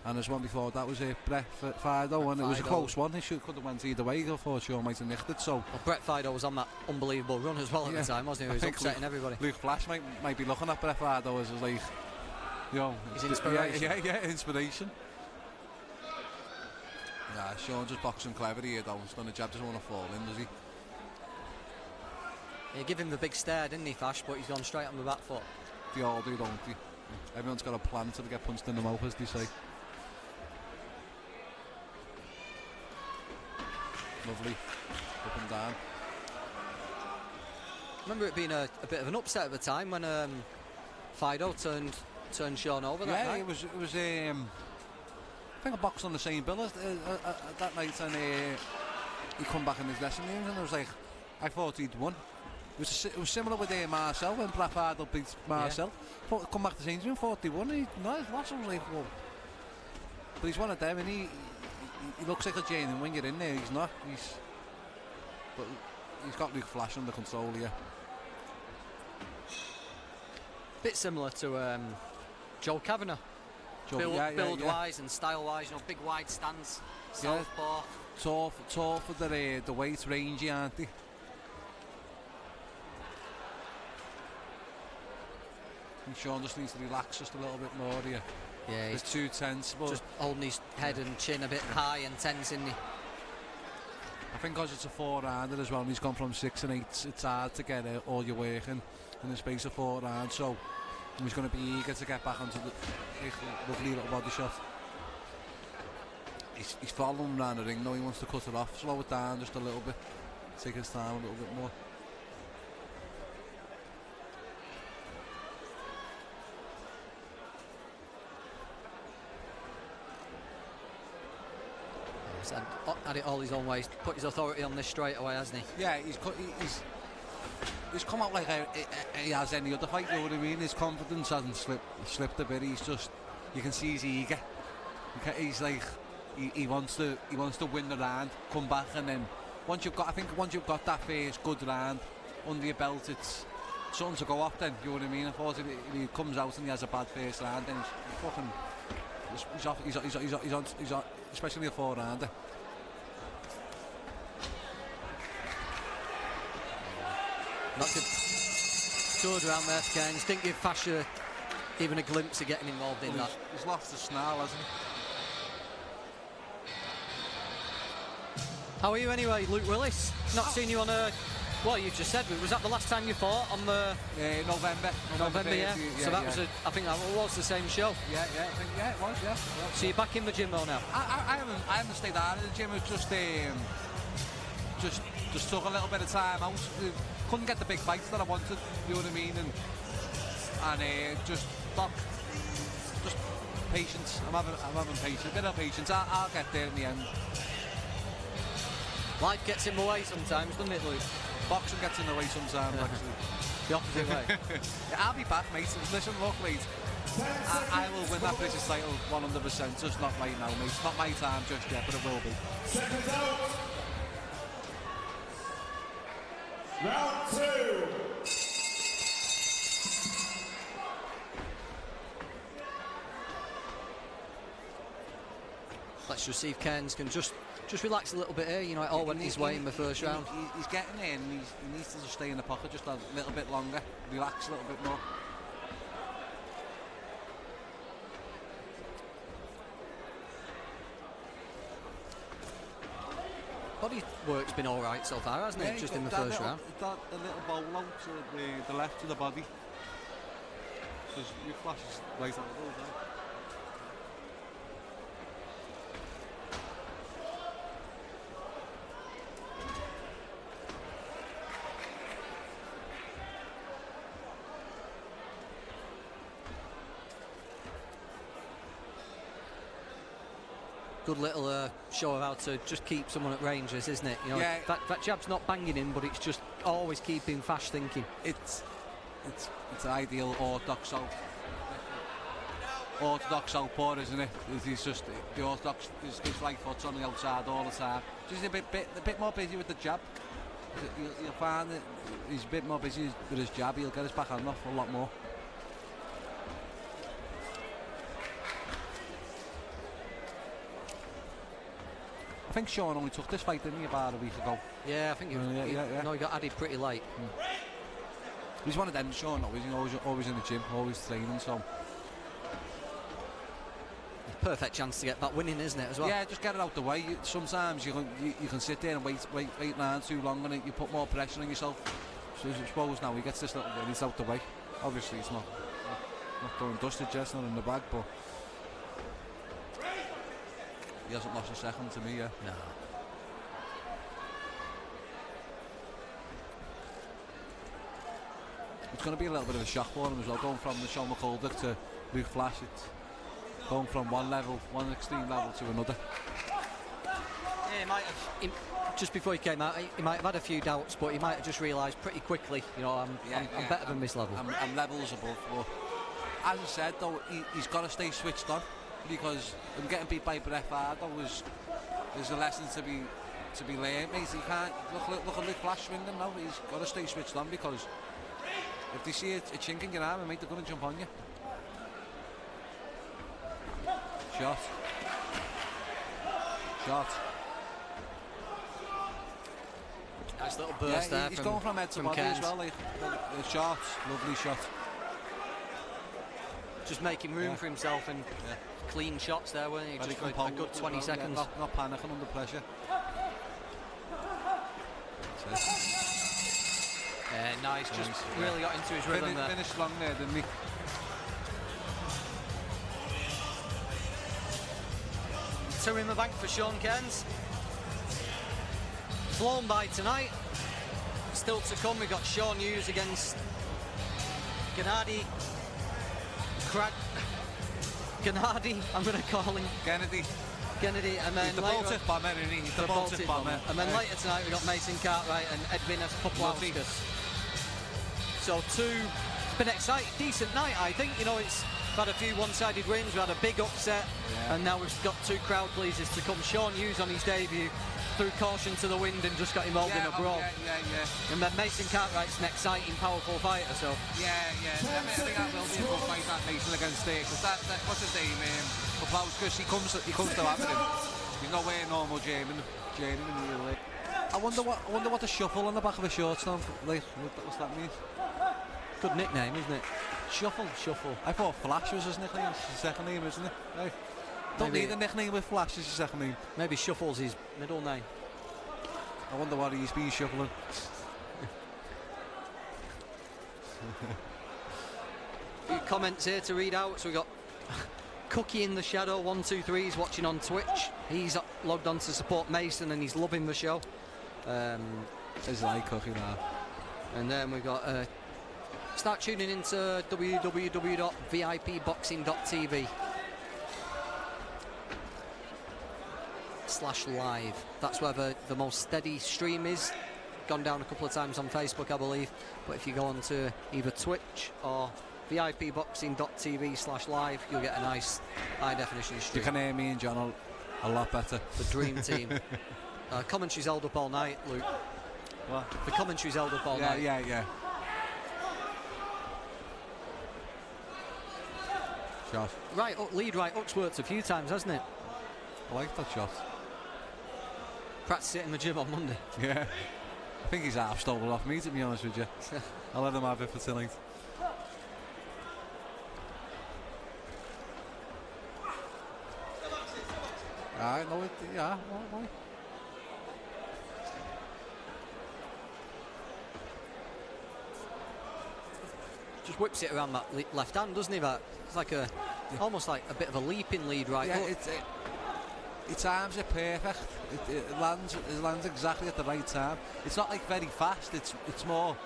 and his one before that was Brett Fido, and it was a close one. He could have went either way. I thought Sean might have nicked it. So well, Brett Fido was on that unbelievable run as well at the time, wasn't he? He was upsetting everybody. Luke Flash might be looking at Brett Fido as like, you know, his inspiration. Yeah, inspiration. Yeah, Sean just boxing clever here though. He's going to jab, doesn't want to fall in, does he? He gave him the big stare, didn't he, Fash? But he's gone straight on the back foot. They all do, don't they? Everyone's got a plan till they get punched in the mouth, as they say. Lovely, up and down. Remember it being a bit of an upset at the time when Fido turned Sean over that night? Yeah, it was I think I boxed on the same bill that night, and he come back in his dressing room, and I was like, I thought he'd won. It was similar with Marcel when Brett Fido beat Marcel. Yeah. Come back to the same room, thought he won. He lost. I was like, well, but he's one of them, and he looks like a genuine when you're in there. He's not. But he's got Luke Flash under control here. Bit similar to Joe Kavanagh. Build-wise and style-wise, you know, big wide stance, southpaw. Tall for the weight, rangy, aren't they? And Sean just needs to relax just a little bit more here. Yeah, he's too tense. But just holding his head and chin a bit high and tense, isn't he? I think because it's a 4-rounder as well, and he's gone from 6 and 8, it's hard to get all your work in the space of 4 rounds. So he's going to be eager to get back onto the lovely little body shot. He's following around the ring now. He wants to cut it off, slow it down just a little bit, take his time a little bit more. Had it all his own ways, put his authority on this straight away, hasn't he? Yeah, he's come out like he has any other fight, you know what I mean? His confidence hasn't slipped a bit. He's just, you can see he's eager. He's like, he wants to win the round, come back, and then once you've got that first good round under your belt, it's something to go off then, you know what I mean? I thought if he comes out and he has a bad first round, then he's on, especially a 4-rounder. Not good around there for Kearns. Didn't give Fasher even a glimpse of getting involved in that. He's lost the snarl, hasn't he? How are you anyway, Luke Willis? Not seen you on a... Well, you just said, was that the last time you fought on the... November, yeah. So that was I think that was the same show. Yeah, it was, yeah. So you're back in the gym though now? I haven't stayed out of the gym. It's just took a little bit of time out. Couldn't get the big fights that I wanted, you know what I mean? And just patience. I'm having patience, a bit of patience. I'll get there in the end. Life gets in the way sometimes, doesn't it, Luke? Boxing gets in the way sometimes, actually. The opposite way. Yeah, I'll be back, mate. Listen, look, mate. I will win that British title 100%, just not right now, mate. It's not my time just yet, but it will be. Seconds out. Round 2. Let's just see if Cairns can just relax a little bit here. You know, it all went his way in the first round. He's getting in. He needs to just stay in the pocket just a little bit longer, relax a little bit more. Body work's been all right so far, hasn't it? Just in the first round. That a little bowl out to the left of the body. Because your flash is right out of those there. Good little show of how to just keep someone at range, isn't it? You know, yeah. that jab's not banging in, but it's just always keeping fast thinking. It's ideal orthodox southpaw, isn't it? He's just the orthodox. His right foot's on the outside all the time. Just a bit more busy with the jab. You'll find that he's a bit more busy with his jab. He'll get his backhand off a lot more. I think Sean only took this fight, didn't he, about a week ago? Yeah, I think he was. No, he got added pretty late. He's one of them, Sean, always in the gym, always training, so... Perfect chance to get that winning, isn't it, as well? Yeah, just get it out the way. Sometimes you can sit there and wait around too long and you put more pressure on yourself. So I suppose now he gets this little win, it's out the way. Obviously it's not done dusted, just not in the bag, but... He hasn't lost a second to me yet. No. It's going to be a little bit of a shock for him as well, going from the Sean McCullough to Luke Flash. It's going from one extreme level to another. Yeah, he might have, just before he came out, he might have had a few doubts, but he might have just realised pretty quickly, you know, I'm better than this level. I'm levels above, but as I said though, he's got to stay switched on. Because him getting beat by Brett Fargo is a lesson to be learned, mate. He can't look at Luke Flash swinging now. He's got to stay switched on because if they see a chink in your arm, mate, they're going to jump on you. Shot. Nice little burst there. He's going from head to body as well. Like, a shot, lovely shot. Just making room for himself and clean shots there, weren't he? Just for a good 20 seconds. Not panicking under pressure. Nice, just really got into his rhythm there. Finished long there, didn't he? Two in the bank for Sean Cairns. Flown by tonight. Still to come, we've got Sean Hughes against Gennady. Gennady, I'm going to call him. Kennedy, and then he's the Baltic bomber, isn't he? He's the Baltic bomber. And then later tonight we've got Mason Cartwright and Edvinas Poplauskas. So it's been an exciting, decent night, I think. You know, we've had a few one-sided wins, we had a big upset, and now we've got two crowd pleasers to come. Sean Hughes on his debut threw caution to the wind and just got involved in a brawl. And then Mason Cartwright's an exciting, powerful fighter, so... I think that will be a good fight, that Mason against because that what's his name, Poplauskas, he comes to Aberdeen. He's nowhere normal German in real life. I wonder what the shuffle on the back of a shorts now, like, what's that mean? Good nickname, isn't it? Shuffle. I thought Flash was his nickname, it's his second name, isn't it? Hey. Don't need a nickname with Flash as your second name. Maybe Shuffle's his middle name. I wonder what he's been shuffling. Few comments here to read out. So we got Cookie in the Shadow 123 is watching on Twitch. He's logged on to support Mason and he's loving the show. It's like Cookie now. And then we've got start tuning into www.vipboxing.tv /live. That's where the most steady stream is. Gone down a couple of times on Facebook, I believe. But if you go on to either Twitch or vipboxing.tv /live, you'll get a nice high definition stream. You can hear me and John a lot better. The dream team. Commentary's held up all night, Luke. What? The commentary's held up all night. Yeah. Shot. Right, lead right hook's worked a few times, hasn't it? I like that shot. Practice it in the gym on Monday. Yeah. I think he's half stolen off me, to be honest with you. I'll let him have it for tonight. I know it, yeah, why? Just whips it around that left hand, doesn't he? That it's like almost like a bit of a leaping lead right hook. Its arms are perfect. It lands exactly at the right time. It's not like very fast. It's more.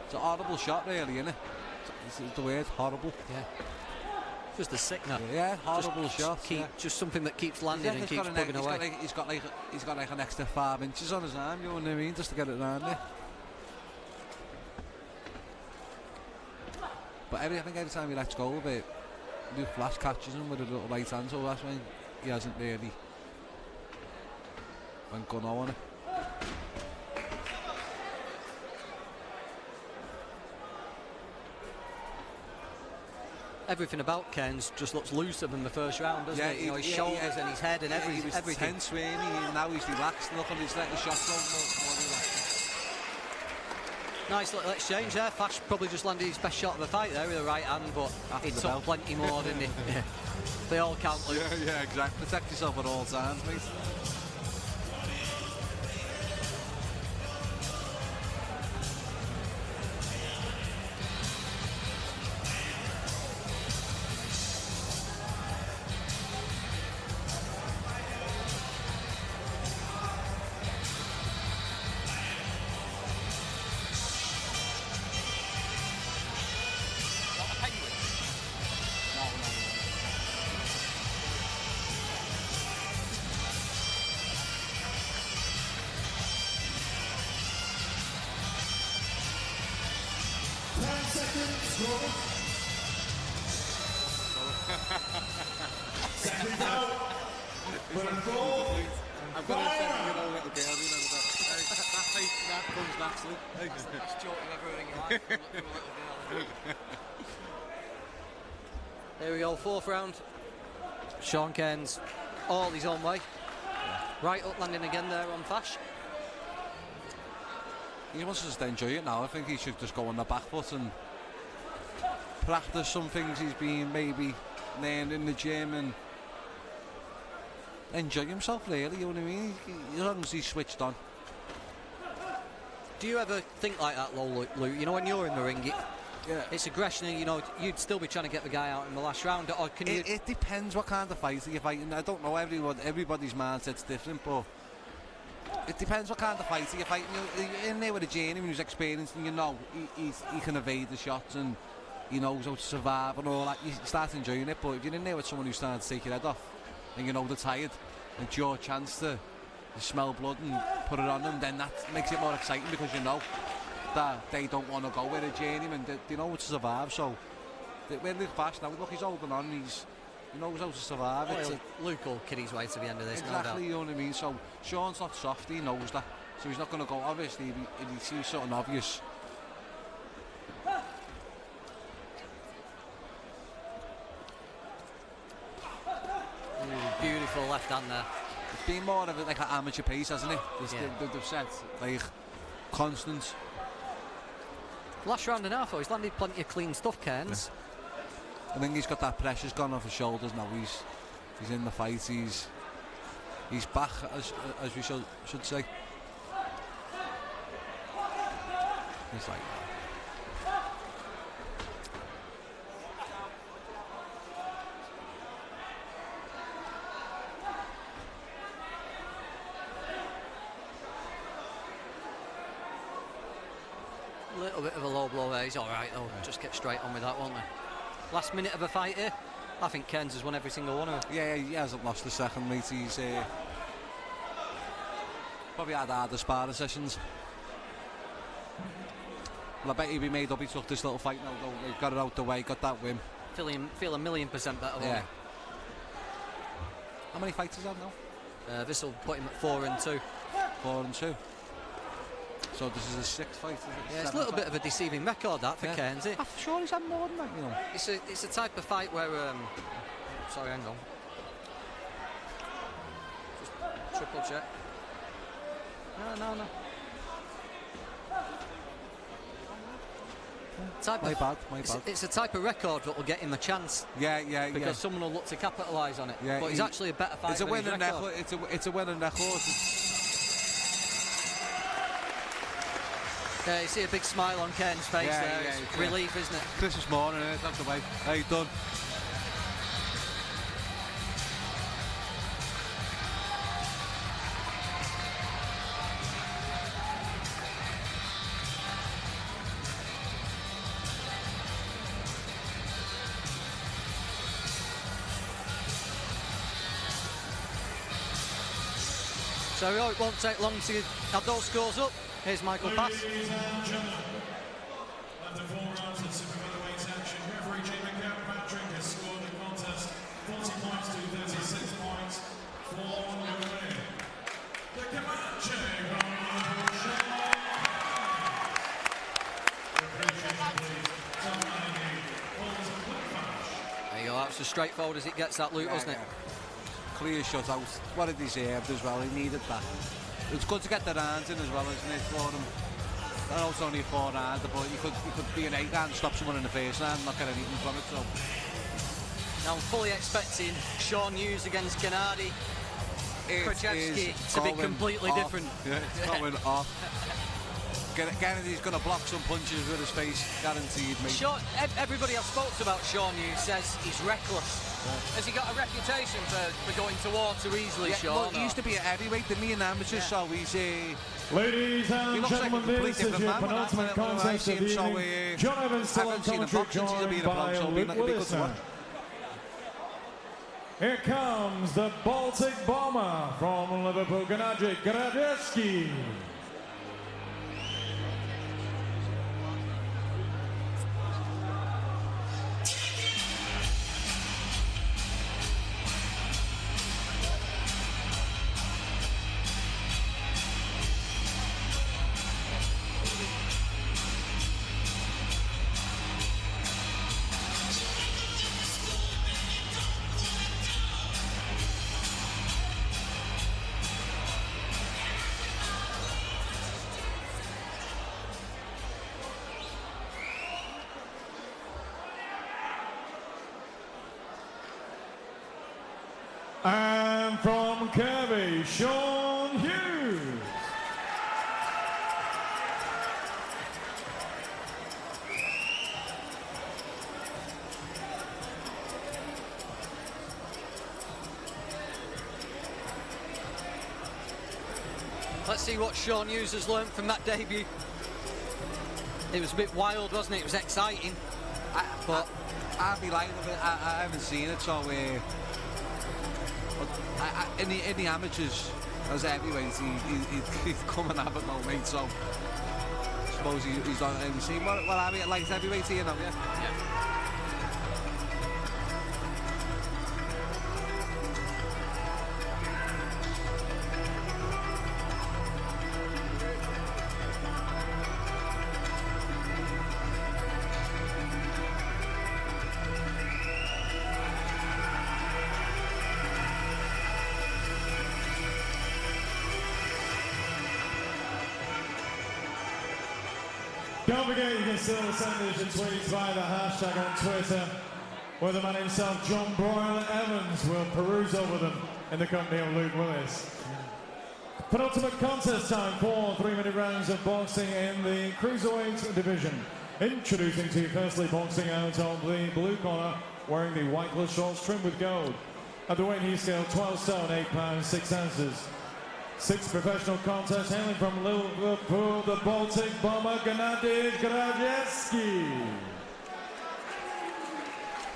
It's a horrible shot, really, isn't it? It's the word, horrible. Yeah. Just a sickener. Yeah, horrible shot. Just something that keeps landing and keeps bugging away. He's got like an extra 5 inches on his arm. You know what I mean? Just to get it around there. But I think every time he lets go of it, Luke Flash catches him with a little right hand, so that's when he hasn't really went gun on it. Everything about Cairns just looks looser than the first round, doesn't it? You know, his shoulders and his head and he was everything. Tense, really, and now he's relaxed. Look at his letting the shot go more relaxed. Nice little exchange there. Fash probably just landed his best shot of the fight there with the right hand, but he took plenty more, didn't he? Yeah. They all count, Luke. Yeah, exactly. Protect yourself at all times, mate. Second out. For the goal. I've got to say, you know, little girl, you know, that comes naturally. That's joking everything you like. There we go, fourth round. Sean Cairns all his own way. Right up landing again there on Fash. He wants to just enjoy it now. I think he should just go on the back foot and practice some things he's been maybe learned in the gym and enjoy himself, really, you know what I mean? As long as he's switched on. Do you ever think like that, Luke? You know, when you're in the ring, it's aggression, and you know, you'd still be trying to get the guy out in the last round, or can you? It depends what kind of fighter you're fighting. I don't know, everybody's mindset's different, but it depends what kind of fighter you're fighting. You're in there with a journeyman who's experienced, and you know he can evade the shots and he knows how to survive and all that. You start enjoying it. But if you're in there with someone who's starting to take your head off and you know they're tired, and it's your chance to smell blood and put it on them, then that makes it more exciting, because you know that they don't want to go with a journeyman. They know how to survive. So we're Luke Flash now. Look, he's holding on. He knows how to survive. Luke will kid his way to the end of this. Exactly, no doubt. you know what I mean. So Sean's not soft. He knows that. So he's not going to go. Obviously, if he sees something obvious. Beautiful left hand there. It's been more of like an amateur pace, hasn't it? They've said like constant. Last round and a half, he's landed plenty of clean stuff, Cairns. I think he's got that pressure's gone off his shoulders now. He's in the fight. He's back, as we should say. He's like. A little bit of a low blow there. He's all right though. Yeah. Just get straight on with that, won't they? Last minute of a fight here. I think Kearns has won every single one of them. Yeah, he hasn't lost a second, mate. He's probably had harder sparring sessions. Well, I bet he'd be made up. He took this little fight now, though. He got it out the way, got that win. Feel 1,000,000% better. Yeah. How many fights has he had now? This will put him at 4-2. 4-2. So this is his 6th fight. Yeah, it's a little bit of a deceiving record that for Kearns. I'm sure he's had more than that, you know. It's a type of fight where sorry, hang on. Just triple check. No. My bad. It's a type of record that will get him a chance. Yeah. Because someone will look to capitalise on it. Yeah, but he's actually a better fighter. It's a winning record. It's a winning record. Yeah, you see a big smile on Kearns' face there. It's relief, isn't it? Christmas morning, that's the way. How you done? So it won't take long to have those scores up. Here's Michael Pass. Ladies and gentlemen, after 4 rounds of super featherweight action, referee Jamie Kirkpatrick has scored the contest 40 points to 36 points for your winner. The Comanche from Liverpool, Sean. There you go, that's as straightforward as it gets, that loot, wasn't it? Clear shutout. What he deserved as well, he needed that. It's good to get the rounds in as well, isn't it, for him? I know it's only a 4-rounder, but you could be an 8-round and stop someone in the first round and not get anything from it, so. Now I'm fully expecting Sean Hughes against Gennady Krajewski to be completely different. Yeah, it's going off. Gennady's going to block some punches with his face, guaranteed, mate. Everybody I've spoke to about Sean Hughes says he's reckless. Yeah. Has he got a reputation for going to war too easily, Sean? Well, he used to be a heavyweight, didn't he, in amateurs, so he's Ladies and gentlemen, this is your penultimate contest of the evening. John Evans still on commentary, joined by Luke Willisner. Here comes the Baltic Bomber from Liverpool, Gennady Krajewski. And from Kirby, Sean Hughes. Let's see what Sean Hughes has learnt from that debut. It was a bit wild, wasn't it? It was exciting. But I'd be lying a bit. I haven't seen it, so in the amateurs as heavyweight, he's coming up at no mate. So I suppose he's on. Have you seen what are we at light heavyweight here now? Yeah. Don't forget, you can still send us your tweets via the hashtag on Twitter where the man himself, John Broyle Evans, will peruse over them in the company of Luke Willis. Penultimate contest time for 3-minute rounds of boxing in the cruiserweight division. Introducing to you firstly, boxing out of the blue corner, wearing the white glove shorts trimmed with gold. At the weight he scale, 12 stone, 8 pounds, 6 ounces. 6th professional contest hailing from Liverpool, the Baltic Bomber, Gennady Gradziewski.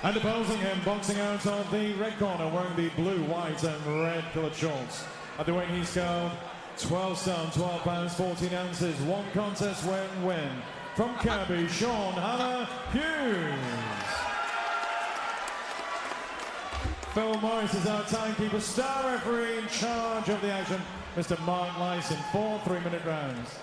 And opposing him, boxing out of the red corner, wearing the blue, white and red coloured shorts. At the weight he scale, 12 stone, 12 pounds, 14 ounces. One contest win. From Kirby, Sean Hannah Hughes. Phil Morris is our timekeeper, star referee in charge of the action, Mr. Mark Lyson, 4 3-minute rounds.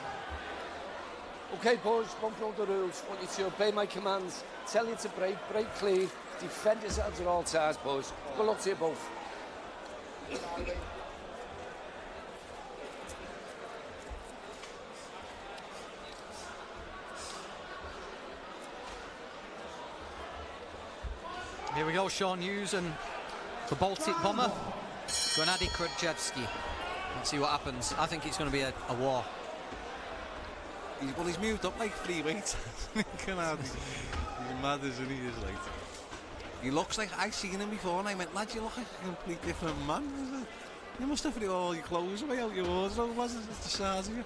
Okay, boys, won't know the rules. Want you to obey my commands. Tell you to break clean. Defend yourselves at all times, boys. Good luck to you both. Here we go, Sean Hughes and the Baltic Bomber, Gennady Gradziewski. Let's see what happens. I think it's going to be a war. He's moved up like 3 weights. He's mad, isn't he? He looks like I've seen him before, and I went, lad, you look like a completely different man. You must have threw all your clothes away out your wardrobe, wasn't it? It's the size of you.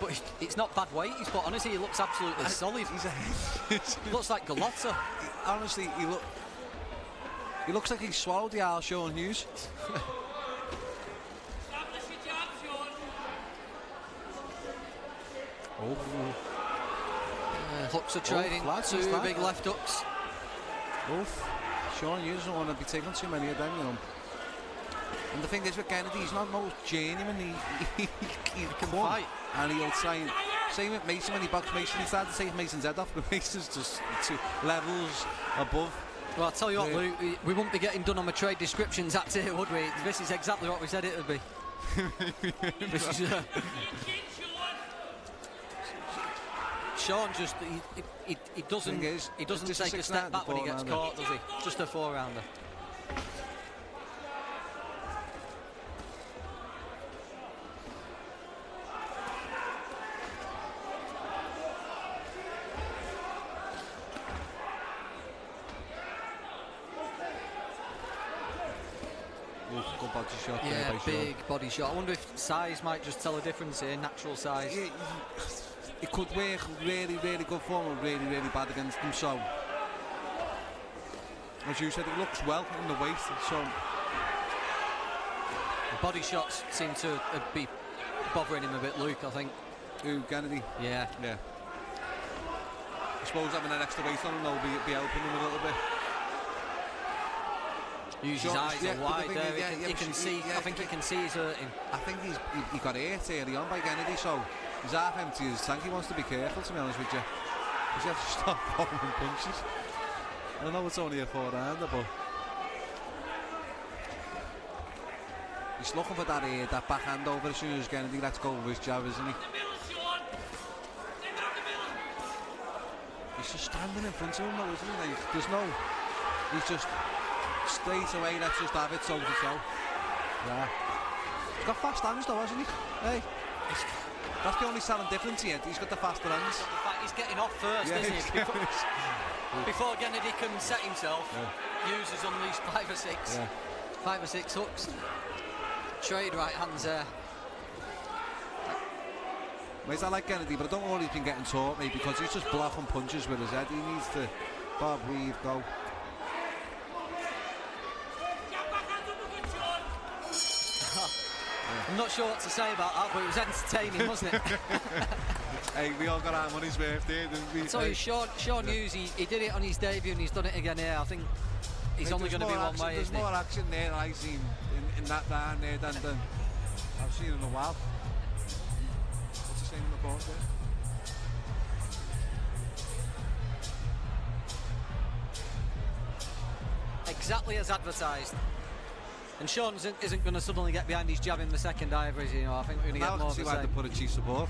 But it's not bad weight he's put. Honestly, he looks absolutely solid. He looks like Galata. Honestly, he looks like he swallowed the Al Sean Hughes. Hooks are trading, two big left hooks. Sean Hughes doesn't want to be taking too many of them, you know. And the thing is with Gennady, he's not most genuine. He can fight. And he'll try and... Same with Mason when he boxed Mason. He started to take Mason's head off, but Mason's just 2 levels above. Well, I'll tell you what, Luke, we wouldn't be getting done on my trade descriptions act here, would we? This is exactly what we said it would be. This is... Sean just he doesn't take a step back when he gets caught, does he? Just a 4-rounder. Good body shot. Yeah, big body shot. I wonder if size might just tell a difference here, natural size. Yeah, it could work really, really good for him, or really, really bad against him. So, as you said, it looks well in the waist. So, the body shots seem to be bothering him a bit, Luke. I think. Who, Gennady? Yeah. I suppose having that extra weight on him will be helping him a little bit. His eyes are wide there. He can see. I think he can see he's hurting. I think he got hurt early on by Gennady, so he's half empty his tank. He wants to be careful, to be honest with you. Because you have to stop throwing punches. I know it's only a 4-rounder, but he's looking for that backhand over as soon as Gennady lets go of his jab, isn't he? He's just standing in front of him, though, isn't he? There's no... He's just straight away, let's just have it toe to toe. Yeah. He's got fast hands, though, hasn't he? Hey. That's the only selling difference here. He's got the faster hands. In fact, he's getting off first, isn't he? Before Gennady can set himself, Hughes has unleashed 5 or 6. Yeah. 5 or 6 hooks. Trade right hands there. Mate, I like Gennady, but I don't know what he's been getting taught, mate, because he's just blocking punches with his head. He needs to bob, weave, go. I'm not sure what to say about that, but it was entertaining, wasn't it? Hey, we all got our money's worth here, didn't we? So Sean Hughes, he did it on his debut and he's done it again here. I think he's only going to be one way, There's more action there I've seen in that round there than I've seen in a while. What's he saying in the board there? Exactly as advertised. And Sean isn't going to suddenly get behind his jab in the second either, is he? You know, I think we're going to get more of the same. Now I can see why they put a chief support.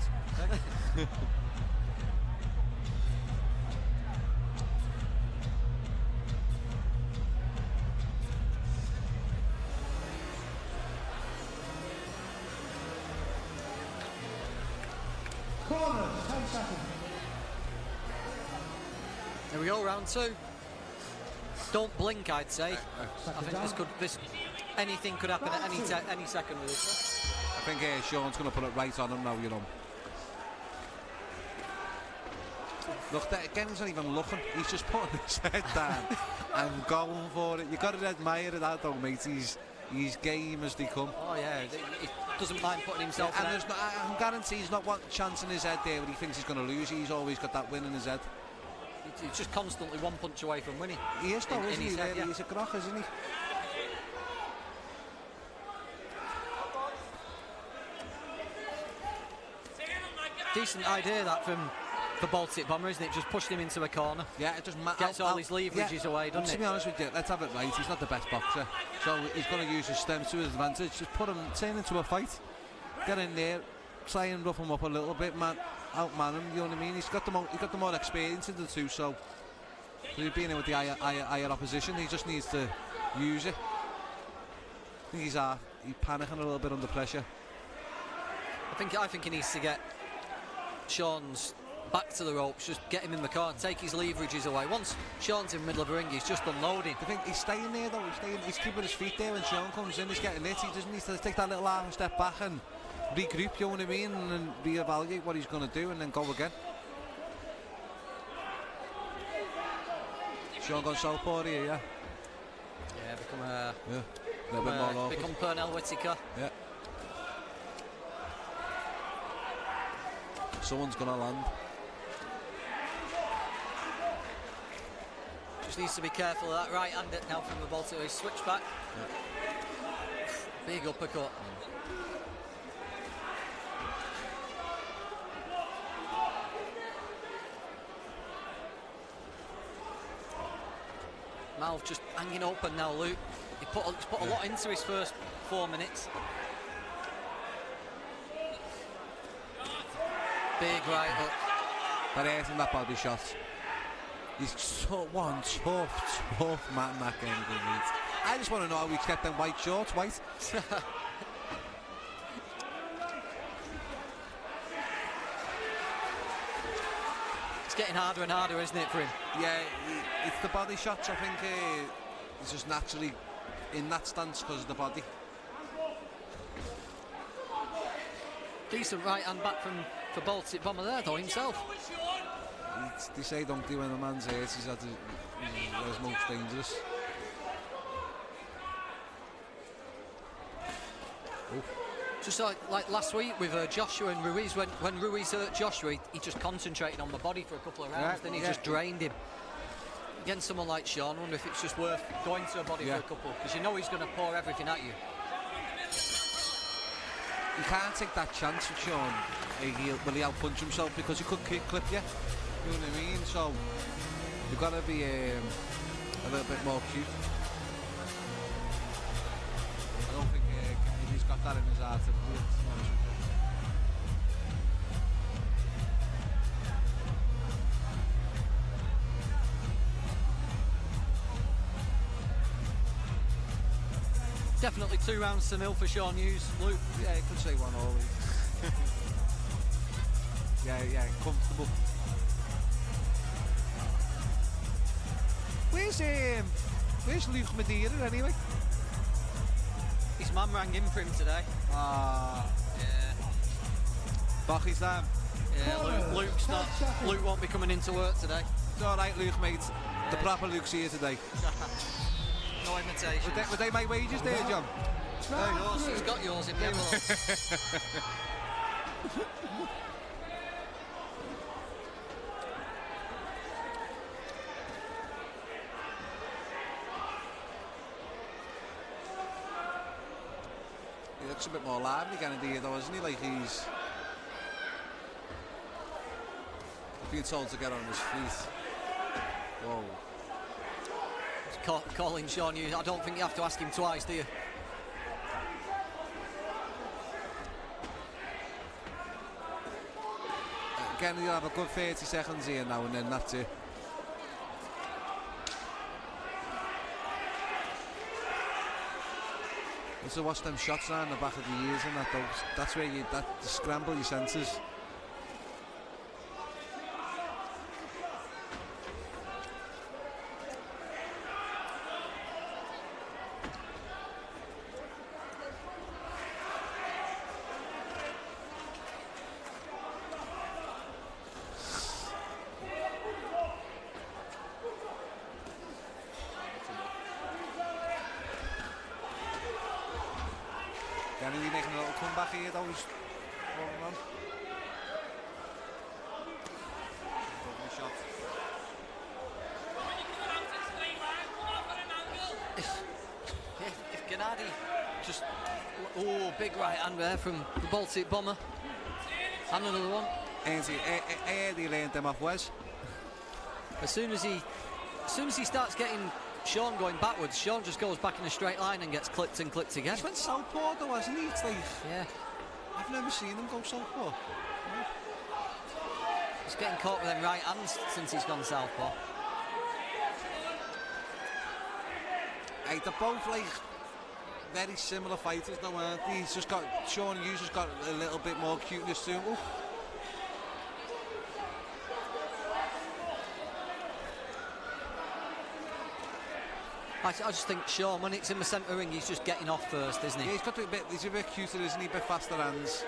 Corners, 10 seconds. There we go, round 2. Don't blink, I'd say. I think anything could happen at any second with this one. I think Sean's going to put it right on him now, you know. Look, again, he's not even looking. He's just putting his head down and going for it. You've got to admire that, though, mate. He's game as they come. Oh, yeah. He doesn't mind putting himself in. And I guarantee he's not one chance in his head there when he thinks he's going to lose. He's always got that win in his head. He's just constantly one punch away from winning. He is, though, isn't he? Head, yeah. He's a groch, isn't he? Decent idea that for Baltic Bomber, isn't it? Just pushed him into a corner. Yeah, it just gets all his leverages away, doesn't it? To be honest with you, let's have it right. He's not the best boxer, so he's going to use his stems to his advantage. Just turn into a fight, get in there, try and rough him up a little bit, outman him. You know what I mean? He's got the more experience in the two, so he's being in with the higher opposition. He just needs to use it. I think he's panicking a little bit under pressure. I think he needs to get Sean's back to the ropes, just get him in the corner, take his leverages away. Once Sean's in the middle of the ring, he's just unloading. I think he's staying there though, he's keeping his feet there when Sean comes in, he's getting it. He doesn't need to take that little arm step back and regroup, you know what I mean, and reevaluate what he's going to do and then go again. Sean gone southpaw here, yeah? Yeah, become a little bit more awkward. Become Pernell Whitaker. Yeah. Someone's going to land. Just needs to be careful of that right hand now from the Baltic. He's switched back. Yeah. Big uppercut. Mouth just hanging open now, Luke. He's put a lot into his first 4 minutes. Big right hook. But hitting that body shot. He's one tough man that game. I just want to know how we kept them white shorts white. It's getting harder and harder, isn't it, for him? Yeah, it's the body shots. I think he's just naturally in that stance because of the body. Decent right hand back for Baltic Bomber there, though, himself. They say don't do when a man's hurt, he's at his most dangerous. Oof. Just like last week with Joshua and Ruiz, when Ruiz hurt Joshua, he just concentrated on the body for a couple of rounds, then he just drained him. Against someone like Sean, I wonder if it's just worth going to a body for a couple, because you know he's going to pour everything at you. You can't take that chance with Sean. Will he outpunch himself because he could kick clip you? You know what I mean? So you've got to be a little bit more cute. I don't think he's got that in his heart to do it. Definitely 2 rounds to 0 for Sean Hughes. Luke? Yeah, you could say 1 always. yeah, comfortable. Where's Luke Madeira anyway? His mum rang in for him today. Yeah. Bocky's time. Yeah, Luke won't be coming into work today. It's alright, Luke, mate. The proper Luke's here today. No imitation. Would they make wages there, John? No, yours. He's got yours in the envelope. He looks a bit more lively again, though, isn't he? Like he's being told to get on his feet. Whoa. Calling Sean Hughes, I don't think you have to ask him twice, do you? Again, you'll have a good 30 seconds here now and then, that's it. So watch them shots now in the back of the ears and that, though. That's where you scramble your senses. Kennedy making a little comeback here, though. He's rolling on. Double shot. If Gennady just... Oh, big right hand there from the Baltic Bomber. And another one. He learned them off Wes. As soon as he starts getting Sean going backwards, Sean just goes back in a straight line and gets clipped and clipped again. He's went southpaw though, hasn't he? It's like, yeah. I've never seen him go southpaw. He's getting caught with them right hands since he's gone southpaw. Hey, they're both like very similar fighters though, aren't they? He's just got, Sean Hughes has got a little bit more cuteness to him. Oof. I just think Sean, when it's in the centre ring, he's just getting off first, isn't he? Yeah, he's a bit cuter, isn't he? A bit faster hands.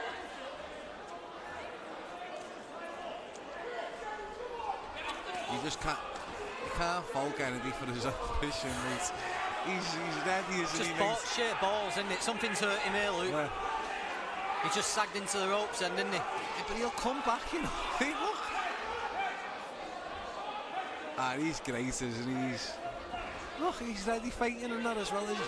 You can't fault Kennedy for his ambition, mate. He's ready, isn't he, mate? Just sheer balls, isn't it? Something's hurt him here, Luke. Yeah. He just sagged into the ropes then, didn't he? Yeah, but he'll come back, you know. Hey, look. Ah, he's great, isn't he? Look, he's ready fighting and that as well, isn't he?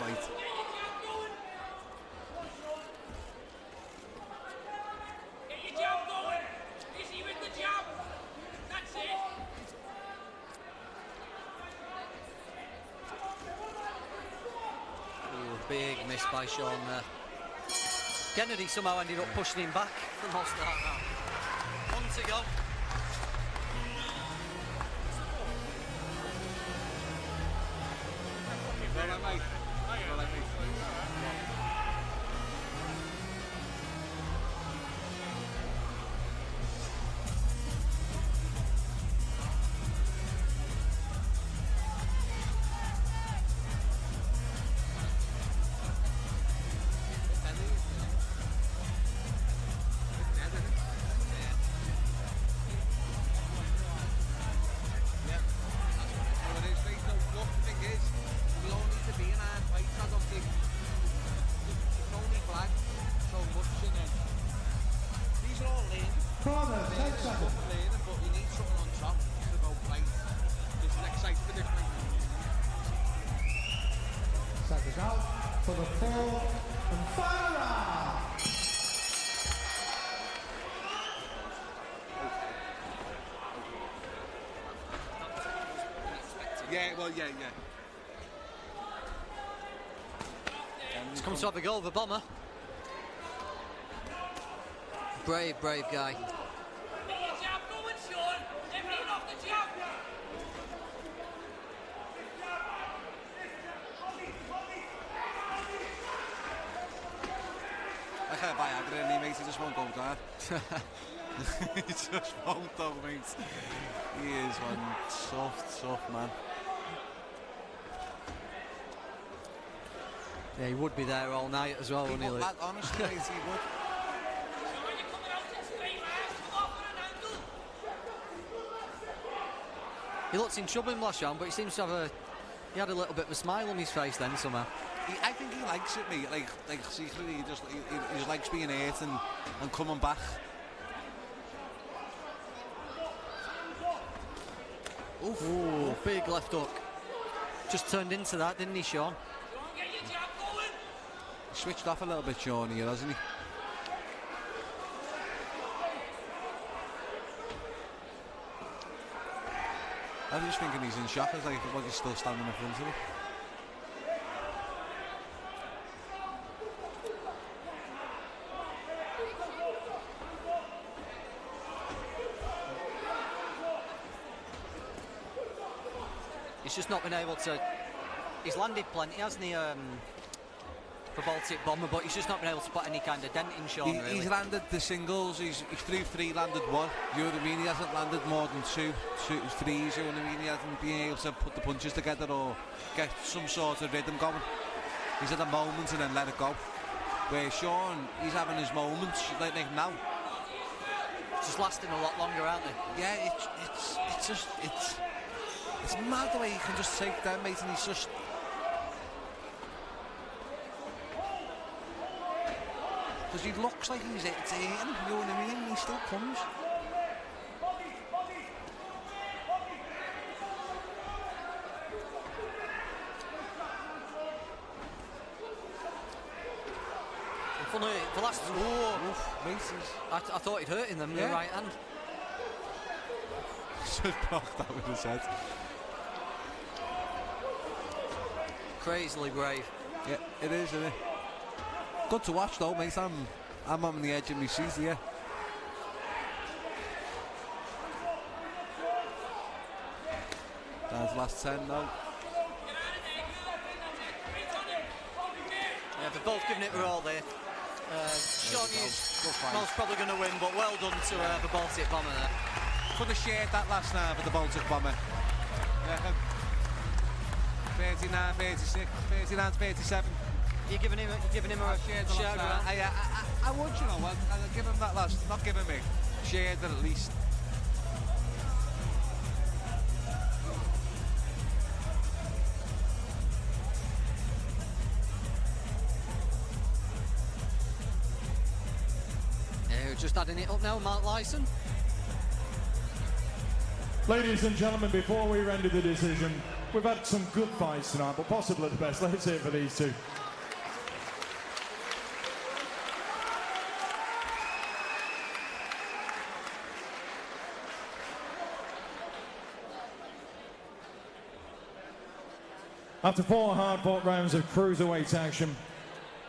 Big miss by Sean there. Kennedy somehow ended up pushing him back for most of that round. One to go. Seconds out for the fourth and final round. Yeah, well, yeah. He's come to have a go of the Bomber. Brave guy. I can't buy Agra and he, mate, he just won't go down. He just won't though, mate. He is one soft man. Yeah, he would be there all night as well, wouldn't he? Lad, honestly, mate, he would. He looked in trouble in last round, but he seems to have he had a little bit of a smile on his face then somehow. I think he likes it, mate. Like secretly, he just likes being hurt and coming back. Oof. Ooh, big left hook. Just turned into that, didn't he, Sean? He switched off a little bit, Sean, here, hasn't he? I was just thinking he's in shock as like what he's still standing in front of him. He's just not been able to. He's landed plenty, hasn't he, for Baltic Bomber, but he's just not been able to put any kind of dent in Sean, really. He's landed the singles, he's through three, landed one. You know what I mean? He hasn't landed more than two threes, you know what I mean? He hasn't been able to put the punches together or get some sort of rhythm going. He's had a moment and then let it go. Where Sean, he's having his moments, like now. It's just lasting a lot longer, aren't they? Yeah, it's mad the way he can just take them, mate, and he's just... because he looks like he's eating, you know what I mean? And he still comes. Funny, the last I thought he'd hurt in them with the right hand. Should have blocked that with his head. Crazily brave. Yeah, it is, isn't it? Good to watch though, mate. I'm on the edge of my seat here. Down to last 10 now. Yeah, they're both giving it their all there. Sean Hughes most probably going to win, but well done to the Baltic Bomber there. Could have shared that last night with the Baltic Bomber. 39, 36, 39, 37. You're giving him a shout out? I would, you know, I'll give him that last, not give him a shared at least. Just adding it up now, Mark Lyson. Ladies and gentlemen, before we render the decision, we've had some good fights tonight, but possibly the best. Let's hear it for these two. After 4 hard-fought rounds of cruiserweight action,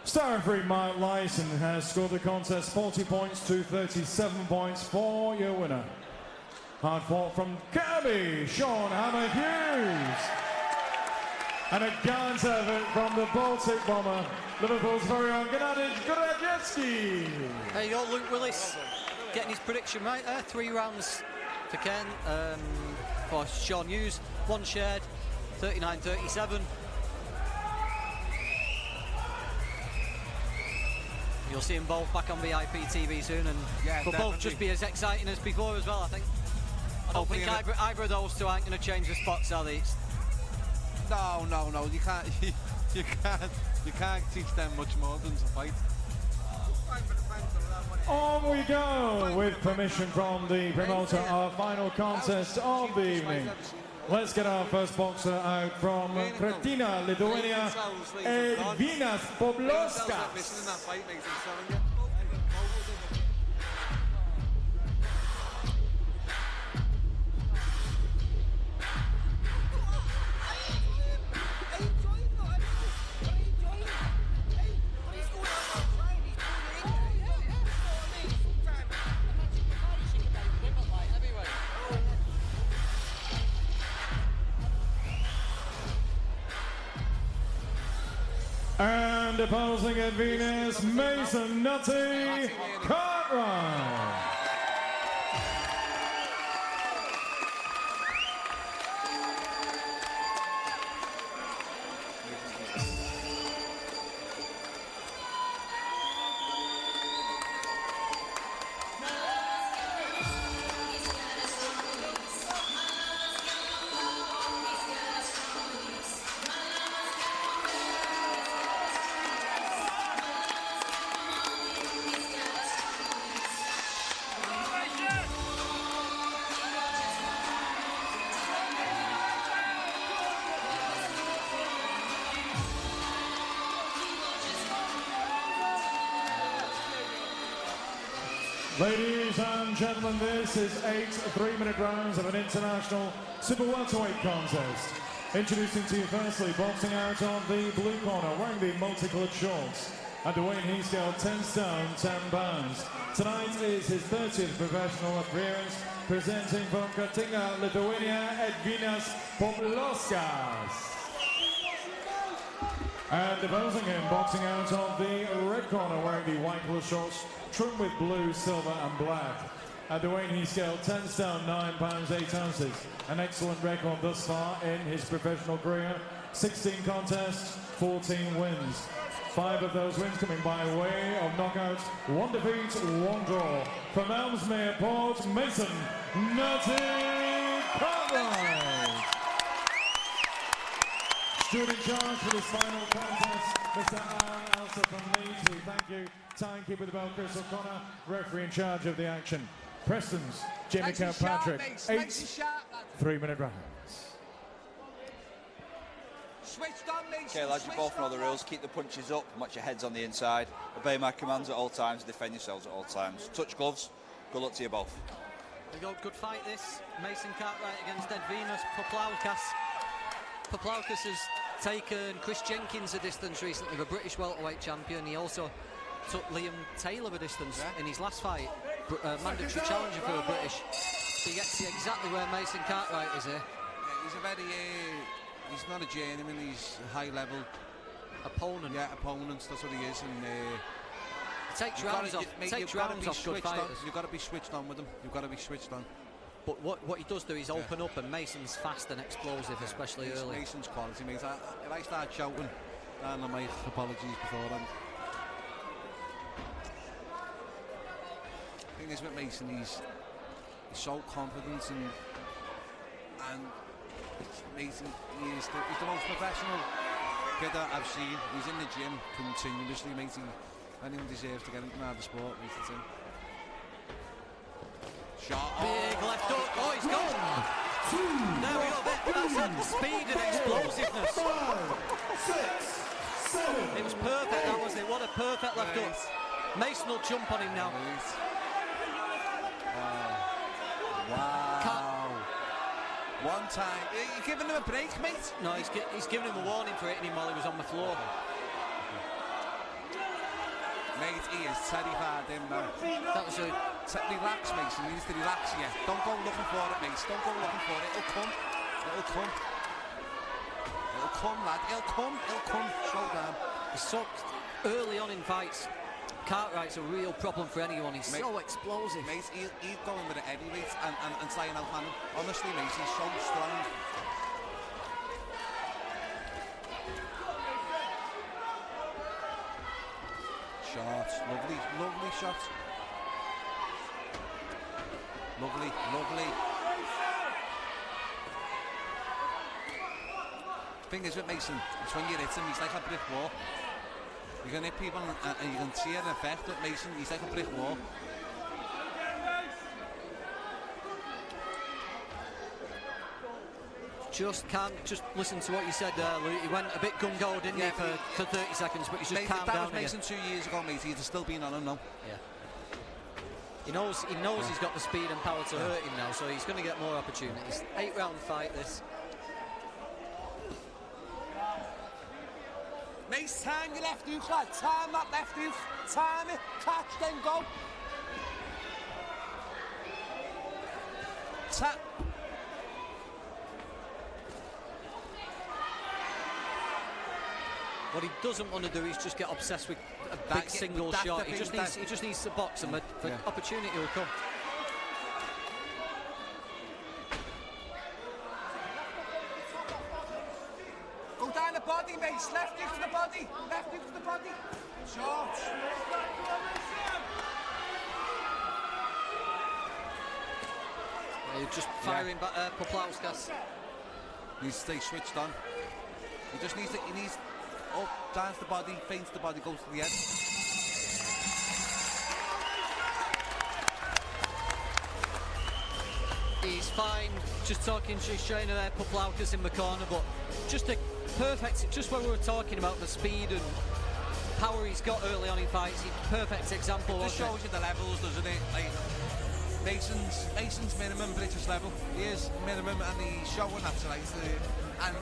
Star referee Mark Lyson has scored the contest 40 points to 37 points for your winner. Hard fought from Kirby, Sean Hammer Hughes. And a guard effort from the Baltic Bomber, Liverpool's very own Gennady Goradziecki. There you go, Luke Willis getting his prediction right there. 3 rounds for Ken, for Sean Hughes, 1 shared, 39-37. You'll see them both back on VIP TV soon, and they'll both just be as exciting as before as well, I think. I don't think either of those two aren't going to change the spots, are they? No, you can't, you can't teach them much more than to fight. On we go, with permission from the promoter, our final contest of the evening. Let's get our first boxer out from Kretina, Lithuania, Edvinas Pobloskas. And opposing at Venus, Mason Nutty Cartwright. Ladies and gentlemen, this is 8 3-minute rounds of an international super welterweight contest. Introducing to you firstly, boxing out of the blue corner, wearing the multicolored shorts. At the weight he scaled 10 stone, 10 pounds. Tonight is his 30th professional appearance, presenting from Kretina, Lithuania, Edvinas Pobloskas. And opposing him, boxing out of the red corner, wearing the white colored shorts, trimmed with blue, silver and black. At the weight he scaled 10 stone, 9 pounds, 8 ounces. An excellent record thus far in his professional career. 16 contests, 14 wins. 5 of those wins coming by way of knockout, 1 defeat, 1 draw. From Ellesmere Port, Mason Nutty Cartwright. Stood in charge for this final contest, Mr. Al Elsa from Leeds. Thank you. Timekeeper of the bell, Chris O'Connor. Referee in charge of the action, Preston's Jamie Kirkpatrick. 8 3-minute rounds. Okay, lads, you both know the rules. Keep the punches up, watch your heads on the inside. Obey my commands at all times, defend yourselves at all times. Touch gloves. Good luck to you both. Good fight this. Mason Cartwright against Edvinas Poplaukas. Poplaukas has taken Chris Jenkins a distance recently, the British welterweight champion. He also took Liam Taylor a distance in his last fight, mandatory challenger for the British. So he gets to see exactly where Mason Cartwright is here. Yeah, he's a very, he's not a journeyman, he's a high-level opponent. Yeah, opponent, that's what he is. And takes rounds off, good fighters. You've got to be switched on with him. You've got to be switched on. But what he does do is open up, and Mason's fast and explosive, especially early. Mason's quality, mate. If I start shouting, and I make apologies beforehand. The thing is with Mason, he's so confident and Mason, he's the most professional kid that I've seen. He's in the gym continuously, mate. Anyone deserves to get into another sport, mate. It's him. Shot. Big left hook. Oh, he's gone. There we go. That's speed and explosiveness. 5, 6, 7. It was perfect, that was it. What a perfect left hook. Mason will jump on him now. Wow. One time. You're giving him a break, mate? No, he's giving him a warning for hitting him while he was on the floor. Mate, he is terrified him now. That was a... Relax, Mason. He needs to relax, yeah. Don't go looking for it, mate. Don't go looking for it. It'll come. It'll come. It'll come, lad. It'll come. It'll come. Slow down. So early on in fights, Cartwright's a real problem for anyone. He's so explosive. Mate, he'll go in with the heavyweight and try and outman him. Honestly, mate, he's so strong. Shots. Lovely, lovely shots. Lovely, lovely. The thing is with Mason, it's when you hit him, he's like a brick wall. You can hit people and you can see an effect with Mason, he's like a brick wall. Just listen to what you said there, Luke. He went a bit gung-ho, didn't he, for 30 seconds, but he's just calmed down again. That was Mason 2 years ago, mate. He'd have still been on him now. Yeah. He knows he's got the speed and power to hurt him now, so he's going to get more opportunities. 8-round fight, this. Mace, time your left hook, lad. Time that left hook. Time it. Catch, then go. Tap. What he doesn't want to do is just get obsessed with a big single shot. He just needs to box, and the opportunity will come. Go down the body, Mace. Left hook to the body. Left hook to the body. Short. You're just firing back Poplauskas. Needs to stay switched on. He just needs to. He needs. Up, downs the body, feints the body, goes to the end. He's fine, just talking to his trainer there, Poplaukas in the corner, but just a perfect, just when we were talking about the speed and power he's got early on in fights, perfect example. It just shows you the levels, doesn't it? Like Mason's minimum British level. He is minimum, and he's showing that tonight. And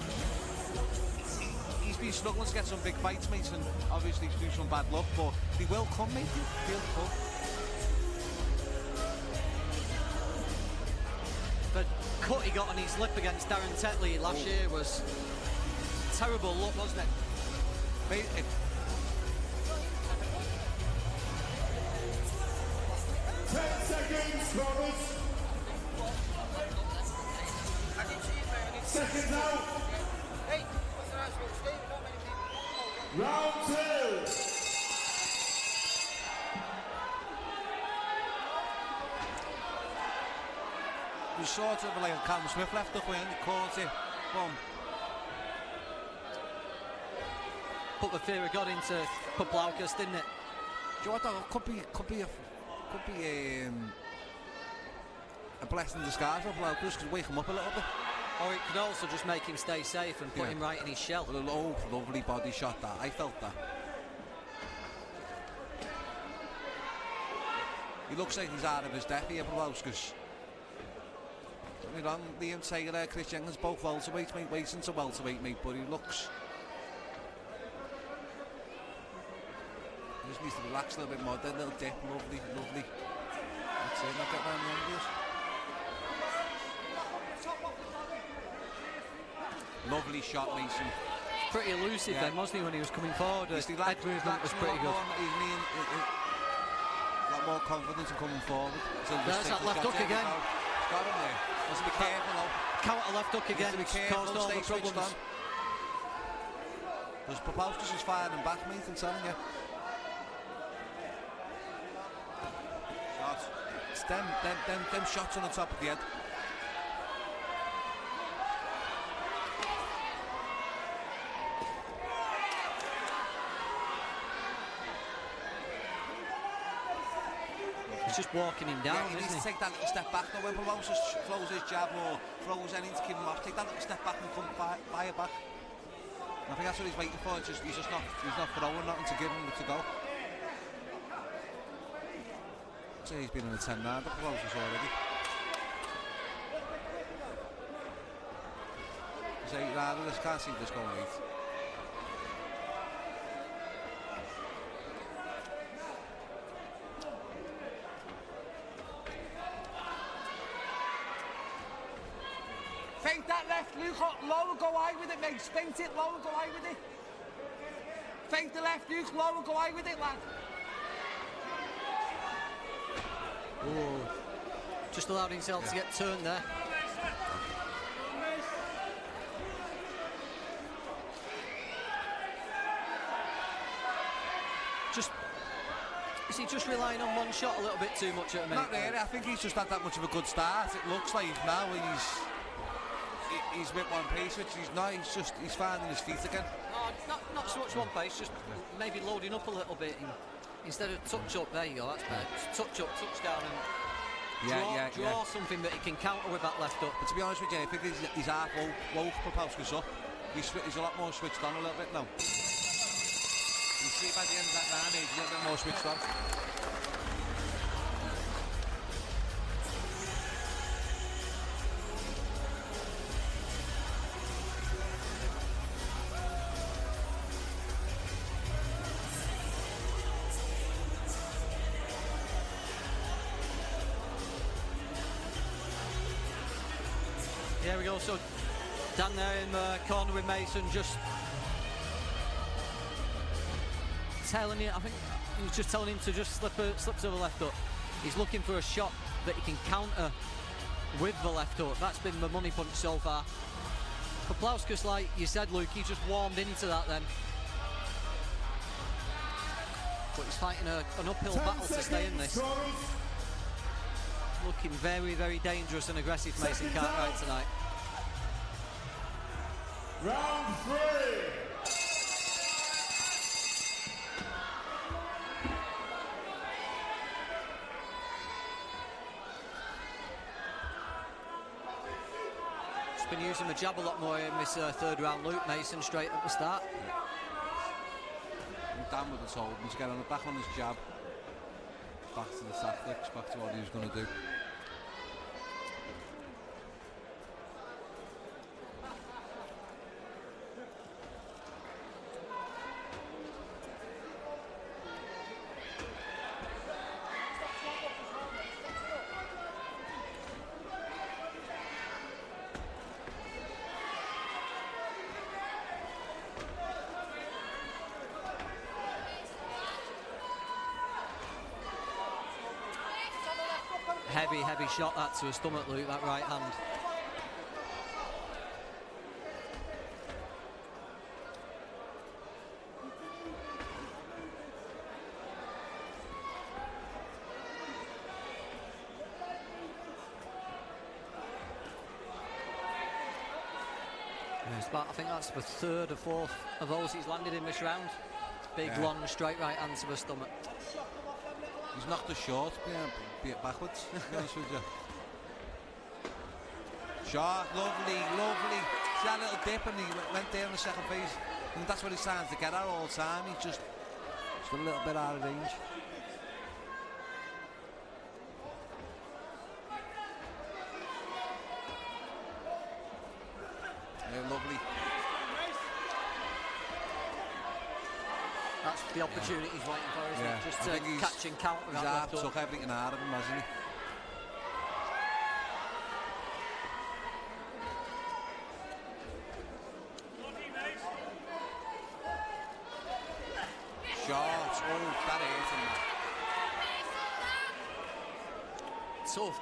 he's been struggling to get some big fights, mate, and obviously through some bad luck, but he will come, mate. He'll come. The cut he got on his lip against Darren Tetley last year was terrible luck, wasn't it? Mate, 10 seconds, Roberts. Seconds out. Round 2. He's sort of like a Callum Smith left hook when he caught it. Boom. put the fear of God into Paplaukas, didn't it? Do you know what, though? Could be a blessing in disguise for Paplaukas, could wake him up a little bit. Or it could also just make him stay safe and put him right in his shell. But a low, lovely body shot that. I felt that. He looks like he's out of his depth here, Paplaukas. Don't get me wrong, Liam Taylor, Chris Jenkins, both welterweights, mate. Mason's a welterweight, mate, but he looks... He just needs to relax a little bit more. That little dip, lovely. That's it, not getting around the angles. Lovely shot, Mason. Pretty elusive then, wasn't he, when he was coming forward? His head movement was pretty good. A lot more confidence in coming forward. There's that left hook again. Got him there. Has to be careful though. Counter left hook again. Caused all the problems. Because Paplaukas is firing back, mate, I'm telling you. Shots. It's them shots on the top of the head. He's just walking him down, he isn't needs to take that little step back though. When Paplaukas throws his jab or throws anything to keep him off, take that little step back and come fire back. And I think that's what he's waiting for. He's not throwing nothing to give him to go. I'd say he's been in a 10 now, but Paplaukas already. He's 8 rather, can't see this going 8. Feint that left, Luke, lower, go high with it, mate. Feint it, lower, go high with it. Feint the left, Luke, lower, go high with it, lad. Ooh. Just allowed himself to get turned there. Is he just relying on one shot a little bit too much at a minute? Not really, I think he's just had that much of a good start. It looks like now he's with one pace, which he's not. He's finding his feet again. No, not so much one pace, just maybe loading up a little bit. Instead of touch up, there you go, that's better. Touch up, touch down, and draw something that he can counter with that left up. But to be honest with you, I think he's half woke Paplaukas up. He's a lot more switched on a little bit now. You see by the end of that round, he's a little bit more switched on. There we go, so Dan there in the corner with Mason, just telling him, I think he was just telling him to just slip to the left hook. He's looking for a shot that he can counter with the left hook. That's been the money punch so far. Paplaukas, like you said, Luke, he just warmed into that then. But he's fighting an uphill battle to stay in this. Looking very, very dangerous and aggressive, Mason Cartwright tonight. Round 3. Just been using the jab a lot more in this third round, Luke Mason, straight at the start. And Dan would have told him to get back on his jab. Back to the tactics, back to what he was going to do. Heavy shot that to his stomach, Luke, that right hand. There's But I think that's the third or fourth of those he's landed in this round. Big, long, straight right hand to the stomach. He's knocked us short, be it backwards, to be honest with you. Shot, lovely. See that little dip and he went there in the second phase. And that's what he's trying to get at all the time. He's just a little bit out of range. Yeah, lovely. That's the opportunity he's waiting for, isn't it? Just to catch and count with that left hook. Took everything out of him, hasn't he? Shot, that hurt him.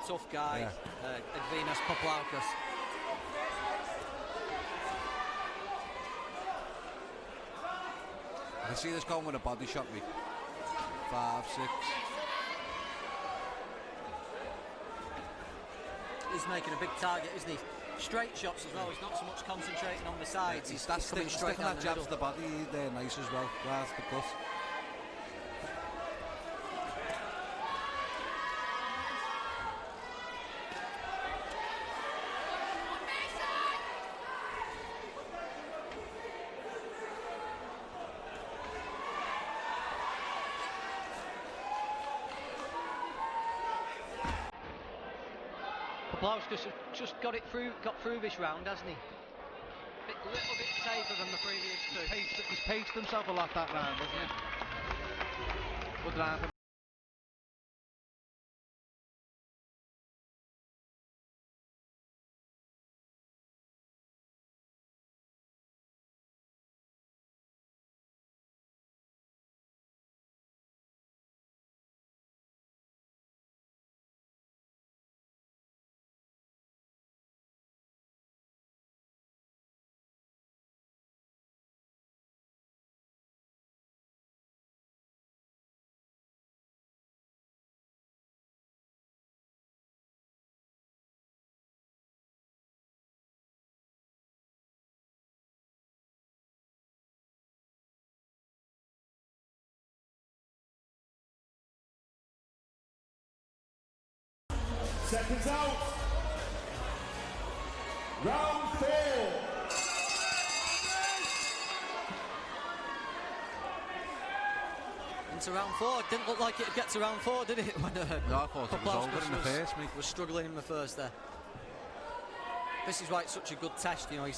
Tough guy, Edvinas Paplaukas. I can see this going with a body shot, me. 5, 6. He's making a big target, isn't he? Straight shots as well. He's not so much concentrating on the sides. Yeah, he's coming straight down that the middle. jabs the body there, nice as well. That's the cut. Paplaukas just got through this round, hasn't he? A little bit safer than the previous two. He's paced himself a lot that round, hasn't he? Good round. Seconds out. Round 4. Into round 4. Didn't look like it'd get to round 4, did it? When, no, I thought it was over in the first, mate. Was struggling in the first there. This is why it's such a good test, you know. He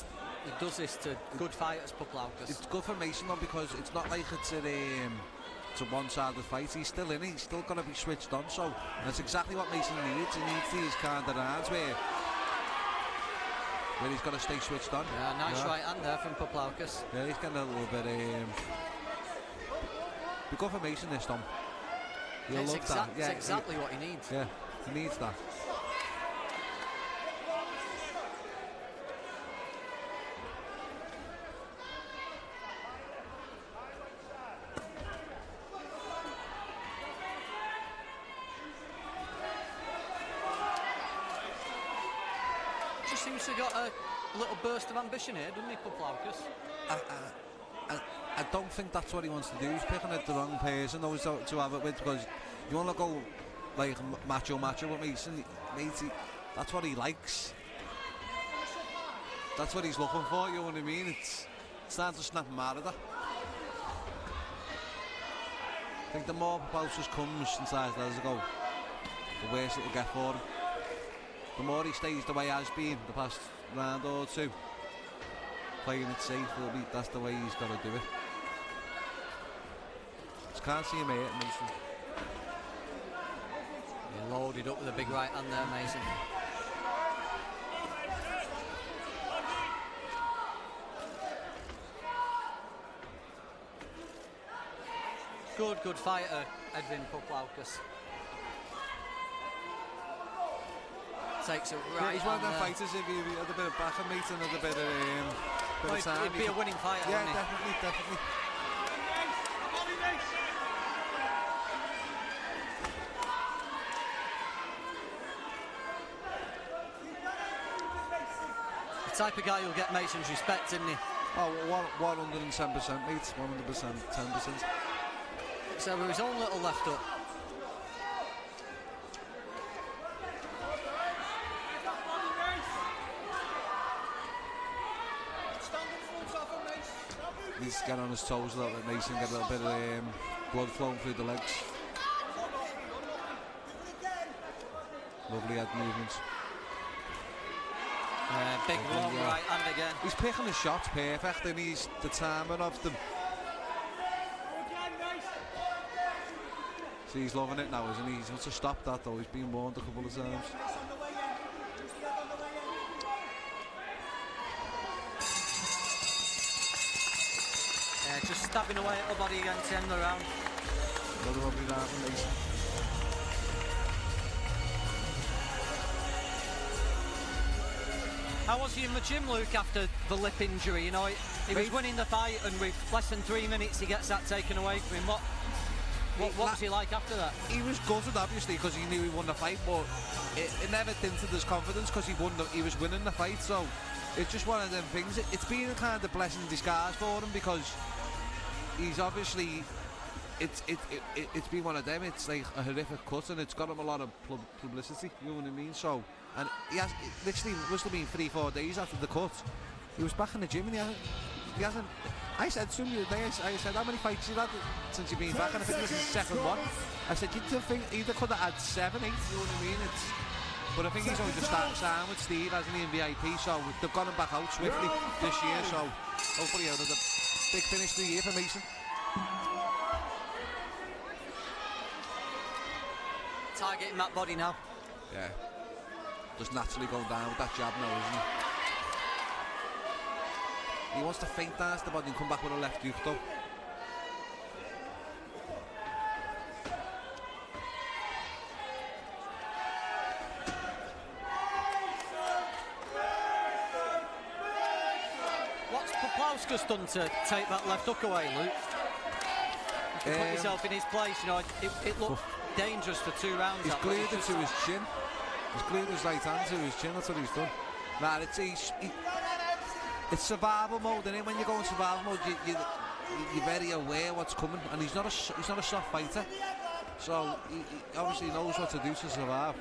does this to good fighters, Paplaukas. It's good for Mason though, because it's not like it's a one-sided fight. He's still in it. He's still got to be switched on. So that's exactly what Mason needs. He needs these kind of rounds where he's got to stay switched on. Yeah, nice right hand there from Paplaukas. Yeah, he's getting a little bit. Be good for Mason this time. It's exactly what he needs. Yeah, he needs that. Seems to have got a little burst of ambition here, doesn't he, Paplaukas? I don't think that's what he wants to do. He's picking at the wrong person though to have it with, because you want to go like macho with Mason. That's what he likes. That's what he's looking for, you know what I mean? It's starting to snap him out of that. I think the more Paplaukas comes and tries to let us go, the worse it'll get for him. The more he stays the way he has been the past round or two, playing it safe, that's the way he's got to do it. Just can't see him here, Mason. He loaded up with a big right hand there, Mason. Good fighter, Edvin Paplaukas. Takes it right. He's one of them fighters. If he had a bit of back and meat and a bit of time, he'd be a winning fighter. Yeah, definitely. type of guy who'll get Mason's respect, isn't he? Oh, 110%, mate. 100%, 10%. So with his own little left up. Needs to get on his toes a little bit, Mason, get a little bit of blood flowing through the legs. Lovely head movements. Big long right hand again. He's picking his shots perfect and he's the timing of them. See, he's loving it now, isn't he? He's wants to stop that though, he's been warned a couple of times. Just stabbing away at the body again to end the round. Another lovely round from Mason. How was he in the gym, Luke, after the lip injury? You know, he was winning the fight, and with less than 3 minutes, he gets that taken away from him. What was he like after that? He was gutted, obviously, because he knew he won the fight, but it never dented his confidence because he was winning the fight. So it's just one of them things. It's been a kind of blessing in disguise for him because he's obviously. It's been one of them. It's like a horrific cut, and it's got him a lot of publicity. You know what I mean? So, and he has literally must have been 3-4 days after the cut. He was back in the gym, and he hasn't. I said to him the other day, I said, how many fights you had since you've been back? And I think this is the second one. I said, you'd think either could have had 7, 8. You know what I mean? But I think he's only just starting sign with Steve, hasn't he, in VIP? So they've got him back out swiftly this year. So hopefully, there's a big finish to the year for Mason. Targeting that body now. Yeah. Just naturally going down with that jab now, isn't he? He wants to feint dance the body and come back with a left hook though. What's Poplawska's done to take that left hook away, Luke? You can put yourself in his place, you know, it looked dangerous for 2 rounds. He's glued it to his chin. He's glued his right hand to his chin, that's what he's done. Nah, it's survival mode, isn't it? When you go in survival mode, you're very aware what's coming, and he's not a soft fighter, so he obviously knows what to do to survive.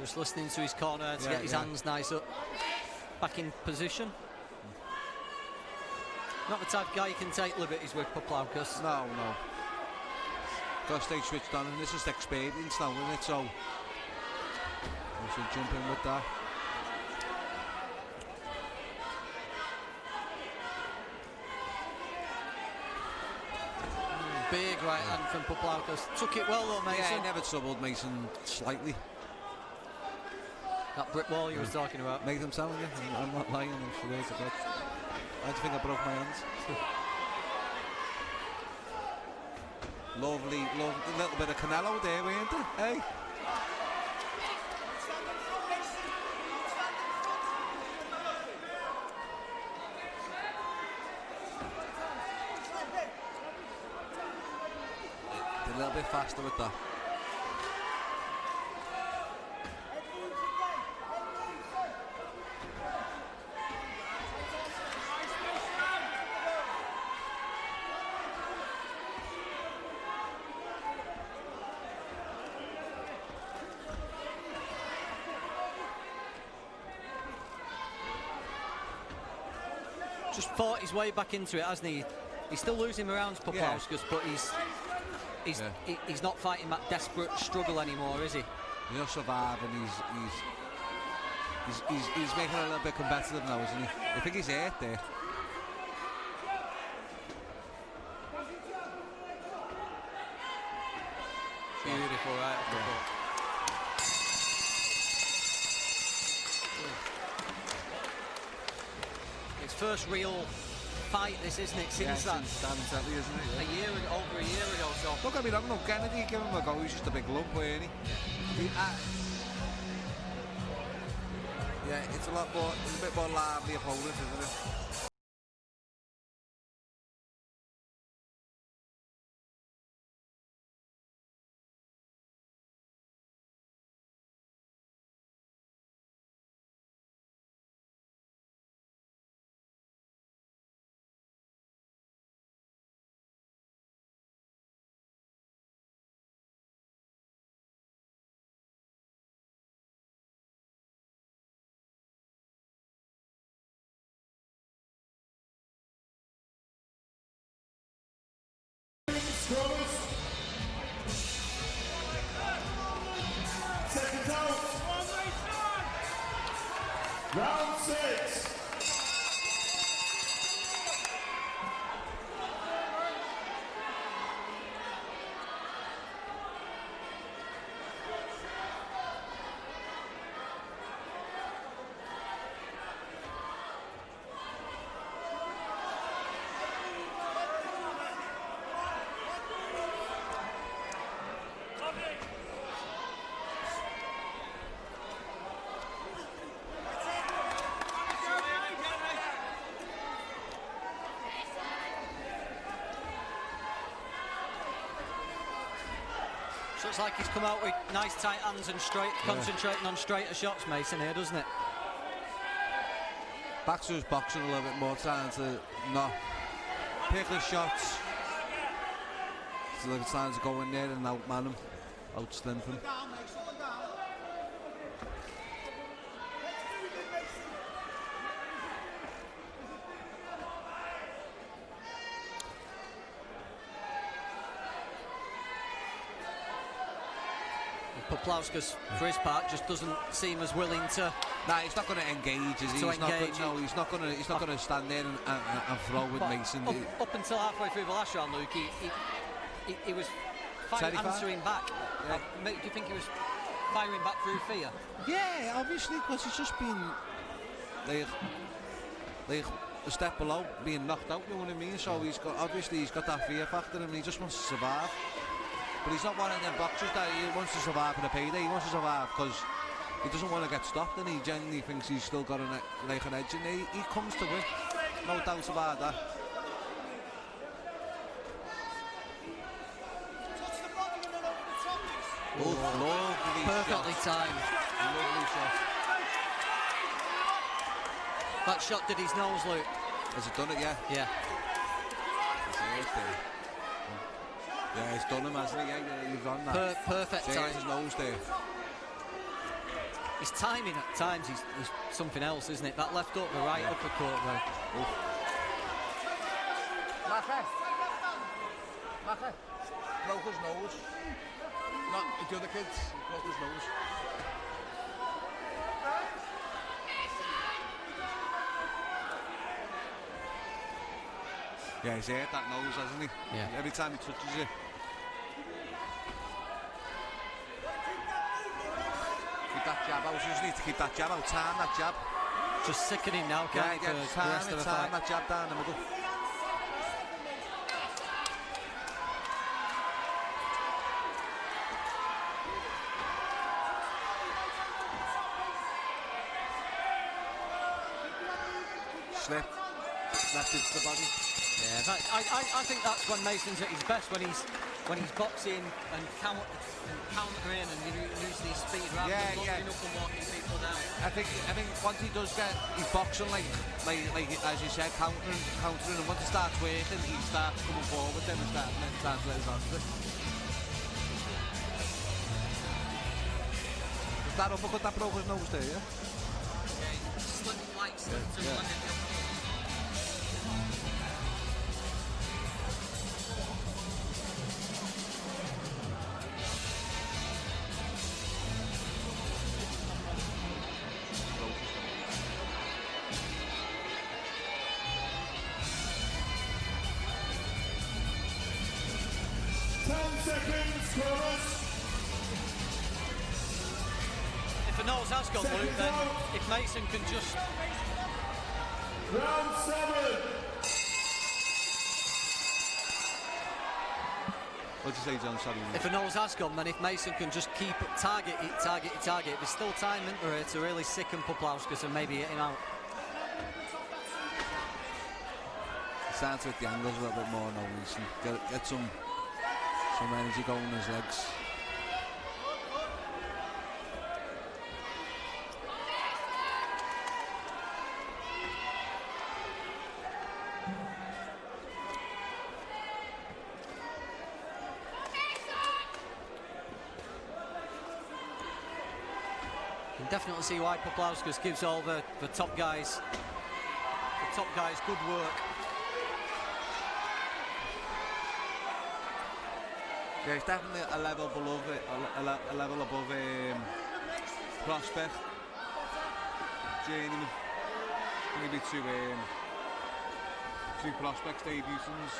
Just listening to his corner to get his hands nice up, back in position. Not the type of guy you can take liberties with, Poplawkas. No. Got to stay switched on, and this is experience now, isn't it? So we should jump in with that. Big right hand from Poplawkas. Took it well though, Mason. Yeah, he never troubled Mason slightly. That brick wall you was talking about. Mate, I'm telling you, I'm not lying, I'm sure to God. I think I broke my hands. Lovely, a little bit of Canelo there, weren't it? Hey? A little bit faster with that. Just fought his way back into it, hasn't he? He's still losing rounds, Poplawkas, but he's not fighting that desperate struggle anymore, is he? He'll survive, and he's making it a little bit competitive now, isn't he? I think he's hurt there. Beautiful right off the foot. His first real fight, this, isn't it? Since that. Since Dan Telly, isn't it? A year ago, over a year ago, so. Don't get me wrong, no, Kennedy, give him a go, he's just a big lump, weren't he? Yeah, it's a bit more lively opponent, isn't it? Seconds out. Round 6. So it's like he's come out with nice tight hands and concentrating on straighter shots, Mason, here, doesn't it? Baxter's boxing a little bit more, trying to not pick his shots. So it's time to go in there and outman him, outstrength him. Poplawska's, for his part, just doesn't seem as willing to. Nah, he's not going to engage, is he? He's not going to stand there and throw with Mason. Up until halfway through the last round, Luke, he was answering back. Yeah. Do you think he was firing back through fear? Yeah, obviously, because he's just been like a step below being knocked out. You know what I mean? So he's got that fear factor, and he just wants to survive. But he's not one of them boxers that he wants to survive in a payday. He wants to survive because he doesn't want to get stopped, and he genuinely thinks he's still got an edge, and he comes to win. No doubt about that. Lovely perfectly timed. Lovely shot. That shot did his nose, Luke. Has it done it? Yeah. Yeah. Yeah, he's done him, hasn't he? Yeah, you've done that. Perfect time. His nose there. His timing at times is something else, isn't it? That left up, the right uppercut there. Mache. Broke his nose. Not the other kids. He broke his nose. Yeah, he's hurt that nose, hasn't he? Yeah. Every time he touches it. Keep that jab out. You just need to keep that jab out. Time that jab. Just sickening now, can't he, for the rest of the fight? That jab down the middle. Slip. Left into the body. Yeah, I think that's when Mason's at his best, when he's boxing and countering and using his speed rather than looking up and walking people down. I think once he does get his boxing like as you said, countering, and once he starts working, he starts coming forward then and starts to let his hands do it. That uppercut that broke his nose there, yeah? Yeah, slipped to yeah. If the nose has gone, Luke, then if Mason can just... Round 7. What'd you say, John? Sorry. If a nose has gone, then if Mason can just keep target, there's still time in there to really sicken Puplauskas and maybe hit him out. Starts with the angles a little bit more now, Mason. Get some energy going in his legs. You can definitely see why Puplauskas gives all the top guys good work. Yeah, he's definitely a level below it, a level above Prospect, Journeyman, maybe two Prospects, Dave Houston's,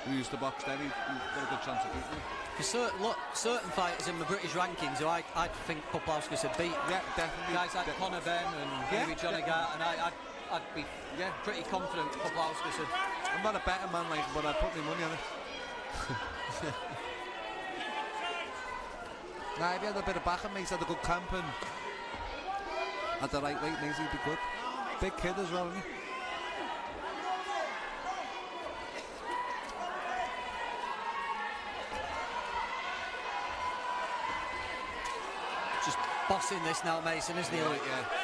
who used to box there. He's got a good chance of beating him. For certain fighters in the British rankings who I think Puplauskas had beat. Yeah, definitely. Guys like Conor Benn and maybe Johnny Gart, and I'd be pretty confident Puplauskas had. I'm not a betting man, like, but I'd put my money on it. Nah, if he had a bit of backing, mate, he's had a good camp and at the right weight, mate, he'd be good. Big kid as well, isn't he? Just bossing this now, Mason, isn't he? Yeah.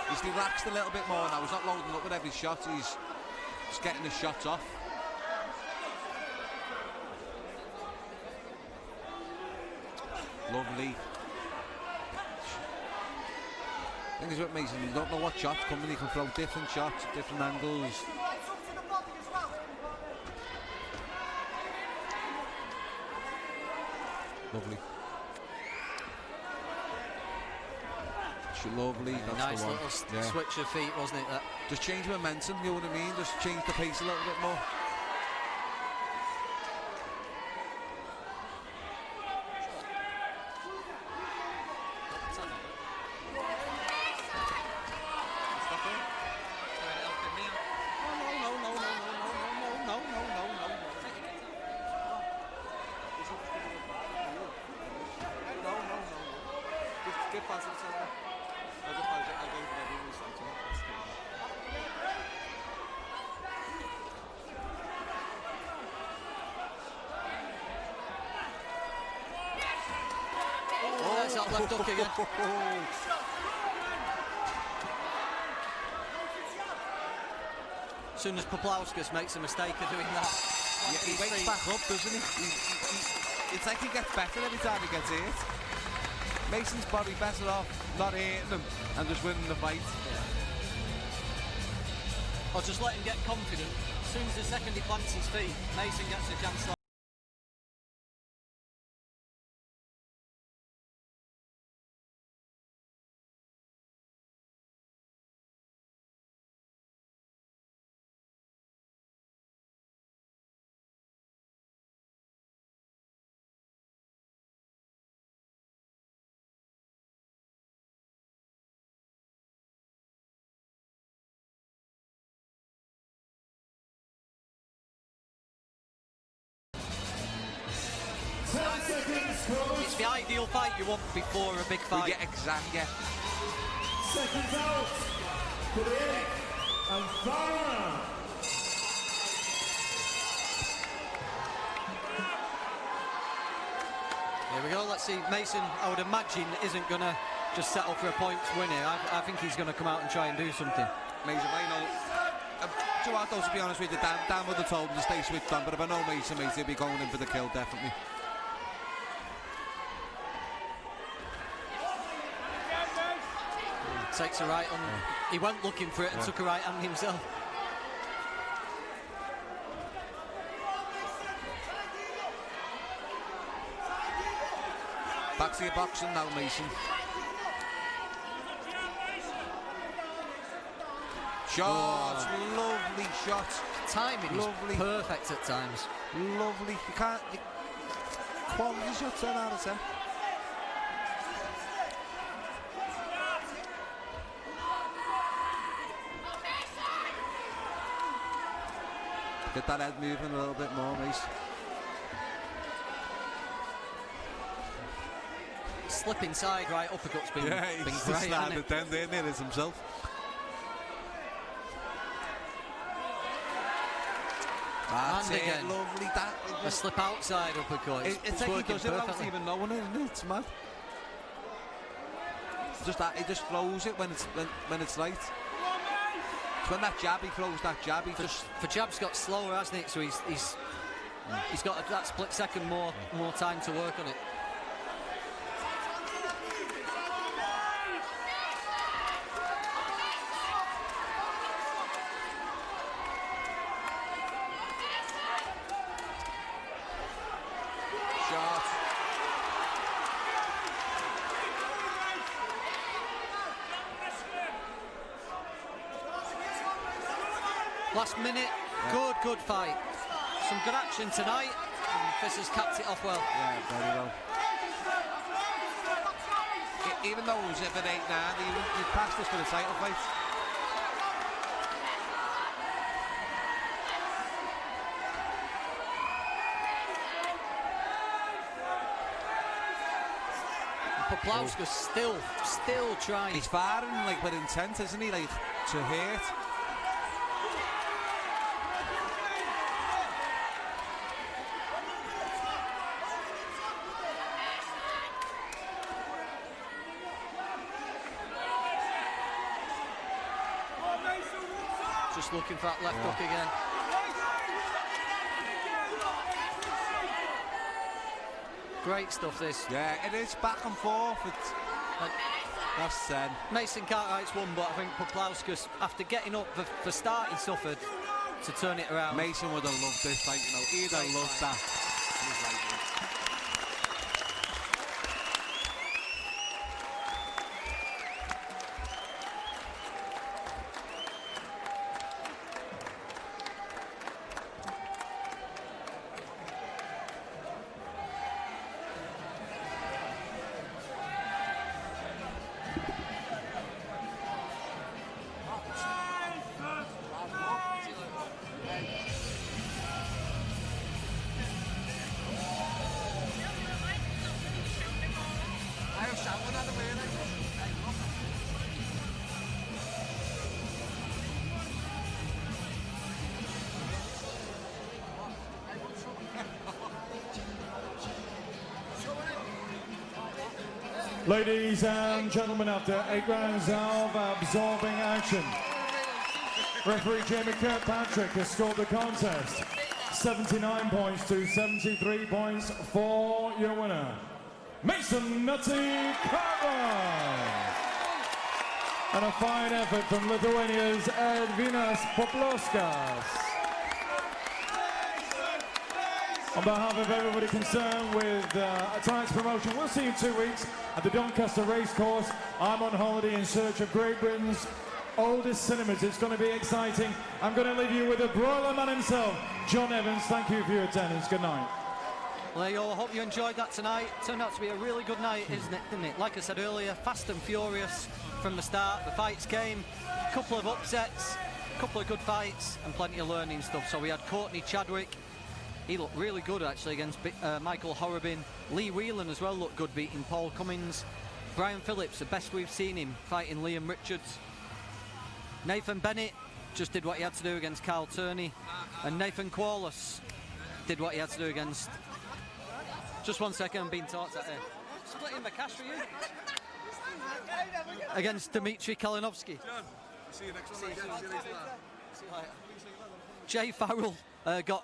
He's relaxed a little bit more now. He's not loading up with every shot. He's just getting the shots off. Lovely. Thing is with Mason, you don't know what shot's coming. He can throw different shots, different angles. Lovely. Lovely. That's nice the one. little switch of feet, wasn't it? That? Just change momentum, you know what I mean? Just change the pace a little bit more. Left hook again. As soon as Puplauskas makes a mistake of doing that, he wakes back up, doesn't he? It's like he gets better every time he gets hit. Mason's probably better off not hitting him and just winning the fight. Or just let him get confident. As soon as the second he plants his feet, Mason gets a chance. It's the ideal fight you want before a big fight. Yeah, exactly. Yeah. Seconds out for the 8th and final round. Here we go. Let's see. Mason, I would imagine, isn't going to just settle for a points win here. I think he's going to come out and try and do something. Mason, I know. Though, to be honest with you, Dan would have told him to stay switched on, but if I know Mason, mate, he'll be going in for the kill, definitely. Takes a right on. He went looking for it and took a right hand himself. Back to your boxing now, Mason. Shots, lovely shot. Timing is perfect at times. Lovely. You can't. Quality shots, 10 out of 10. Get that head moving a little bit more, Mace. slip inside right uppercut's been, Yeah, been he's great, just hasn't started it? then, didn't he? It's himself. That's And it, again. lovely. A slip outside uppercut. It's like he working does it without perfectly. even knowing it, isn't it? It's mad. Just that, he just throws it when it's right. It's when that jab, he throws that jab, he just... For jab's got slower, hasn't it? So he's got that split second more time to work on it. Shot. Last minute, good fight. Some good action tonight. And Fisser's capped it off well. Yeah, very well. Even though it was at 8-9, he passed us for the title fight. Poplawska's still trying. He's firing like with intent, isn't he? Like to hurt. Just looking for that left hook again. Great stuff, this. Yeah, it is back and forth. That's 10. Mason Cartwright's won, but I think Poplawska's, after getting up for start, he suffered to turn it around. Mason would have loved this fight, you know. He'd have loved that. Ladies and gentlemen, after 8 rounds of absorbing action, referee Jamie Kirkpatrick has scored the contest 79 points to 73 points for your winner, Mason Nutty Cartwright. And a fine effort from Lithuania's Edvinas Poplauskas. On behalf of everybody concerned with tonight's promotion, we'll see you in 2 weeks at the Doncaster Racecourse. I'm on holiday in search of Great Britain's oldest cinemas. It's going to be exciting. I'm going to leave you with the broiler man himself, John Evans. Thank you for your attendance. Good night. Well, there you all. I hope you enjoyed that tonight. Turned out to be a really good night, didn't it? Like I said earlier, fast and furious from the start. The fights came, a couple of upsets, a couple of good fights, and plenty of learning stuff. So we had Courtney Chadwick. He looked really good, actually, against Michael Horobin. Lee Whelan as well looked good, beating Paul Cummins. Brian Phillips, the best we've seen him, fighting Liam Richards. Nathan Bennett just did what he had to do against Carl Turney. And Nathan Qualis did what he had to do against... Just 1 second, I'm being talked at here. Splitting the cash for you. Against Dmitry Kalinovsky. See you next one. See you later. Jay Farrell got...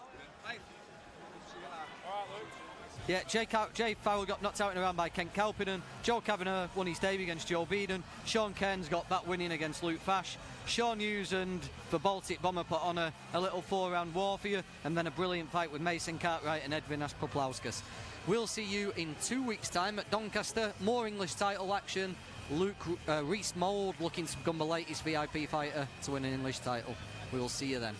Yeah, Jay Farrell got knocked out in a round by Kent Kalpinen. Joe Kavanagh won his debut against Joe Beeden. Sean Cairns got that winning against Luke Fash. Sean Hughes and the Baltic Bomber put on a little 4-round war for you, and then a brilliant fight with Mason Cartwright and Edvinas Poplauskas. We'll see you in 2 weeks' time at Doncaster. More English title action. Reese Mould looking to become the latest VIP fighter to win an English title. We will see you then.